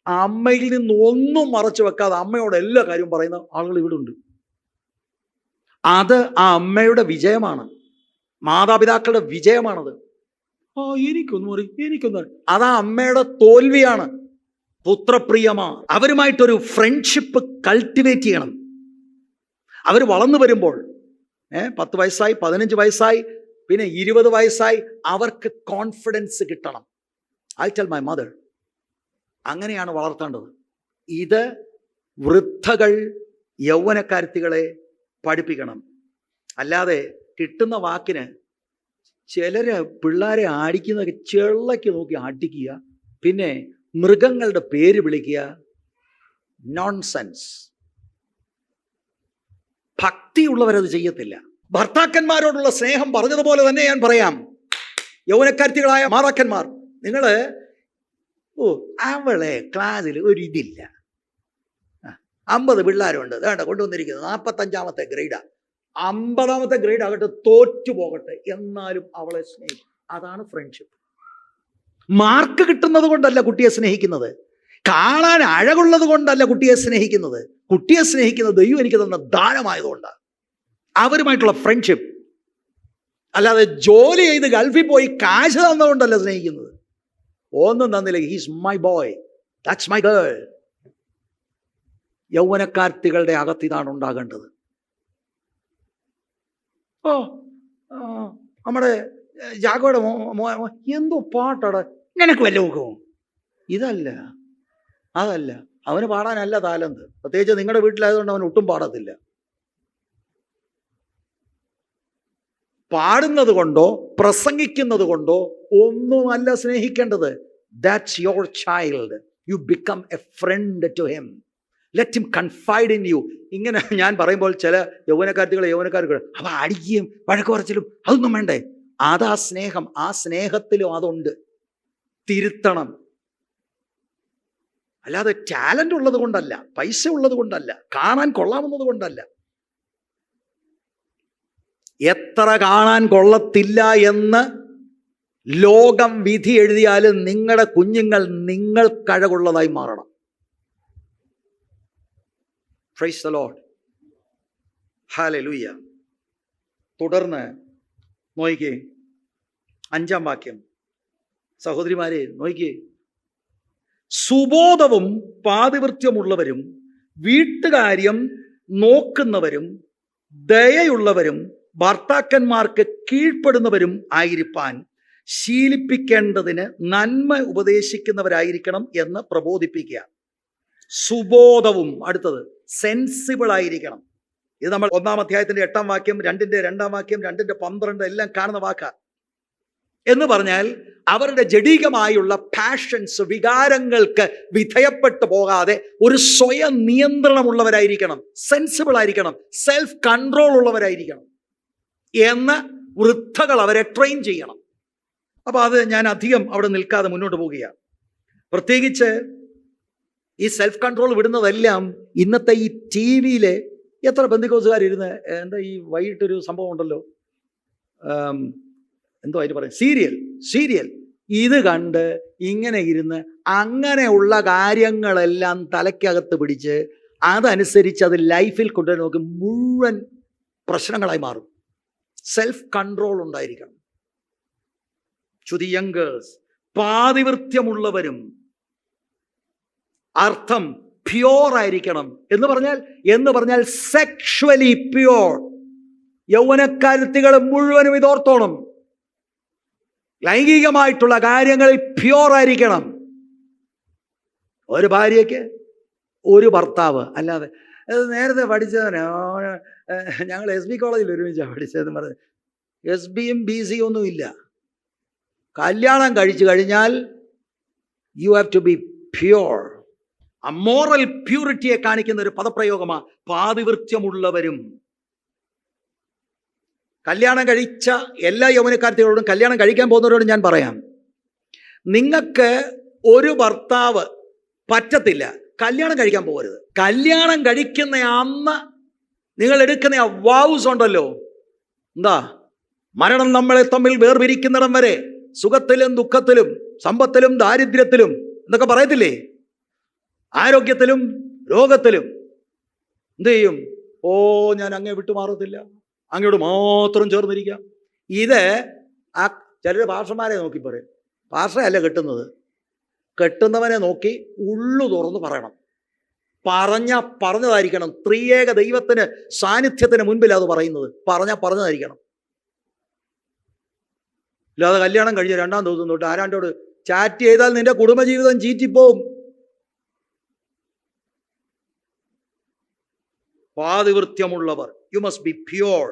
അമ്മയിൽ നിന്ന് ഒന്നും മറച്ചു വെക്കാതെ അമ്മയോട് എല്ലാ കാര്യവും പറയുന്ന ആളുകൾ ഇവിടെ ഉണ്ട്. അത് ആ അമ്മയുടെ വിജയമാണ്, മാതാപിതാക്കളുടെ വിജയമാണത്. എനിക്കൊന്നും അതാ അമ്മയുടെ തോൽവിയാണ്. പുത്രപ്രിയമാ. അവരുമായിട്ടൊരു ഫ്രണ്ട്ഷിപ്പ് കൾട്ടിവേറ്റ് ചെയ്യണം. അവർ വളർന്നു വരുമ്പോൾ 10 വയസ്സായി, 15 വയസ്സായി, പിന്നെ 20 വയസ്സായി, അവർക്ക് കോൺഫിഡൻസ് കിട്ടണം. ഐ ടെൽ മൈ മദർ, അങ്ങനെയാണ് വളർത്തേണ്ടത്. ഇത് വൃദ്ധകൾ യൗവനക്കാരത്തികളെ പഠിപ്പിക്കണം. അല്ലാതെ കിട്ടുന്ന വാക്കിന് ചിലര് പിള്ളേരെ ആടിക്കുന്നതൊക്കെ ചെള്ളയ്ക്ക് നോക്കി ആട്ടിക്കുക, പിന്നെ മൃഗങ്ങളുടെ പേര് വിളിക്കുക. നോൺസെൻസ്. ഭക്തിയുള്ളവരത് ചെയ്യത്തില്ല. ഭർത്താക്കന്മാരോടുള്ള സ്നേഹം പറഞ്ഞതുപോലെ തന്നെ ഞാൻ പറയാം. യൗവനക്കാരത്തികളായ മാതാക്കന്മാർ, നിങ്ങൾ അവളെ ക്ലാസ്സിൽ ഒരു ഇതില്ല, 50 പിള്ളേരുണ്ട്, വേണ്ട കൊണ്ടുവന്നിരിക്കുന്നത് 45-ാമത്തെ ഗ്രേഡാ, 50-ാമത്തെ ഗ്രേഡ് ആകട്ടെ, തോറ്റു പോകട്ടെ, എന്നാലും അവളെ സ്നേഹിക്കും. അതാണ് ഫ്രണ്ട്ഷിപ്പ്. മാർക്ക് കിട്ടുന്നത് കൊണ്ടല്ല കുട്ടിയെ സ്നേഹിക്കുന്നത്, കാണാൻ അഴകുള്ളത് കൊണ്ടല്ല കുട്ടിയെ സ്നേഹിക്കുന്നത്. കുട്ടിയെ സ്നേഹിക്കുന്നത് ദൈവം എനിക്ക് തന്ന ദാനമായതുകൊണ്ടാണ്. അവരുമായിട്ടുള്ള ഫ്രണ്ട്ഷിപ്പ്. അല്ലാതെ ജോലി ചെയ്ത് ഗൾഫിൽ പോയി കാശ് തന്നതുകൊണ്ടല്ല സ്നേഹിക്കുന്നത്. ഒന്നും തന്നില്ല. He's my boy, that's my girl. യൗവനക്കാർത്തികളുടെ അകത്ത് ഇതാണ് ഉണ്ടാകേണ്ടത്. നമ്മുടെ ജാഗോയുടെ എന്തോ പാട്ടാട, നിനക്ക് വല്ല നോക്കുമോ? അതല്ല അവന് പാടാനല്ല താലന്ത്. പ്രത്യേകിച്ച് നിങ്ങളുടെ വീട്ടിലായതുകൊണ്ട് അവൻ ഒട്ടും പാടത്തില്ല. പാടുന്നത് കൊണ്ടോ പ്രസംഗിക്കുന്നത് കൊണ്ടോ ഒന്നുമല്ല സ്നേഹിക്കേണ്ടത്. That's your child. You become a friend to him. Let him confide in you. ഇങ്ങനെ ഞാൻ പറയുമ്പോൾ ചില യൗവനക്കാർക്ക് അവ അടിക്കുകയും വഴക്ക് പറച്ചിലും അതൊന്നും വേണ്ടേ. അതാ സ്നേഹം. ആ സ്നേഹത്തിലും അതുണ്ട്. തിരുത്തണം. അല്ലാതെ ടാലൻ്റ് ഉള്ളത് കൊണ്ടല്ല, പൈസ ഉള്ളത് കൊണ്ടല്ല, കാണാൻ കൊള്ളാവുന്നത് കൊണ്ടല്ല. എത്ര കാണാൻ കൊള്ളത്തില്ല എന്ന് ലോകം വിധി എഴുതിയാലും നിങ്ങളുടെ കുഞ്ഞുങ്ങൾ നിങ്ങൾ കഴിവുള്ളതായി മാറണം. Price the Lord. ഹല്ലേലൂയ. തുടർന്ന് നോക്കിക്കേ 5-ാം വാക്യം. സഹോദരിമാരെ നോക്കിക്കേ. സുബോധവും പാതിവൃത്യമുള്ളവരും വീട്ടുകാര്യം നോക്കുന്നവരും ദയയുള്ളവരും ഭർത്താക്കന്മാർക്ക് കീഴ്പ്പെടുന്നവരും ആയിരിക്കാൻ ശീലിപ്പിക്കേണ്ടതിന് നന്മ ഉപദേശിക്കുന്നവരായിരിക്കണം എന്ന് പ്രബോധിപ്പിക്കുക. സുബോധവും, അടുത്തത് സെൻസിബിൾ ആയിരിക്കണം. ഇത് നമ്മൾ 1-ാം അധ്യായത്തിന്റെ 8-ാം വാക്യം, 2-ന്റെ 2-ാം വാക്യം, 2-ന്റെ 12 എല്ലാം കാണുന്ന വാക്കാ. എന്ന് പറഞ്ഞാൽ അവരുടെ ജഡികമായുള്ള പാഷൻസ്, വികാരങ്ങൾക്ക് വിധേയപ്പെട്ടു പോകാതെ ഒരു സ്വയം നിയന്ത്രണമുള്ളവരായിരിക്കണം, സെൻസിബിൾ ആയിരിക്കണം, സെൽഫ് കൺട്രോൾ ഉള്ളവരായിരിക്കണം എന്ന് വൃദ്ധകൾ അവരെ ട്രെയിൻ ചെയ്യണം. അപ്പോൾ അത് ഞാൻ അധികം അവിടെ നിൽക്കാതെ മുന്നോട്ട് പോവുകയാണ്. പ്രത്യേകിച്ച് ഈ സെൽഫ് കൺട്രോൾ വിടുന്നതെല്ലാം ഇന്നത്തെ ഈ ടി വിയിലെ എത്ര ബന്ധുക്കോസുകാരിരുന്ന് എന്താ ഈ വൈകിട്ടൊരു സംഭവം ഉണ്ടല്ലോ, എന്തോ അതിന് പറയും, സീരിയൽ ഇത് കണ്ട് ഇങ്ങനെ ഇരുന്ന് അങ്ങനെയുള്ള കാര്യങ്ങളെല്ലാം തലയ്ക്കകത്ത് പിടിച്ച് അതനുസരിച്ച് അത് ലൈഫിൽ കൊണ്ടുവരാൻ നോക്കി മുഴുവൻ പ്രശ്നങ്ങളായി മാറും. സെൽഫ് കൺട്രോൾ ഉണ്ടായിരിക്കണം. ടു ദി യംഗേഴ്സ്, പാതിവൃത്യമുള്ളവരും, അർത്ഥം പ്യോർ ആയിരിക്കണം എന്ന് പറഞ്ഞാൽ സെക്ഷുവലി പ്യോർ. യൗവനക്കാരുത്തികൾ മുഴുവനും ഇതോർത്തോണം. ലൈംഗികമായിട്ടുള്ള കാര്യങ്ങളിൽ പ്യോർ ആയിരിക്കണം. ഒരു ഭാര്യയ്ക്ക് ഒരു ഭർത്താവ്. അല്ലാതെ നേരത്തെ പഠിച്ചതിന് ഞങ്ങൾ SB കോളേജിൽ ഒരുമിച്ചാണ് പഠിച്ചതെന്ന് പറഞ്ഞ് SBയും BCയും ഒന്നുമില്ല. കല്യാണം കഴിച്ചു കഴിഞ്ഞാൽ you have to be pure. Amoral പ്യൂരിറ്റിയെ കാണിക്കുന്ന ഒരു പദപ്രയോഗമാണ് പാതിവൃത്യമുള്ളവരും. കല്യാണം കഴിച്ച എല്ലാ യൗവനക്കാരത്തികളോടും കല്യാണം കഴിക്കാൻ പോകുന്നവരോടും ഞാൻ പറയാം, നിങ്ങൾക്ക് ഒരു ഭർത്താവ് പറ്റത്തില്ല, കല്യാണം കഴിക്കാൻ പോകരുത്. കല്യാണം കഴിക്കുന്ന അന്ന് നിങ്ങൾ എടുക്കുന്ന ആ വൗസ് ഉണ്ടല്ലോ, എന്താ, മരണം നമ്മളെ തമ്മിൽ വേർപിരിക്കുന്നിടം വരെ സുഖത്തിലും ദുഃഖത്തിലും സമ്പത്തിലും ദാരിദ്ര്യത്തിലും എന്നൊക്കെ പറയത്തില്ലേ, ആരോഗ്യത്തിലും രോഗത്തിലും എന്ത് ചെയ്യും? ഞാൻ അങ്ങേ വിട്ടുമാറത്തില്ല, അങ്ങോട്ട് മാത്രം ചേർന്നിരിക്കാം. ഇത് ആ ചിലർ പാർഷന്മാരെ നോക്കി പറയും. പാർഷയല്ല കെട്ടുന്നത്, കെട്ടുന്നവനെ നോക്കി ഉള്ളു തുറന്ന് പറയണം. പറഞ്ഞതായിരിക്കണം. ത്രിയേക ദൈവത്തിന് സാന്നിധ്യത്തിന് മുൻപിൽ അത് പറയുന്നത് പറഞ്ഞതായിരിക്കണം. ഇല്ലാതെ കല്യാണം കഴിഞ്ഞ് 2-ാം ദിവസം തൊട്ട് ആരാണ്ടോട് ചാറ്റ് ചെയ്താൽ നിന്റെ കുടുംബജീവിതം ചീറ്റിപ്പോവും. പാതിവൃത്യമുള്ളവർ, യു മസ്റ്റ് ബി പ്യോർ.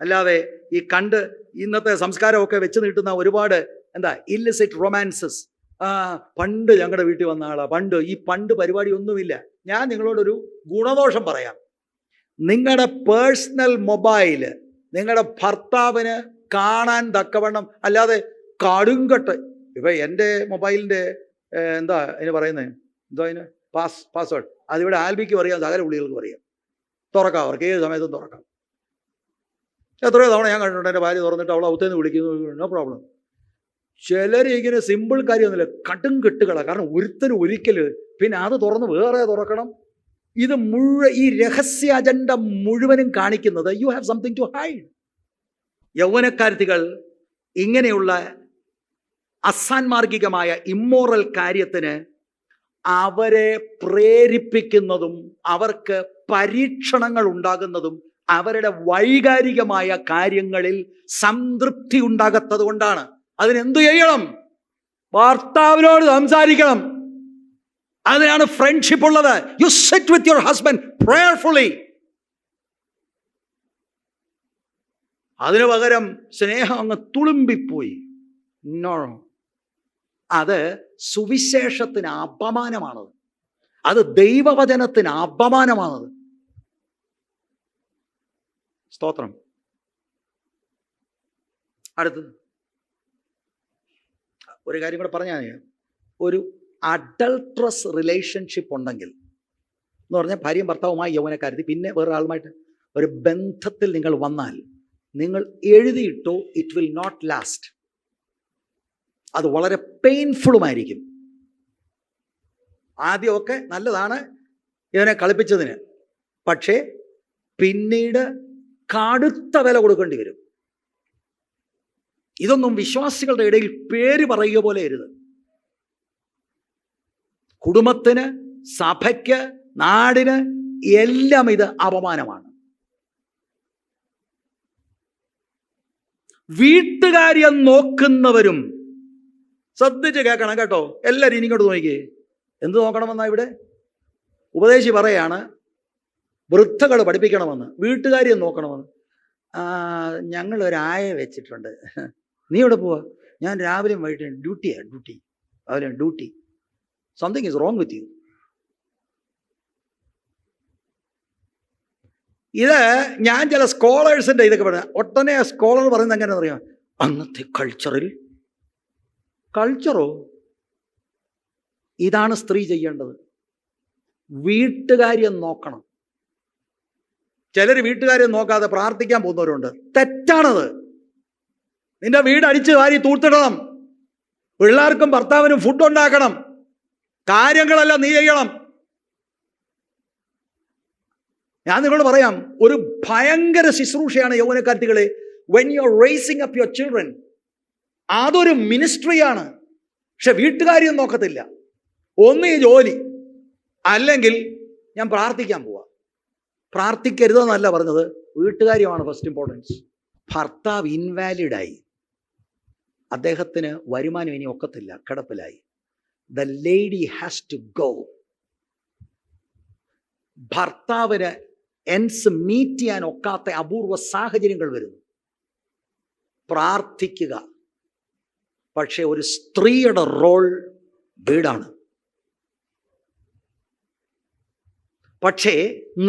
അല്ലാതെ ഈ കണ്ട് ഇന്നത്തെ സംസ്കാരമൊക്കെ വെച്ച് നീട്ടുന്ന ഒരുപാട് ഇല്ലിസിറ്റ് റൊമാൻസസ്. പണ്ട് ഞങ്ങളുടെ വീട്ടിൽ വന്ന ആളാ, പണ്ട് പരിപാടി ഒന്നുമില്ല. ഞാൻ നിങ്ങളോടൊരു ഗുണദോഷം പറയാം. നിങ്ങളുടെ പേഴ്സണൽ മൊബൈല് നിങ്ങളുടെ ഭർത്താവിന് കാണാൻ തക്കവണ്ണം, അല്ലാതെ കടുങ്കട്ട്. ഇപ്പം എൻ്റെ മൊബൈലിൻ്റെ അതിന് പറയുന്നത് അതിന് പാസ്വേഡ് അതിവിടെ ആൽബിക്കും അറിയാം, സകല പുള്ളികൾക്കും അറിയാം. തുറക്കാം, അവർക്ക് ഏത് സമയത്തും തുറക്കാം. എത്രയോ തവണ ഞാൻ കണ്ടിട്ടുണ്ട് എൻ്റെ ഭാര്യ തുറന്നിട്ട് അവൾ ഔത്തേന്ന് വിളിക്കുന്നു, നോ പ്രോബ്ലം. ചിലർ ഇങ്ങനെ സിമ്പിൾ കാര്യമൊന്നുമില്ല, കടും കെട്ടുകളാണ്. കാരണം ഒരുത്തരും ഒരിക്കലും പിന്നെ അത് തുറന്ന് വേറെ തുറക്കണം. ഇത് ഈ രഹസ്യ അജണ്ട മുഴുവനും കാണിക്കുന്നത് you have something to hide. യൗവനക്കാരത്തികൾ ഇങ്ങനെയുള്ള അസാൻമാർഗികമായ ഇമ്മോറൽ കാര്യത്തിന് അവരെ പ്രേരിപ്പിക്കുന്നതും അവർക്ക് പരീക്ഷണങ്ങൾ ഉണ്ടാകുന്നതും അവരുടെ വൈകാരികമായ കാര്യങ്ങളിൽ സംതൃപ്തി ഉണ്ടാകാത്തത് കൊണ്ടാണ്. അതിനെന്തു ചെയ്യണം? ഭർത്താവിനോട് സംസാരിക്കണം. അതിനാണ് ഫ്രണ്ട്ഷിപ്പ് ഉള്ളത്. You sit with your husband prayerfully. അതിനു പകരം സ്നേഹം അങ്ങ് തുളുമ്പിപ്പോയി. നോ, അത് സുവിശേഷത്തിന് അപമാനമാണത്. അത് ദൈവവചനത്തിന് അപമാനമാണത്. സ്തോത്രം. അടുത്തത് ഒരു കാര്യം കൂടെ പറഞ്ഞാൽ, ഒരു അഡൾട്രസ് റിലേഷൻഷിപ്പ് ഉണ്ടെങ്കിൽ എന്ന് പറഞ്ഞാൽ ഭാര്യയും ഭർത്താവുമായി യൗവനക്കാരത്തി പിന്നെ വേറെ ആളുമായിട്ട് ഒരു ബന്ധത്തിൽ നിങ്ങൾ വന്നാൽ, നിങ്ങൾ എഴുതിയിട്ടോ ഇറ്റ് വിൽ നോട്ട് ലാസ്റ്റ്. അത് വളരെ പെയിൻഫുള്ളുമായിരിക്കും. ആദ്യമൊക്കെ നല്ലതാണ് ഇതിനെ കളിപ്പിച്ചതിന്, പക്ഷേ പിന്നീട് കടുത്ത വില കൊടുക്കേണ്ടി വരും. ഇതൊന്നും വിശ്വാസികളുടെ ഇടയിൽ പേര് പറയുക പോലെ അരുത്. കുടുംബത്തിന്, സഭയ്ക്ക്, നാടിന് എല്ലാം ഇത് അപമാനമാണ്. വീട്ടുകാര്യം നോക്കുന്നവരും ശ്രദ്ധിച്ച് കേൾക്കണം കേട്ടോ. എല്ലാവരും ഇനിങ്ങോട്ട് നോക്കിയേ. എന്ത് നോക്കണമെന്നാ ഇവിടെ ഉപദേശി പറയാണ്? വൃദ്ധകൾ പഠിപ്പിക്കണമെന്ന്, വീട്ടുകാര്യം നോക്കണമെന്ന്. ഞങ്ങളൊരായ വെച്ചിട്ടുണ്ട്, നീ എവിടെ പോവാ? ഞാൻ രാവിലെയും വൈകിട്ട് ഡ്യൂട്ടി. രാവിലെ duty. Something is wrong with you. ഇത് ഞാൻ ചില സ്കോളേഴ്സിന്റെ ഇതൊക്കെ പറഞ്ഞ ഒട്ടനെ സ്കോളർ പറയുന്നത് എങ്ങനെയാണെന്ന് അറിയാം. അന്നത്തെ കൾച്ചറോ ഇതാണ് സ്ത്രീ ചെയ്യേണ്ടത്. വീട്ടുകാര്യം നോക്കണം. ചിലർ വീട്ടുകാര്യം നോക്കാതെ പ്രാർത്ഥിക്കാൻ പോകുന്നവരുണ്ട്. തെറ്റാണത്. നിന്റെ വീട് അടിച്ച് വാരി തൂത്തിടണം. പിള്ളേർക്കും ഭർത്താവിനും ഫുഡ് ഉണ്ടാക്കണം. കാര്യങ്ങളെല്ലാം നീ ചെയ്യണം. ഞാൻ നിങ്ങളോട് പറയാം, ഒരു ഭയങ്കര ശുശ്രൂഷയാണ് യൗവനക്കാർത്തികളെ. When you are raising up your children, അതൊരു മിനിസ്ട്രിയാണ്. പക്ഷെ വീട്ടുകാര്യം നോക്കത്തില്ല. ഒന്ന് ഈ ജോലി, അല്ലെങ്കിൽ ഞാൻ പ്രാർത്ഥിക്കാൻ പോവാ. പ്രാർത്ഥിക്കരുതെന്നല്ല പറഞ്ഞത്, വീട്ടുകാര്യമാണ് ഫസ്റ്റ് ഇമ്പോർട്ടൻസ്. ഭർത്താവ് ഇൻവാലിഡായി, അദ്ദേഹത്തിന് വരുമാനം ഇനി ഒക്കത്തില്ല, കിടപ്പിലായി. The lady has to go. ഭർത്താവിന് എൻസ് മീറ്റ് ചെയ്യാൻ ഒക്കാത്ത അപൂർവ സാഹചര്യങ്ങൾ വരുന്നു. പ്രാർത്ഥിക്കുക. പക്ഷെ ഒരു സ്ത്രീയുടെ റോൾ വീടാണ്. പക്ഷേ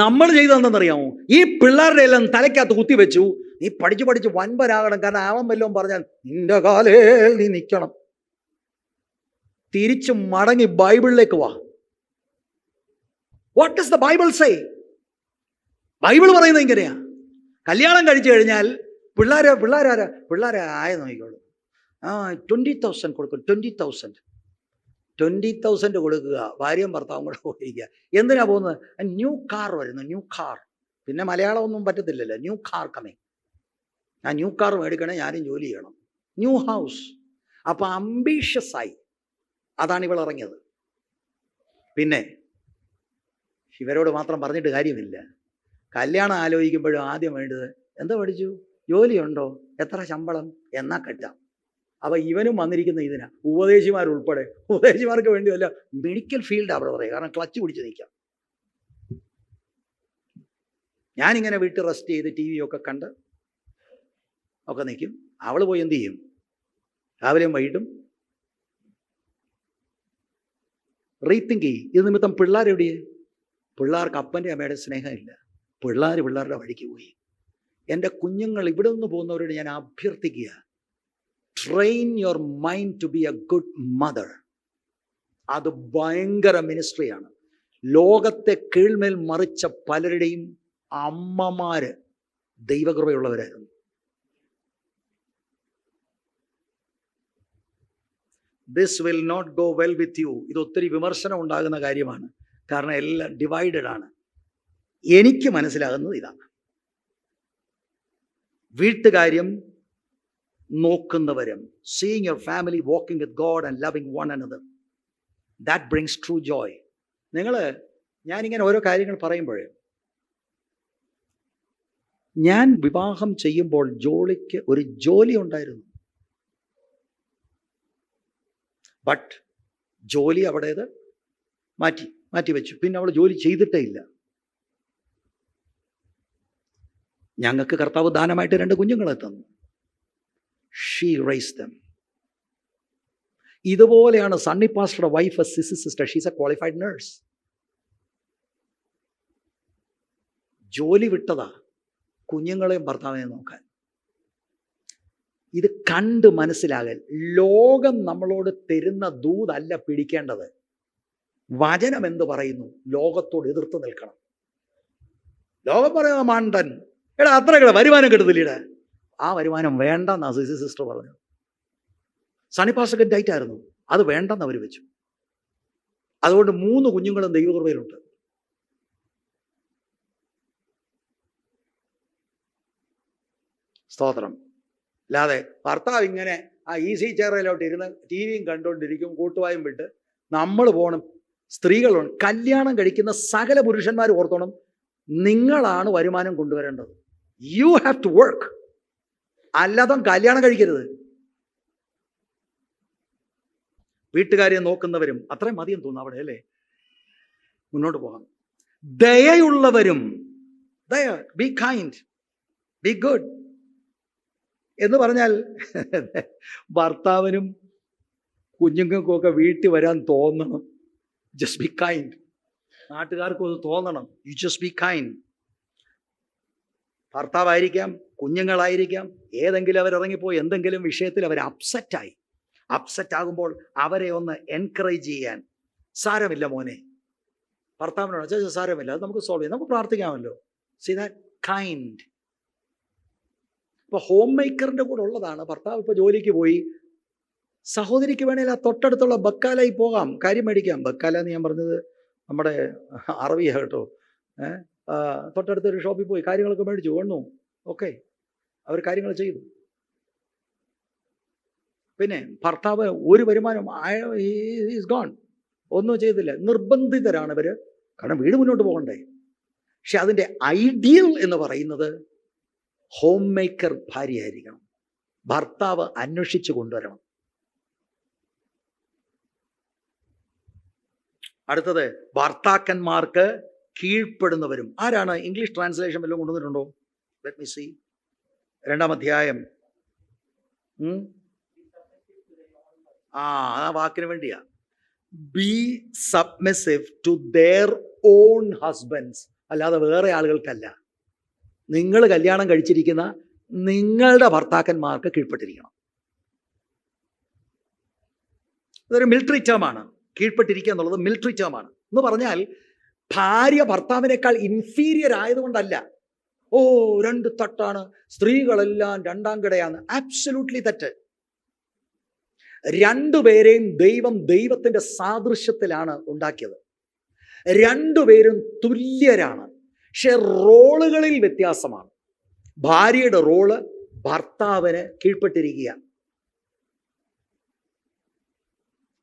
നമ്മൾ ചെയ്തതെന്നറിയാമോ? ഈ പിള്ളേരുടെ എല്ലാം തലയ്ക്കകത്ത് കുത്തിവെച്ചു, നീ പഠിച്ച് വൻപരാകണം, കാരണം അവൻ വല്ലതും പറഞ്ഞാൽ നിന്റെ കാലേൽ നീ നിൽക്കണം. തിരിച്ചു മടങ്ങി ബൈബിളിലേക്ക് വാ. What does the Bible say? Bible പറയുന്നത് ഇങ്ങനെയാ. കല്യാണം കഴിച്ചു കഴിഞ്ഞാൽ പിള്ളേരെ ആയ നോക്കിക്കോളൂ. 20,000 കൊടുക്കും. 20,000 കൊടുക്കുക. ഭാര്യയും ഭർത്താവും കൂടെ പോയിരിക്കുക. എന്തിനാ പോകുന്നത്? ന്യൂ കാർ വരുന്നു, ന്യൂ കാർ. പിന്നെ മലയാളമൊന്നും പറ്റത്തില്ലല്ലോ. New car coming. ആ ന്യൂ കാർ മേടിക്കണേ, ഞാനും ജോലി ചെയ്യണം. New house. അപ്പം അംബീഷ്യസ് ആയി. അതാണ് ഇവൾ ഇറങ്ങിയത്. പിന്നെ ഇവരോട് മാത്രം പറഞ്ഞിട്ട് കാര്യമില്ല. കല്യാണം ആലോചിക്കുമ്പോഴും ആദ്യം വേണ്ടത് എന്താ പഠിച്ചു, ജോലിയുണ്ടോ, എത്ര ശമ്പളം, എന്നാ കെട്ടാം. അപ്പം ഇവനും വന്നിരിക്കുന്ന ഇതിനാ. ഉപദേശിമാരുൾപ്പെടെ. ഉപദേശിമാർക്ക് വേണ്ടി വല്ല മെഡിക്കൽ ഫീൽഡ് അവിടെ പറയുക. കാരണം ക്ലച്ച് പിടിച്ച് നിൽക്കാം. ഞാനിങ്ങനെ വീട്ടിൽ റെസ്റ്റ് ചെയ്ത് TV ഒക്കെ കണ്ട് ഒക്കെ നിൽക്കും. അവൾ പോയി എന്ത് ചെയ്യും? രാവിലെയും വൈകിട്ടും റീത്തിങ്ക് ചെയ്യും. ഇത് നിമിത്തം പിള്ളേരെവിടെയേ? പിള്ളേർക്ക് അപ്പൻ്റെ അമ്മയുടെ സ്നേഹമില്ല. പിള്ളേരുടെ വഴിക്ക് പോയി. എൻ്റെ കുഞ്ഞുങ്ങൾ ഇവിടെ നിന്ന് പോകുന്നവരോട് ഞാൻ അഭ്യർത്ഥിക്കുക, train your mind to be a good mother. അത് ഭയങ്കര മിനിസ്ട്രിയാണ്. ലോകത്തെ കീഴ്മേൽ മറിച്ച പലരുടെയും അമ്മമാര് ദൈവകൃപയുള്ളവരായിരുന്നു. This will not go well with you. ഇത് ഒത്തിരി വിമർശനം ഉണ്ടാകുന്ന കാര്യമാണ്. കാരണം എല്ലാം ഡിവൈഡഡ് ആണ്. എനിക്ക് മനസ്സിലാകുന്നത് ഇതാണ്. വീട്ടുകാര്യം നോക്കുന്നവരും, seeing your family walking with God and loving one another, that brings true joy. ഞാനിങ്ങനെ ഓരോ കാര്യങ്ങൾ പറയുമ്പോഴേ, ഞാൻ വിവാഹം ചെയ്യുമ്പോൾ ജോളിക്ക് ഒരു ജോലി ഉണ്ടായിരുന്നു. ബട്ട് ജോലി അവിടേത് മാറ്റി വെച്ചു. പിന്നെ അവൾ ജോലി ചെയ്തിട്ടേ ഇല്ല. ഞങ്ങൾക്ക് കർത്താവ് ദാനമായിട്ട് 2 കുഞ്ഞുങ്ങളെ തന്നു. She raised them. ഇതുപോലെയാണ് സണ്ണി പാസ്റ്ററുടെ wife, sister. She's a qualified nurse. ജോലി വിട്ടതാ കുഞ്ഞുങ്ങളെയും ഭർത്താവിനെയും നോക്കാൻ. ഇത് കണ്ട് മനസ്സിലാകൽ. ലോകം നമ്മളോട് തരുന്ന ദൂതല്ല പിടിക്കേണ്ടത്. വചനം എന്ത് പറയുന്നു? ലോകത്തോട് എതിർത്ത് നിൽക്കണം. ലോകം പറയുന്ന മണ്ടൻ, എടാ അത്ര വരുമാനം കിട്ടത്തില്ലീടെ, ആ വരുമാനം വേണ്ടെന്നാ സിസ്റ്റർ പറഞ്ഞു. സണ്ണി പാസ്റ്റർ ഡയറ്റ് ആയിരുന്നു, അത് വേണ്ടെന്ന് അവർ വെച്ചു. അതുകൊണ്ട് 3 കുഞ്ഞുങ്ങളും ദൈവകൃപയിലുണ്ട്. സ്തോത്രം. അല്ലാതെ ഭർത്താവ് ഇങ്ങനെ ആ ഈസി ചെയറിലോട്ട് ഇരുന്ന് TVയും കണ്ടുകൊണ്ടിരിക്കും, കൂട്ടുവായും വിട്ട് നമ്മൾ പോകണം. സ്ത്രീകളുണ്ട്. കല്യാണം കഴിക്കുന്ന സകല പുരുഷന്മാർ ഓർത്തോണം, നിങ്ങളാണ് വരുമാനം കൊണ്ടുവരേണ്ടത്. You have to work. അല്ലാതെ കല്യാണം കഴിക്കരുത്. വീട്ടുകാരെ നോക്കുന്നവരും അത്രയും മതിയെന്ന് തോന്നുന്നു അവിടെ അല്ലേ. മുന്നോട്ട് പോകാം. ദയയുള്ളവരും, ബി കൈൻഡ്, ബി ഗുഡ്. എന്ന് പറഞ്ഞാൽ ഭർത്താവിനും കുഞ്ഞുങ്ങൾക്കും ഒക്കെ വീട്ടിൽ വരാൻ തോന്നണം. Just be kind. നാട്ടുകാർക്കും അത് തോന്നണം. You just be kind. ഭർത്താവായിരിക്കാം, കുഞ്ഞുങ്ങളായിരിക്കാം, ഏതെങ്കിലും അവരിറങ്ങിപ്പോയി എന്തെങ്കിലും വിഷയത്തിൽ അവർ അപ്സെറ്റ് ആകുമ്പോൾ അവരെ ഒന്ന് എൻകറേജ് ചെയ്യാൻ, സാരമില്ല മോനെ, ഭർത്താവിനോട് ചേച്ചി സാരമില്ല, അത് നമുക്ക് സോൾവ് ചെയ്യാം, നമുക്ക് പ്രാർത്ഥിക്കാമല്ലോ. See that kind. ഇപ്പോൾ ഹോം മേക്കറിൻ്റെ കൂടെ ഉള്ളതാണ്. ഭർത്താവ് ഇപ്പോൾ ജോലിക്ക് പോയി, സഹോദരിക്ക് വേണേൽ ആ തൊട്ടടുത്തുള്ള ബക്കാലായി പോകാം, കാര്യം മേടിക്കാം. ബക്കാല എന്ന് ഞാൻ പറഞ്ഞത് നമ്മുടെ അറബിയാണ് കേട്ടോ. തൊട്ടടുത്തൊരു ഷോപ്പിൽ പോയി കാര്യങ്ങളൊക്കെ മേടിച്ചു വന്നു. ഓക്കെ, അവർ കാര്യങ്ങൾ ചെയ്തു. പിന്നെ ഭർത്താവ് ഒരു വരുമാനം ഈസ് ഗോൺ, ഒന്നും ചെയ്തില്ല. നിർബന്ധിതരാണ് ഇവർ, കാരണം വീട് മുന്നോട്ട് പോകണ്ടേ. പക്ഷെ അതിൻ്റെ ഐഡിയൽ എന്ന് പറയുന്നത് ഹോം മേക്കർ ഭാര്യയായിരിക്കണം. ഭർത്താവ് അന്വേഷിച്ചു കൊണ്ടുവരണം. അടുത്തത് ഭർത്താക്കന്മാർക്ക് കീഴ്പ്പെടുന്നവരും. ആരാണ്? ഇംഗ്ലീഷ് ട്രാൻസ്ലേഷൻ വല്ലതും കൊണ്ടുവന്നിട്ടുണ്ടോ? Let me see. 2-ാം അധ്യായം. ആ വാക്കിന് വേണ്ടിയാ. Be submissive to their own husbands, അല്ലാതെ വേറെ ആളുകൾക്കല്ല. നിങ്ങൾ കല്യാണം കഴിച്ചിരിക്കുന്ന നിങ്ങളുടെ ഭർത്താക്കന്മാർക്ക് കീഴ്പ്പെട്ടിരിക്കണം. ഇതൊരു മിലിറ്ററി ടേമാണ്. കീഴ്പ്പെട്ടിരിക്കുക എന്നുള്ളത് മിലിറ്ററി ടേമാണ്. എന്ന് പറഞ്ഞാൽ ഭാര്യ ഭർത്താവിനേക്കാൾ ഇൻഫീരിയർ ആയതുകൊണ്ടല്ല, ഓ 2 തട്ടാണ്, സ്ത്രീകളെല്ലാം 2-ാം കിടയാണ്. ആബ്സല്യൂട്ട്ലി തെറ്റ്. 2 പേരെയും ദൈവത്തിൻ്റെ സാദൃശ്യത്തിലാണ് ഉണ്ടാക്കിയത്. 2 പേരും തുല്യരാണ്. പക്ഷെ റോളുകളിൽ വ്യത്യാസമാണ്. ഭാര്യയുടെ റോള് ഭർത്താവിന് കീഴ്പ്പെട്ടിരിക്കുക.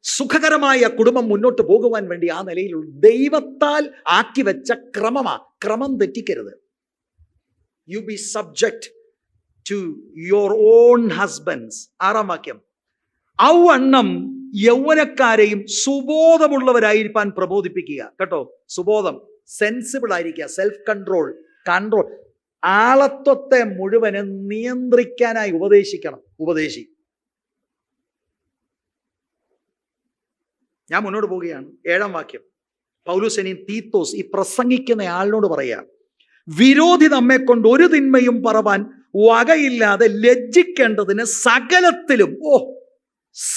സുഖകരമായ കുടുംബം മുന്നോട്ട് പോകുവാൻ വേണ്ടി ആ നിലയിലുള്ള ദൈവത്താൽ ആക്കി വെച്ച ക്രമം തെറ്റിക്കരുത്. You be subject to your own husbands. 6-ാം വാക്യം. ഔവണ്ണം യൗവനക്കാരെയും സുബോധമുള്ളവരായിരിക്കാൻ പ്രബോധിപ്പിക്കുക. കേട്ടോ, സുബോധം, സെൻസിബിൾ ആയിരിക്കുക, സെൽഫ് കൺട്രോൾ. ആളത്വത്തെ മുഴുവനും നിയന്ത്രിക്കാനായി ഉപദേശി. ഞാൻ മുന്നോട്ട് പോവുകയാണ്. 7-ാം വാക്യം. പൗലോസ് ഇനി തീത്തോസ്, ഈ പ്രസംഗിക്കുന്ന ആളിനോട് പറയാം, വിരോധി നമ്മെ കൊണ്ട് ഒരു തിന്മയും പറവാൻ വകയില്ലാതെ ലജ്ജിക്കേണ്ടതിന്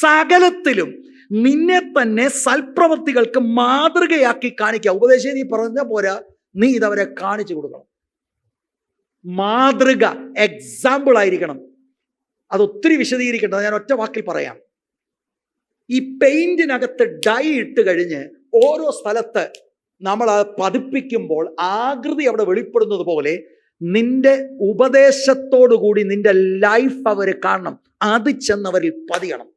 സകലത്തിലും നിന്നെ തന്നെ സൽപ്രവൃത്തികൾക്ക് മാതൃകയാക്കി കാണിക്കുക. ഉപദേശം നീ പറഞ്ഞ പോരാ, നീ ഇതവരെ കാണിച്ചു കൊടുക്കണം. മാതൃക, എക്സാമ്പിൾ ആയിരിക്കണം. അതൊത്തിരി വിശദീകരിക്കേണ്ടത്, ഞാൻ ഒറ്റ വാക്കിൽ പറയാം. ഈ പെയിന്റിനകത്ത് ഡൈ ഇട്ട് കഴിഞ്ഞ് ഓരോ സ്ഥലത്ത് നമ്മൾ അത് പതിപ്പിക്കുമ്പോൾ ആകൃതി അവിടെ വെളിപ്പെടുന്നത് പോലെ നിന്റെ ഉപദേശത്തോടു കൂടി നിന്റെ ലൈഫ് അവർ കാണണം. അത് ചെന്നവരിൽ പതിയണം.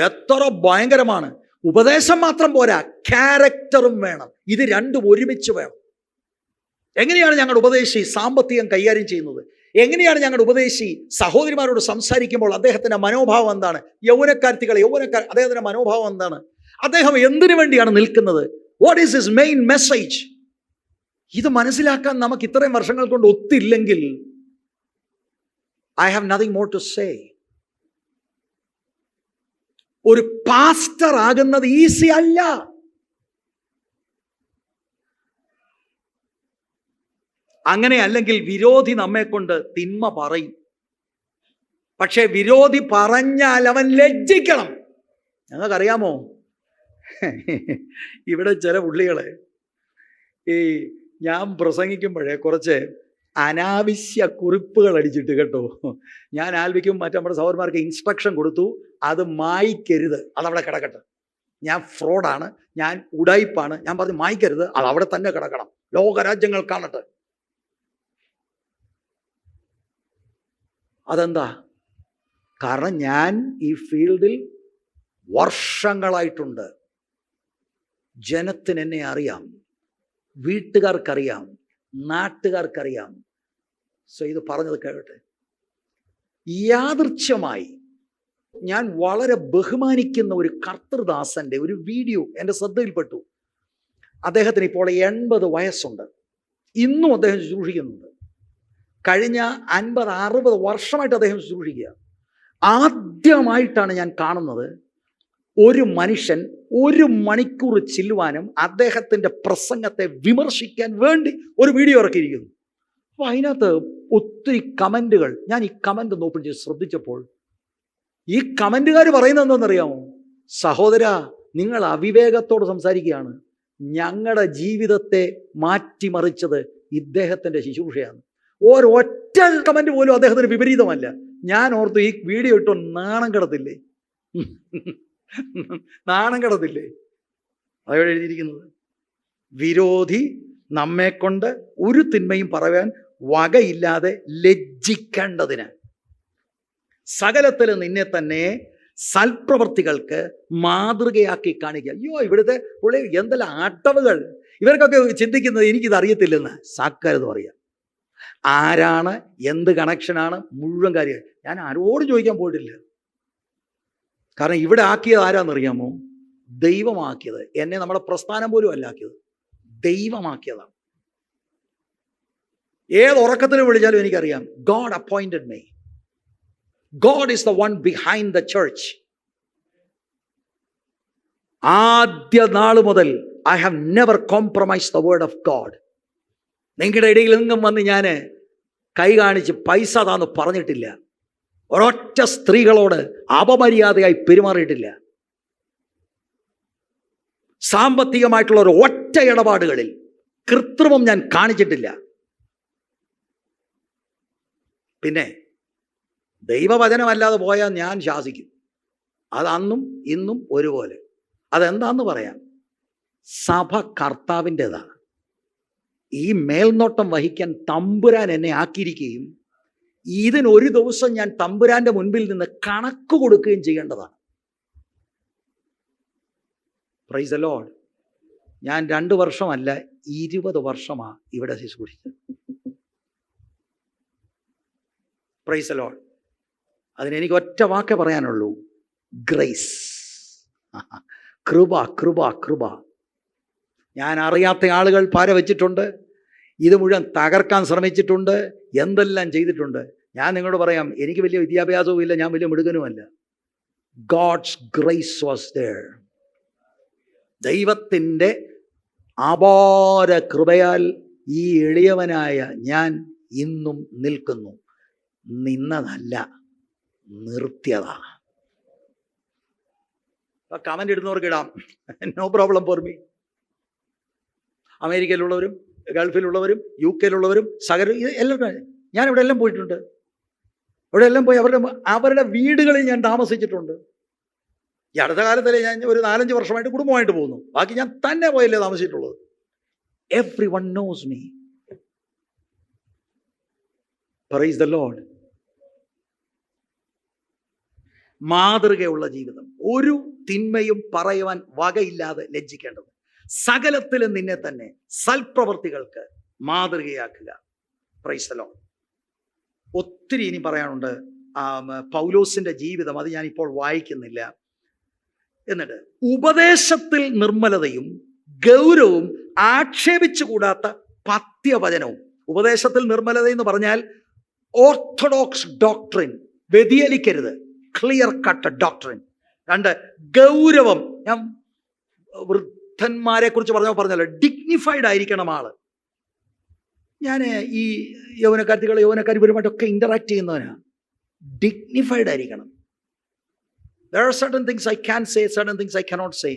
എത്ര ഭയങ്കരമാണ്! ഉപദേശം മാത്രം പോരാ, ക്യാരക്ടറും വേണം. ഇത് 2 ഒരുമിച്ച് വേണം. എങ്ങനെയാണ് ഞങ്ങളുടെ ഉപദേശി സാമ്പത്തികം കൈകാര്യം ചെയ്യുന്നത്? എങ്ങനെയാണ് ഞങ്ങളുടെ ഉപദേശി സഹോദരിമാരോട് സംസാരിക്കുമ്പോൾ അദ്ദേഹത്തിന്റെ മനോഭാവം എന്താണ്? യൗവനക്കാർ അദ്ദേഹത്തിന്റെ മനോഭാവം എന്താണ്? അദ്ദേഹം എന്തിനു വേണ്ടിയാണ് നിൽക്കുന്നത്? What is his main message? ഇത് മനസ്സിലാക്കാൻ നമുക്ക് ഇത്രയും വർഷങ്ങൾ കൊണ്ട് ഒത്തില്ലെങ്കിൽ I have nothing more to say. ഒരു പാസ്റ്റർ ആകുന്നത് ഈസി അല്ല. അങ്ങനെ അല്ലെങ്കിൽ വിരോധി നമ്മെ കൊണ്ട് തിന്മ പറയും. പക്ഷെ വിരോധി പറഞ്ഞാൽ അവൻ ലജ്ജിക്കണം. ഞങ്ങൾക്കറിയാമോ, ഇവിടെ ചില പുള്ളികളെ ഈ ഞാൻ പ്രസംഗിക്കുമ്പോഴേ കുറച്ച് അനാവശ്യ കുറിപ്പുകൾ അടിച്ചിട്ട്, കേട്ടോ, ഞാൻ ആൽവിക്കും നമ്മുടെ സഹോദരന്മാർക്ക് ഇൻസ്ട്രക്ഷൻ കൊടുത്തു, അത് മായ്ക്കരുത്, അതവിടെ കിടക്കട്ടെ. ഞാൻ ഫ്രോഡാണ്, ഞാൻ ഉടായിപ്പാണ്, ഞാൻ പറഞ്ഞു മായ്ക്കരുത്, അത് അവിടെ തന്നെ കിടക്കണം, ലോകരാജ്യങ്ങൾ കാണട്ടെ. അതെന്താ? കാരണം ഞാൻ ഈ ഫീൽഡിൽ വർഷങ്ങളായിട്ടുണ്ട്. ജനത്തിന് എന്നെ അറിയാം, വീട്ടുകാർക്കറിയാം, നാട്ടുകാർക്കറിയാം. സോ ഇത് പറഞ്ഞത് കേട്ടെ. യാദൃച്ഛമായി ഞാൻ വളരെ ബഹുമാനിക്കുന്ന ഒരു കർത്തൃദാസന്റെ ഒരു വീഡിയോ എൻ്റെ ശ്രദ്ധയിൽപ്പെട്ടു. അദ്ദേഹത്തിന് ഇപ്പോൾ 80 വയസ്സുണ്ട്. ഇന്നും അദ്ദേഹം ശുശ്രൂഷിക്കുന്നുണ്ട്. കഴിഞ്ഞ 50-60 വർഷമായിട്ട് അദ്ദേഹം ശുശ്രൂഷിക്കുക. ആദ്യമായിട്ടാണ് ഞാൻ കാണുന്നത് ഒരു മനുഷ്യൻ 1 മണിക്കൂർ ചില്ലുവാനും അദ്ദേഹത്തിൻ്റെ പ്രസംഗത്തെ വിമർശിക്കാൻ വേണ്ടി ഒരു വീഡിയോ ഇറക്കിയിരിക്കുന്നു. അപ്പോൾ അതിനകത്ത് ഒത്തിരി കമൻറ്റുകൾ, ഞാൻ ഈ കമൻറ്റ് നോക്കി ശ്രദ്ധിച്ചപ്പോൾ ഈ കമൻറ്റുകാർ പറയുന്നത് എന്താണെന്നറിയാമോ? സഹോദര, നിങ്ങൾ അവിവേകത്തോട് സംസാരിക്കുകയാണ്. ഞങ്ങളുടെ ജീവിതത്തെ മാറ്റിമറിച്ചത് ഇദ്ദേഹത്തിൻ്റെ ശുശ്രൂഷയാണ്. ഒരൊറ്റ കമൻറ്റ് പോലും അദ്ദേഹത്തിന് വിപരീതമല്ല. ഞാൻ ഓർത്തു, ഈ വീഡിയോ ഇട്ടോ നാണം കിടത്തില്ലേ? നാണം കിടത്തില്ലേ? അതവിടെ എഴുതിയിരിക്കുന്നത്, വിരോധി നമ്മെക്കൊണ്ട് ഒരു തിന്മയും പറയാൻ വകയില്ലാതെ ലജ്ജിക്കേണ്ടതിന് സകലത്തിലും നിന്നെ തന്നെ സൽപ്രവർത്തികൾക്ക് മാതൃകയാക്കി കാണിക്കുക. അയ്യോ, ഇവിടുത്തെ പുള്ളി എന്തെല്ലാം ആട്ടവുകൾ! ഇവർക്കൊക്കെ ചിന്തിക്കുന്നത് എനിക്കിത് അറിയത്തില്ലെന്ന്. സാക്കാരത് പറയാം. ആരാണ്, എന്ത് കണക്ഷനാണ്, മുഴുവൻ കാര്യം ഞാൻ ആരോടും ചോദിക്കാൻ പോയിട്ടില്ല. കാരണം ഇവിടെ ആക്കിയത് ആരാന്നറിയാമോ? ദൈവമാക്കിയത്. എന്നെ നമ്മുടെ പ്രസ്ഥാനം പോലും അല്ല ആക്കിയത്, ദൈവമാക്കിയതാണ്. ഏത് ഉറക്കത്തിൽ വിളിച്ചാലും എനിക്കറിയാം, God appointed me. God is the one behind the church. ആദ്യ നാൾ മുതൽ I have never compromised the word of God. നിങ്ങളുടെ ഇടയിൽ എങ്ങും വന്ന് ഞാൻ കൈ കാണിച്ച് പൈസ താന്ന് പറഞ്ഞിട്ടില്ല. ഒരൊറ്റ സ്ത്രീകളോട് അപമര്യാദയായി പെരുമാറിയിട്ടില്ല. സാമ്പത്തികമായിട്ടുള്ള ഒരു ഒറ്റ ഇടപാടുകളിൽ കൃത്രിമം ഞാൻ കാണിച്ചിട്ടില്ല. പിന്നെ ദൈവവചനമല്ലാതെ പോയാൽ ഞാൻ ശാസിക്കും. അത് അന്നും ഇന്നും ഒരുപോലെ. അതെന്താന്ന് പറയാം, സഭ കർത്താവിൻ്റെതാണ്. ഈ മേൽനോട്ടം വഹിക്കാൻ തമ്പുരാൻ എന്നെ ആക്കിയിരിക്കുകയും ഇതിനൊരു ദിവസം ഞാൻ തമ്പുരാന്റെ മുൻപിൽ നിന്ന് കണക്ക് കൊടുക്കുകയും ചെയ്യേണ്ടതാണ്. Price the Lord. ഞാൻ 2 വർഷമല്ല 20 വർഷമാണ് ഇവിടെ ശുശ്രൂഷിച്ചത്. Price the Lord. അതിനെനിക്ക് ഒറ്റ വാക്കേ പറയാനുള്ളൂ, ഗ്രേസ്. കൃപ, കൃപ, കൃപ. ഞാൻ അറിയാത്ത ആളുകൾ പാര വെച്ചിട്ടുണ്ട്, ഇത് മുഴുവൻ തകർക്കാൻ ശ്രമിച്ചിട്ടുണ്ട്, എന്തെല്ലാം ചെയ്തിട്ടുണ്ട്. ഞാൻ നിങ്ങളോട് പറയാം, എനിക്ക് വലിയ വിദ്യാഭ്യാസവും ഇല്ല, ഞാൻ വലിയ മിടുക്കനുമല്ല. God's grace was there. ദൈവത്തിൻ്റെ അപാര കൃപയാൽ ഈ എളിയവനായ ഞാൻ ഇന്നും നിൽക്കുന്നു. നിന്നതല്ല, നിർത്തിയതാ. കമന്റ് ഇടുന്നവർക്ക് ഇടാം, നോ പ്രോബ്ലം ഫോർ മീ. അമേരിക്കയിലുള്ളവരും ഗൾഫിലുള്ളവരും UK-യിലുള്ളവരും എല്ലാവർക്കും ഞാൻ ഇവിടെ എല്ലാം പോയിട്ടുണ്ട്. ഇവിടെ എല്ലാം പോയി അവരുടെ വീടുകളിൽ ഞാൻ താമസിച്ചിട്ടുണ്ട്. ഈ അടുത്ത കാലത്തല്ലേ ഞാൻ ഒരു 4-5 വർഷമായിട്ട് കുടുംബമായിട്ട് പോകുന്നു. ബാക്കി ഞാൻ തന്നെ പോയല്ലേ താമസിച്ചിട്ടുള്ളത്. Everyone knows me. Praise the Lord. മാതൃകയുള്ള ജീവിതം, ഒരു തിന്മയും പറയുവാൻ വകയില്ലാതെ ലജ്ജിക്കേണ്ടത്, സകലത്തിലും നിന്നെ തന്നെ സൽപ്രവർത്തികൾക്ക് മാതൃകയാക്കുക. Praise the Lord. ഒത്തിരി ഇനി പറയാനുണ്ട്. പൗലോസിന്റെ ജീവിതം അത് ഞാനിപ്പോൾ വായിക്കുന്നില്ല. എന്നിട്ട് ഉപദേശത്തിൽ നിർമ്മലതയും ഗൗരവവും ആക്ഷേപിച്ചുകൂടാത്ത പഥ്യവചനവും. ഉപദേശത്തിൽ നിർമ്മലത എന്ന് പറഞ്ഞാൽ ഓർത്തഡോക്സ് ഡോക്ട്രിൻ, വ്യതിചലിക്കരുത്, ക്ലിയർ കട്ട് ഡോക്ട്രിൻ. 2 ഗൗരവം. ഞാൻ വൃദ്ധന്മാരെ കുറിച്ച് പറഞ്ഞല്ലോ, ഡിഗ്നിഫൈഡ് ആയിരിക്കണം ആള്. ഞാൻ ഈ യൗവനക്കാരുമായിട്ടൊക്കെ ഇന്ററാക്ട് ചെയ്യുന്നവനാണ്. ഡിഗ്നിഫൈഡ് ആയിരിക്കണം. There are certain things I can say, certain things I cannot say.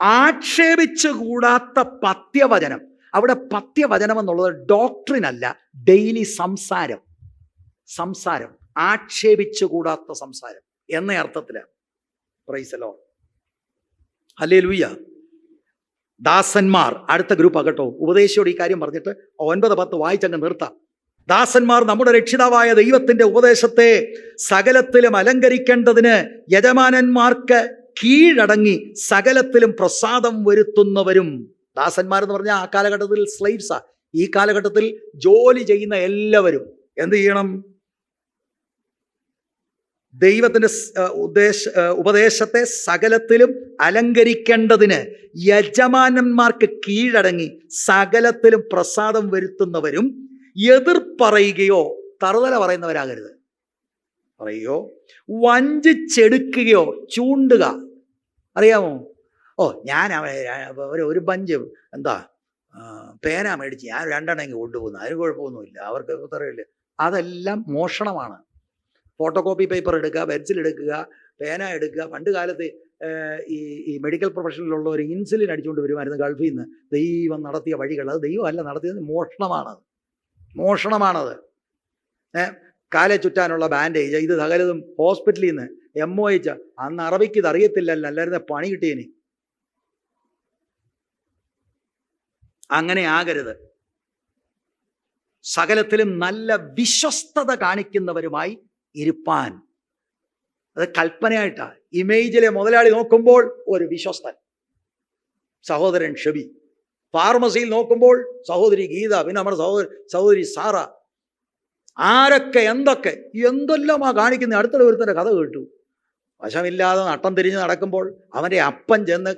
ആക്ഷേപിച്ചു കൂടാത്ത പഥ്യവചനം. അവിടെ പഥ്യവചനം എന്നുള്ളത് ഡോക്ട്രിൻ അല്ല, ഡെയിലി സംസാരം. ആക്ഷേപിച്ചു കൂടാത്ത സംസാരം എന്ന അർത്ഥത്തിലാണ്. Price the Lord. ഹല്ലേലൂയ. ദാസന്മാർ അടുത്ത ഗ്രൂപ്പ് ആകട്ടോ. ഉപദേശിയോട് ഈ കാര്യം പറഞ്ഞിട്ട് 9-10 വായിച്ചങ്ങ് നിർത്താം. ദാസന്മാർ നമ്മുടെ രക്ഷിതാവായ ദൈവത്തിന്റെ ഉപദേശത്തെ സകലത്തിലും അലങ്കരിക്കേണ്ടതിന് യജമാനന്മാർക്ക് കീഴടങ്ങി സകലത്തിലും പ്രസാദം വരുത്തുന്നവരും. ദാസന്മാരെന്ന് പറഞ്ഞാൽ ആ കാലഘട്ടത്തിൽ സ്ലേവ്സാ. ഈ കാലഘട്ടത്തിൽ ജോലി ചെയ്യുന്ന എല്ലാവരും എന്ത് ചെയ്യണം? ദൈവത്തിൻ്റെ ഉപദേശത്തെ സകലത്തിലും അലങ്കരിക്കേണ്ടതിന് യജമാനന്മാർക്ക് കീഴടങ്ങി സകലത്തിലും പ്രസാദം വരുത്തുന്നവരും എതിർപ്പറയുകയോ തറുതല പറയുന്നവരാകരുത്. പറയുകയോ വഞ്ചിച്ചെടുക്കുകയോ ചൂണ്ടുക. അറിയാമോ? ഞാൻ ഒരു ബഞ്ച് പേന മേടിച്ച് ഞാൻ 2 എണ്ണം കൊണ്ടുപോകുന്നു, അതിന് കുഴപ്പമൊന്നുമില്ല, അവർക്ക് ഉത്തരവില്ല. അതെല്ലാം മോഷണമാണ്. ഫോട്ടോ കോപ്പി പേപ്പർ എടുക്കുക, പെൻസിൽ എടുക്കുക, പേന എടുക്കുക. പണ്ട് കാലത്ത് ഈ മെഡിക്കൽ പ്രൊഫഷനിലുള്ള ഒരു ഇൻസുലിൻ അടിച്ചുകൊണ്ട് വരുമായിരുന്നു ഗൾഫിൽ നിന്ന്. ദൈവം നടത്തിയ വഴികൾ, അത് ദൈവമല്ല നടത്തിയത്, മോഷണമാണത്. കാലെ ചുറ്റാനുള്ള ബാൻഡേജ്, ഇത് സകലതും ഹോസ്പിറ്റലിൽ നിന്ന് MOH. അന്ന് അറബിക്ക് ഇത് അറിയത്തില്ലല്ലോ, അല്ലായിരുന്ന പണി കിട്ടിയതിന്. അങ്ങനെ ആകരുത്. സകലത്തിലും നല്ല വിശ്വസ്തത കാണിക്കുന്നവരുമായി ഇരുപ്പാൻ. അത് കൽപ്പനയായിട്ടാ. ഇമേജിലെ മുതലാളി നോക്കുമ്പോൾ ഒരു വിശ്വസ്തൻ, സഹോദരൻ ഷബി. ഫാർമസിയിൽ നോക്കുമ്പോൾ സഹോദരി ഗീത, പിന്നെ നമ്മുടെ സഹോദരി സാറ. ആരൊക്കെ എന്തെല്ലാമാ കാണിക്കുന്ന. അടുത്തുള്ള ഒരുത്തൻ്റെ കഥ കേട്ടു. വശമില്ലാതെ നട്ടം തിരിഞ്ഞ് നടക്കുമ്പോൾ അവൻ്റെ അപ്പൻ ചെന്ന്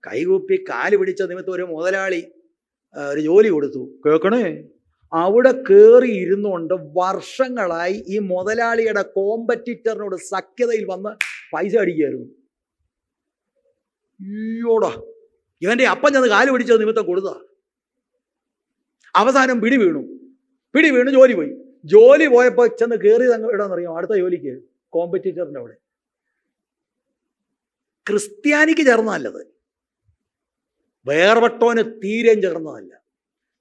കൈകൂപ്പി കാല് പിടിച്ച നിമിത്തം ഒരു മുതലാളി ഒരു ജോലി കൊടുത്തു. കേൾക്കണേ, അവിടെ കയറി ഇരുന്നുകൊണ്ട് വർഷങ്ങളായി ഈ മുതലാളിയുടെ കോമ്പറ്റിറ്ററിനോട് സഖ്യതയിൽ വന്ന് പൈസ അടിക്കുകയായിരുന്നു. ഈയോടാ, ഇവൻ്റെ അപ്പൻ ചെന്ന് കാല് പിടിച്ചത് നിമിത്തം കൊടുത്ത. അവസാനം പിടി വീണു ജോലി പോയി. ജോലി പോയപ്പോൾ ചെന്ന് കയറിയത് എവിടെയെന്നറിയാം? അടുത്ത ജോലിക്ക് കോമ്പറ്റിറ്ററിൻ്റെ അവിടെ. ക്രിസ്ത്യാനിക്ക് ചേർന്നതല്ലത്, വേർപെട്ടോന് തീരെയും ചേർന്നതല്ല.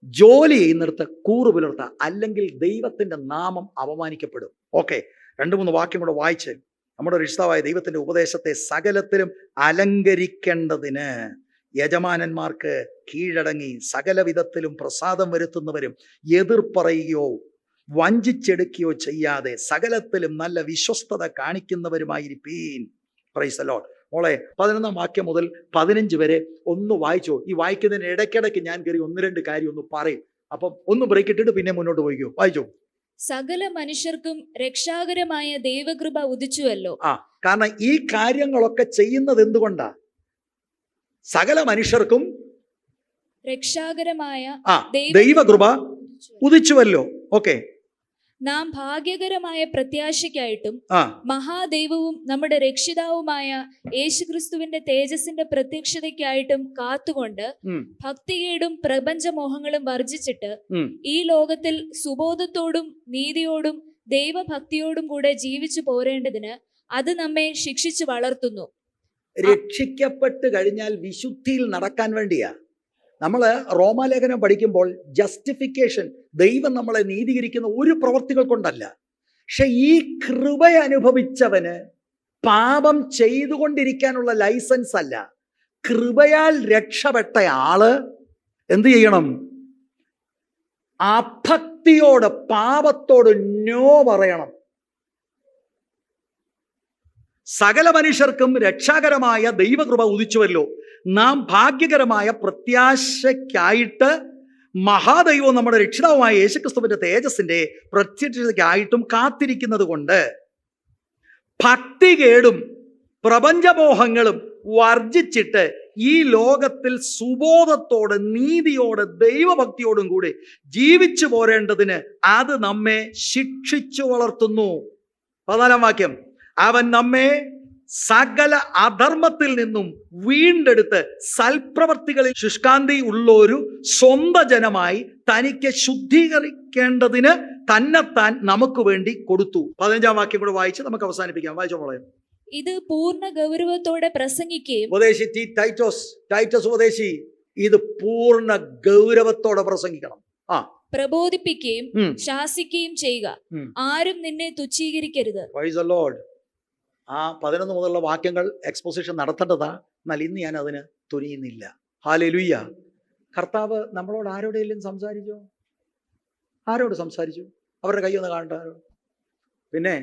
ജോലി ചെയ്യുന്നിടത്ത് കൂറ് പുലർത്തുക, അല്ലെങ്കിൽ ദൈവത്തിൻ്റെ നാമം അപമാനിക്കപ്പെടും. ഓക്കെ, 2-3 വാക്യം കൂടെ വായിച്ച് നമ്മുടെ രക്ഷിതാവായ ദൈവത്തിൻ്റെ ഉപദേശത്തെ സകലത്തിലും അലങ്കരിക്കേണ്ടതിന് യജമാനന്മാർക്ക് കീഴടങ്ങി സകല വിധത്തിലും പ്രസാദം വരുത്തുന്നവരും എതിർപ്പറയുകയോ വഞ്ചിച്ചെടുക്കുകയോ ചെയ്യാതെ സകലത്തിലും നല്ല വിശ്വസ്തത കാണിക്കുന്നവരുമായിരിപ്പീൻ. Price the Lord. മോളെ 11-ാം വാക്യം മുതൽ 15 വരെ ഒന്ന് വായിച്ചോ. ഈ വായിക്കുന്നതിന് ഇടയ്ക്കിടയ്ക്ക് ഞാൻ കയറി 1-2 കാര്യം ഒന്ന് പറയും. അപ്പം ഒന്ന് ബ്രേക്ക് ഇട്ടിട്ട് പിന്നെ മുന്നോട്ട് പോയിക്കോ. വായിച്ചോ. സകല മനുഷ്യർക്കും രക്ഷാകരമായ ദൈവകൃപ ഉദിച്ചുവല്ലോ. കാരണം ഈ കാര്യങ്ങളൊക്കെ ചെയ്യുന്നത് എന്തുകൊണ്ടാ? സകല മനുഷ്യർക്കും രക്ഷാകരമായ ദൈവകൃപ ഉദിച്ചുവല്ലോ. ഓക്കെ. നാം ഭാഗ്യകരമായ പ്രത്യാശയ്ക്കായിട്ടും മഹാദൈവവും നമ്മുടെ രക്ഷിതാവുമായ യേശുക്രിസ്തുവിന്റെ തേജസ്സിന്റെ പ്രത്യക്ഷതയ്ക്കായിട്ടും കാത്തുകൊണ്ട് ഭക്തികേടും പ്രപഞ്ചമോഹങ്ങളും വർജിച്ചിട്ട് ഈ ലോകത്തിൽ സുബോധത്തോടും നീതിയോടും ദൈവഭക്തിയോടും കൂടെ ജീവിച്ചു പോരേണ്ടതിന് അത് നമ്മെ ശിക്ഷിച്ചു വളർത്തുന്നു. രക്ഷിക്കപ്പെട്ട് കഴിഞ്ഞാൽ വിശുദ്ധിയിൽ നടക്കാൻ വേണ്ടിയാ. നമ്മൾ റോമാലേഖനം പഠിക്കുമ്പോൾ ജസ്റ്റിഫിക്കേഷൻ, ദൈവം നമ്മളെ നീതീകരിക്കുന്ന ഒരു പ്രവൃത്തികൾ കൊണ്ടല്ല. പക്ഷെ ഈ കൃപ അനുഭവിച്ചവന് പാപം ചെയ്തുകൊണ്ടിരിക്കാനുള്ള ലൈസൻസ് അല്ല. കൃപയാൽ രക്ഷപ്പെട്ട ആള് എന്ത് ചെയ്യണം? അഭക്തിയോട്, പാപത്തോട് നോ പറയണം. സകല മനുഷ്യർക്കും രക്ഷാകരമായ ദൈവകൃപ ഉദിച്ചുവല്ലോ. നാം ഭാഗ്യകരമായ പ്രത്യാശയ്ക്കായിട്ട് മഹാദൈവവും നമ്മുടെ രക്ഷിതാവുമായ യേശുക്രിസ്തുവിന്റെ തേജസ്സിന്റെ പ്രത്യക്ഷതയ്ക്കായിട്ടും കാത്തിരിക്കുന്നത് കൊണ്ട് ഭക്തികേടും പ്രപഞ്ചമോഹങ്ങളും വർജിച്ചിട്ട് ഈ ലോകത്തിൽ സുബോധത്തോടെ, നീതിയോടെ, ദൈവഭക്തിയോടും കൂടി ജീവിച്ചു പോരേണ്ടതിന് അത് നമ്മെ ശിക്ഷിച്ചു വളർത്തുന്നു. 14-ാം വാക്യം, അവൻ നമ്മെ സകല അധർമ്മത്തിൽ നിന്നും വീണ്ടെടുത്ത് സൽപ്രവർത്തികളിൽ ശുഷ്കാന്തി ഉള്ളൊരു സ്വന്തം ജനമായി തനിക്ക് ശുദ്ധീകരിക്കേണ്ടതിന് തന്നെത്താൻ നമുക്ക് വേണ്ടി കൊടുത്തു. 15-ാം വാക്യം കൂടെ വായിച്ച് നമുക്ക് അവസാനിപ്പിക്കാം. വായിച്ചോ മോളെ. ഇത് പൂർണ്ണ ഗൗരവത്തോടെ പ്രസംഗിക്കുകയും, ഉപദേശി ടൈറ്റസ് ഉപദേശി, ഇത് പൂർണ്ണ ഗൗരവത്തോടെ പ്രസംഗിക്കണം. പ്രബോധിപ്പിക്കുകയും ശാസിക്കുകയും ചെയ്യുക. ആരും നിന്നെ തുച്ഛീകരിക്കരുത്. Price the Lord. 11 മുതലുള്ള വാക്യങ്ങൾ എക്സ്പോസിഷൻ നടത്തേണ്ടതാ. എന്നാൽ ഇന്ന് ഞാൻ അതിന് തുനിയുന്നില്ല. ഹല്ലേലൂയ. കർത്താവ് നമ്മളോട് ആരോടെങ്കിലും സംസാരിച്ചോ? ആരോട് സംസാരിച്ചു? അവരുടെ കൈയൊന്ന് കാണട്ടെ. പിന്നെ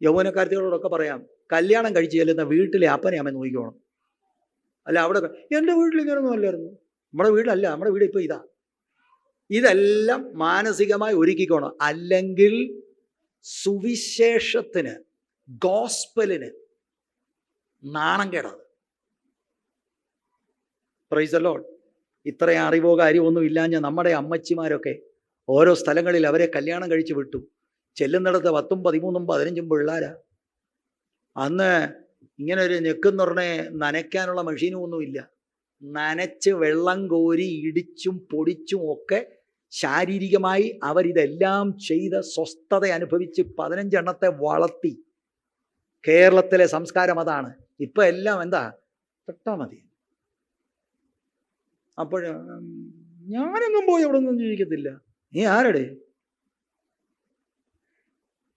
യൗവനക്കാരത്തികളോടൊക്കെ പറയാം, കല്യാണം കഴിച്ച് ചെല്ലുന്ന വീട്ടിലെ അപ്പനെ അമ്മ നോക്കിക്കോണം. അല്ല, അവിടെ എൻ്റെ വീട്ടിൽ ഇങ്ങനെയൊന്നും അല്ലായിരുന്നു. നമ്മുടെ വീടല്ല, നമ്മുടെ വീട് ഇപ്പോൾ ഇതാ. ഇതെല്ലാം മാനസികമായി ഒരുക്കിക്കോണം. അല്ലെങ്കിൽ സുവിശേഷത്തിന് ഗോസ്പലിന് നാണം കേടാത്. Price the Lord. ഇത്രയും അറിവോ കാര്യമോ ഒന്നും ഇല്ലാഞ്ഞ നമ്മുടെ അമ്മച്ചിമാരൊക്കെ ഓരോ സ്ഥലങ്ങളിൽ അവരെ കല്യാണം കഴിച്ച് വിട്ടു. ചെല്ലുന്നിടത്ത് 10, 13, 15 പിള്ളേരാ. അന്ന് ഇങ്ങനെ ഒരു ഞെക്കെന്ന് പറഞ്ഞേ നനയ്ക്കാനുള്ള മെഷീനും ഒന്നുമില്ല. നനച്ച് വെള്ളം കോരി ഇടിച്ചും പൊടിച്ചും ഒക്കെ ശാരീരികമായി അവരിതെല്ലാം ചെയ്ത് സ്വസ്ഥത അനുഭവിച്ച് 15 എണ്ണത്തെ വളർത്തി. കേരളത്തിലെ സംസ്കാരം അതാണ്. ഇപ്പം എല്ലാം എന്താ, തൊട്ടാ മതി. അപ്പോൾ ഞാനെങ്ങും പോയി അവിടെ ഒന്നും ജീവിക്കത്തില്ല. നീ ആരുടെ?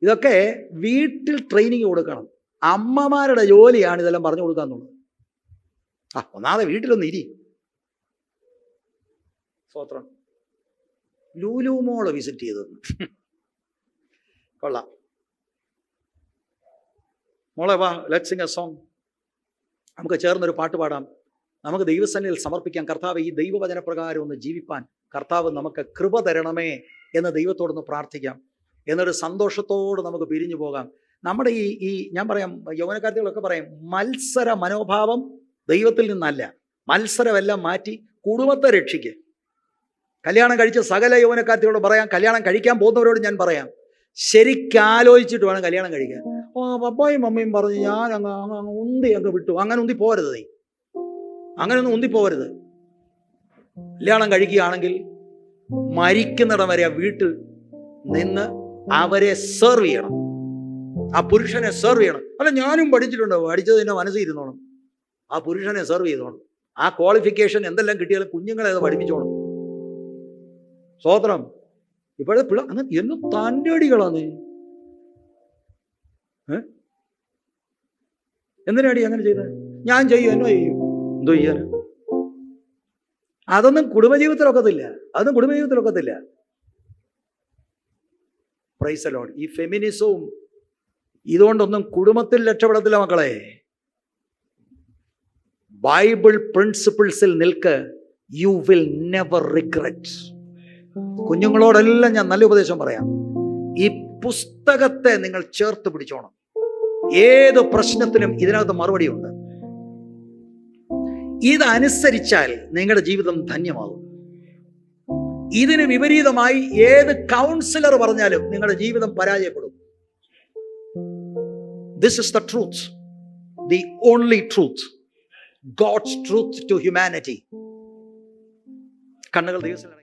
ഇതൊക്കെ വീട്ടിൽ ട്രെയിനിങ് കൊടുക്കണം. അമ്മമാരുടെ ജോലിയാണ് ഇതെല്ലാം പറഞ്ഞു കൊടുക്കാന്നുള്ളത്. ഒന്നാമതെ വീട്ടിലൊന്ന് ഇരി. സ്വത്രം ലൂലു മോള് വിസിറ്റ് ചെയ്തെന്ന് കൊള്ളാം. മോളെ വാ, ലെറ്റ്സ് സിംഗ് എ സോങ്. നമുക്ക് ചേർന്നൊരു പാട്ട് പാടാം. നമുക്ക് ദൈവസന്നിധിയിൽ സമർപ്പിക്കാം. കർത്താവ്, ഈ ദൈവവചനപ്രകാരം ഒന്ന് ജീവിപ്പാൻ കർത്താവ് നമുക്ക് കൃപ തരണമേ എന്ന് ദൈവത്തോടൊന്ന് പ്രാർത്ഥിക്കാം. എന്നൊരു സന്തോഷത്തോട് നമുക്ക് പിരിഞ്ഞു പോകാം. നമ്മുടെ ഈ ഞാൻ പറയാം, യൗവനക്കാരികളൊക്കെ പറയും, മത്സര മനോഭാവം ദൈവത്തിൽ നിന്നല്ല. മത്സരമെല്ലാം മാറ്റി കുടുംബത്തെ രക്ഷിക്കുക. കല്യാണം കഴിച്ച സകല യൗവനക്കാരികളോട് പറയാം, കല്യാണം കഴിക്കാൻ പോകുന്നവരോട് ഞാൻ പറയാം, ശരിക്കാലോചിച്ചിട്ട് വേണം കല്യാണം കഴിക്കാൻ. പപ്പായും മമ്മയും പറഞ്ഞ് ഞാൻ അങ്ങ് ഉന്തി വിട്ടു. അങ്ങനെ ഉന്തി പോകരുത്. നീ അങ്ങനെയൊന്നും ഉന്തിപ്പോകരുത്. കല്യാണം കഴിക്കുകയാണെങ്കിൽ മരിക്കുന്നിടം വരെ ആ വീട്ടിൽ നിന്ന് അവരെ സെർവ് ചെയ്യണം. ആ പുരുഷനെ സെർവ് ചെയ്യണം. അല്ല, ഞാനും പഠിച്ചിട്ടുണ്ടോ? പഠിച്ചത് എൻ്റെ മനസ്സിൽ ഇരുന്നോണം. ആ പുരുഷനെ സെർവ് ചെയ്തോണം. ആ ക്വാളിഫിക്കേഷൻ എന്തെല്ലാം കിട്ടിയാലും കുഞ്ഞുങ്ങളെ അത് പഠിപ്പിച്ചോണം. സ്വോത്രം. ഇപ്പോഴത്തെ പിള്ള അങ്ങനെ എന്നെ തൻ്റെ അടികളാണ്. എന്തിനാടി അങ്ങനെ ചെയ്തത്? ഞാൻ ചെയ്യും, എന്നോ ചെയ്യും. എന്തോ ചെയ്യാൻ? അതൊന്നും കുടുംബജീവിതത്തിലൊക്കത്തില്ല. Price the Lord. ഈ ഫെമിനിസവും ഇതുകൊണ്ടൊന്നും കുടുംബത്തിൽ രക്ഷപ്പെടത്തില്ല മക്കളെ. ബൈബിൾ പ്രിൻസിപ്പിൾസിൽ നിൽക്ക്. You will never regret. കുഞ്ഞുങ്ങളോടെല്ലാം ഞാൻ നല്ല ഉപദേശം പറയാം. ഈ പുസ്തകത്തെ നിങ്ങൾ ചേർത്ത് പിടിച്ചോണം. ഏത് പ്രശ്നത്തിനും ഇതിനകത്ത് മറുപടിയുണ്ട്. ഇതനുസരിച്ചാൽ നിങ്ങളുടെ ജീവിതം ധന്യമാകും. ഇതിന് വിപരീതമായി ഏത് കൗൺസിലർ പറഞ്ഞാലും നിങ്ങളുടെ ജീവിതം പരാജയപ്പെടും. This is the truth, the only truth, God's truth to humanity. കണ്ണുകൾ ദൈവത്തിൽ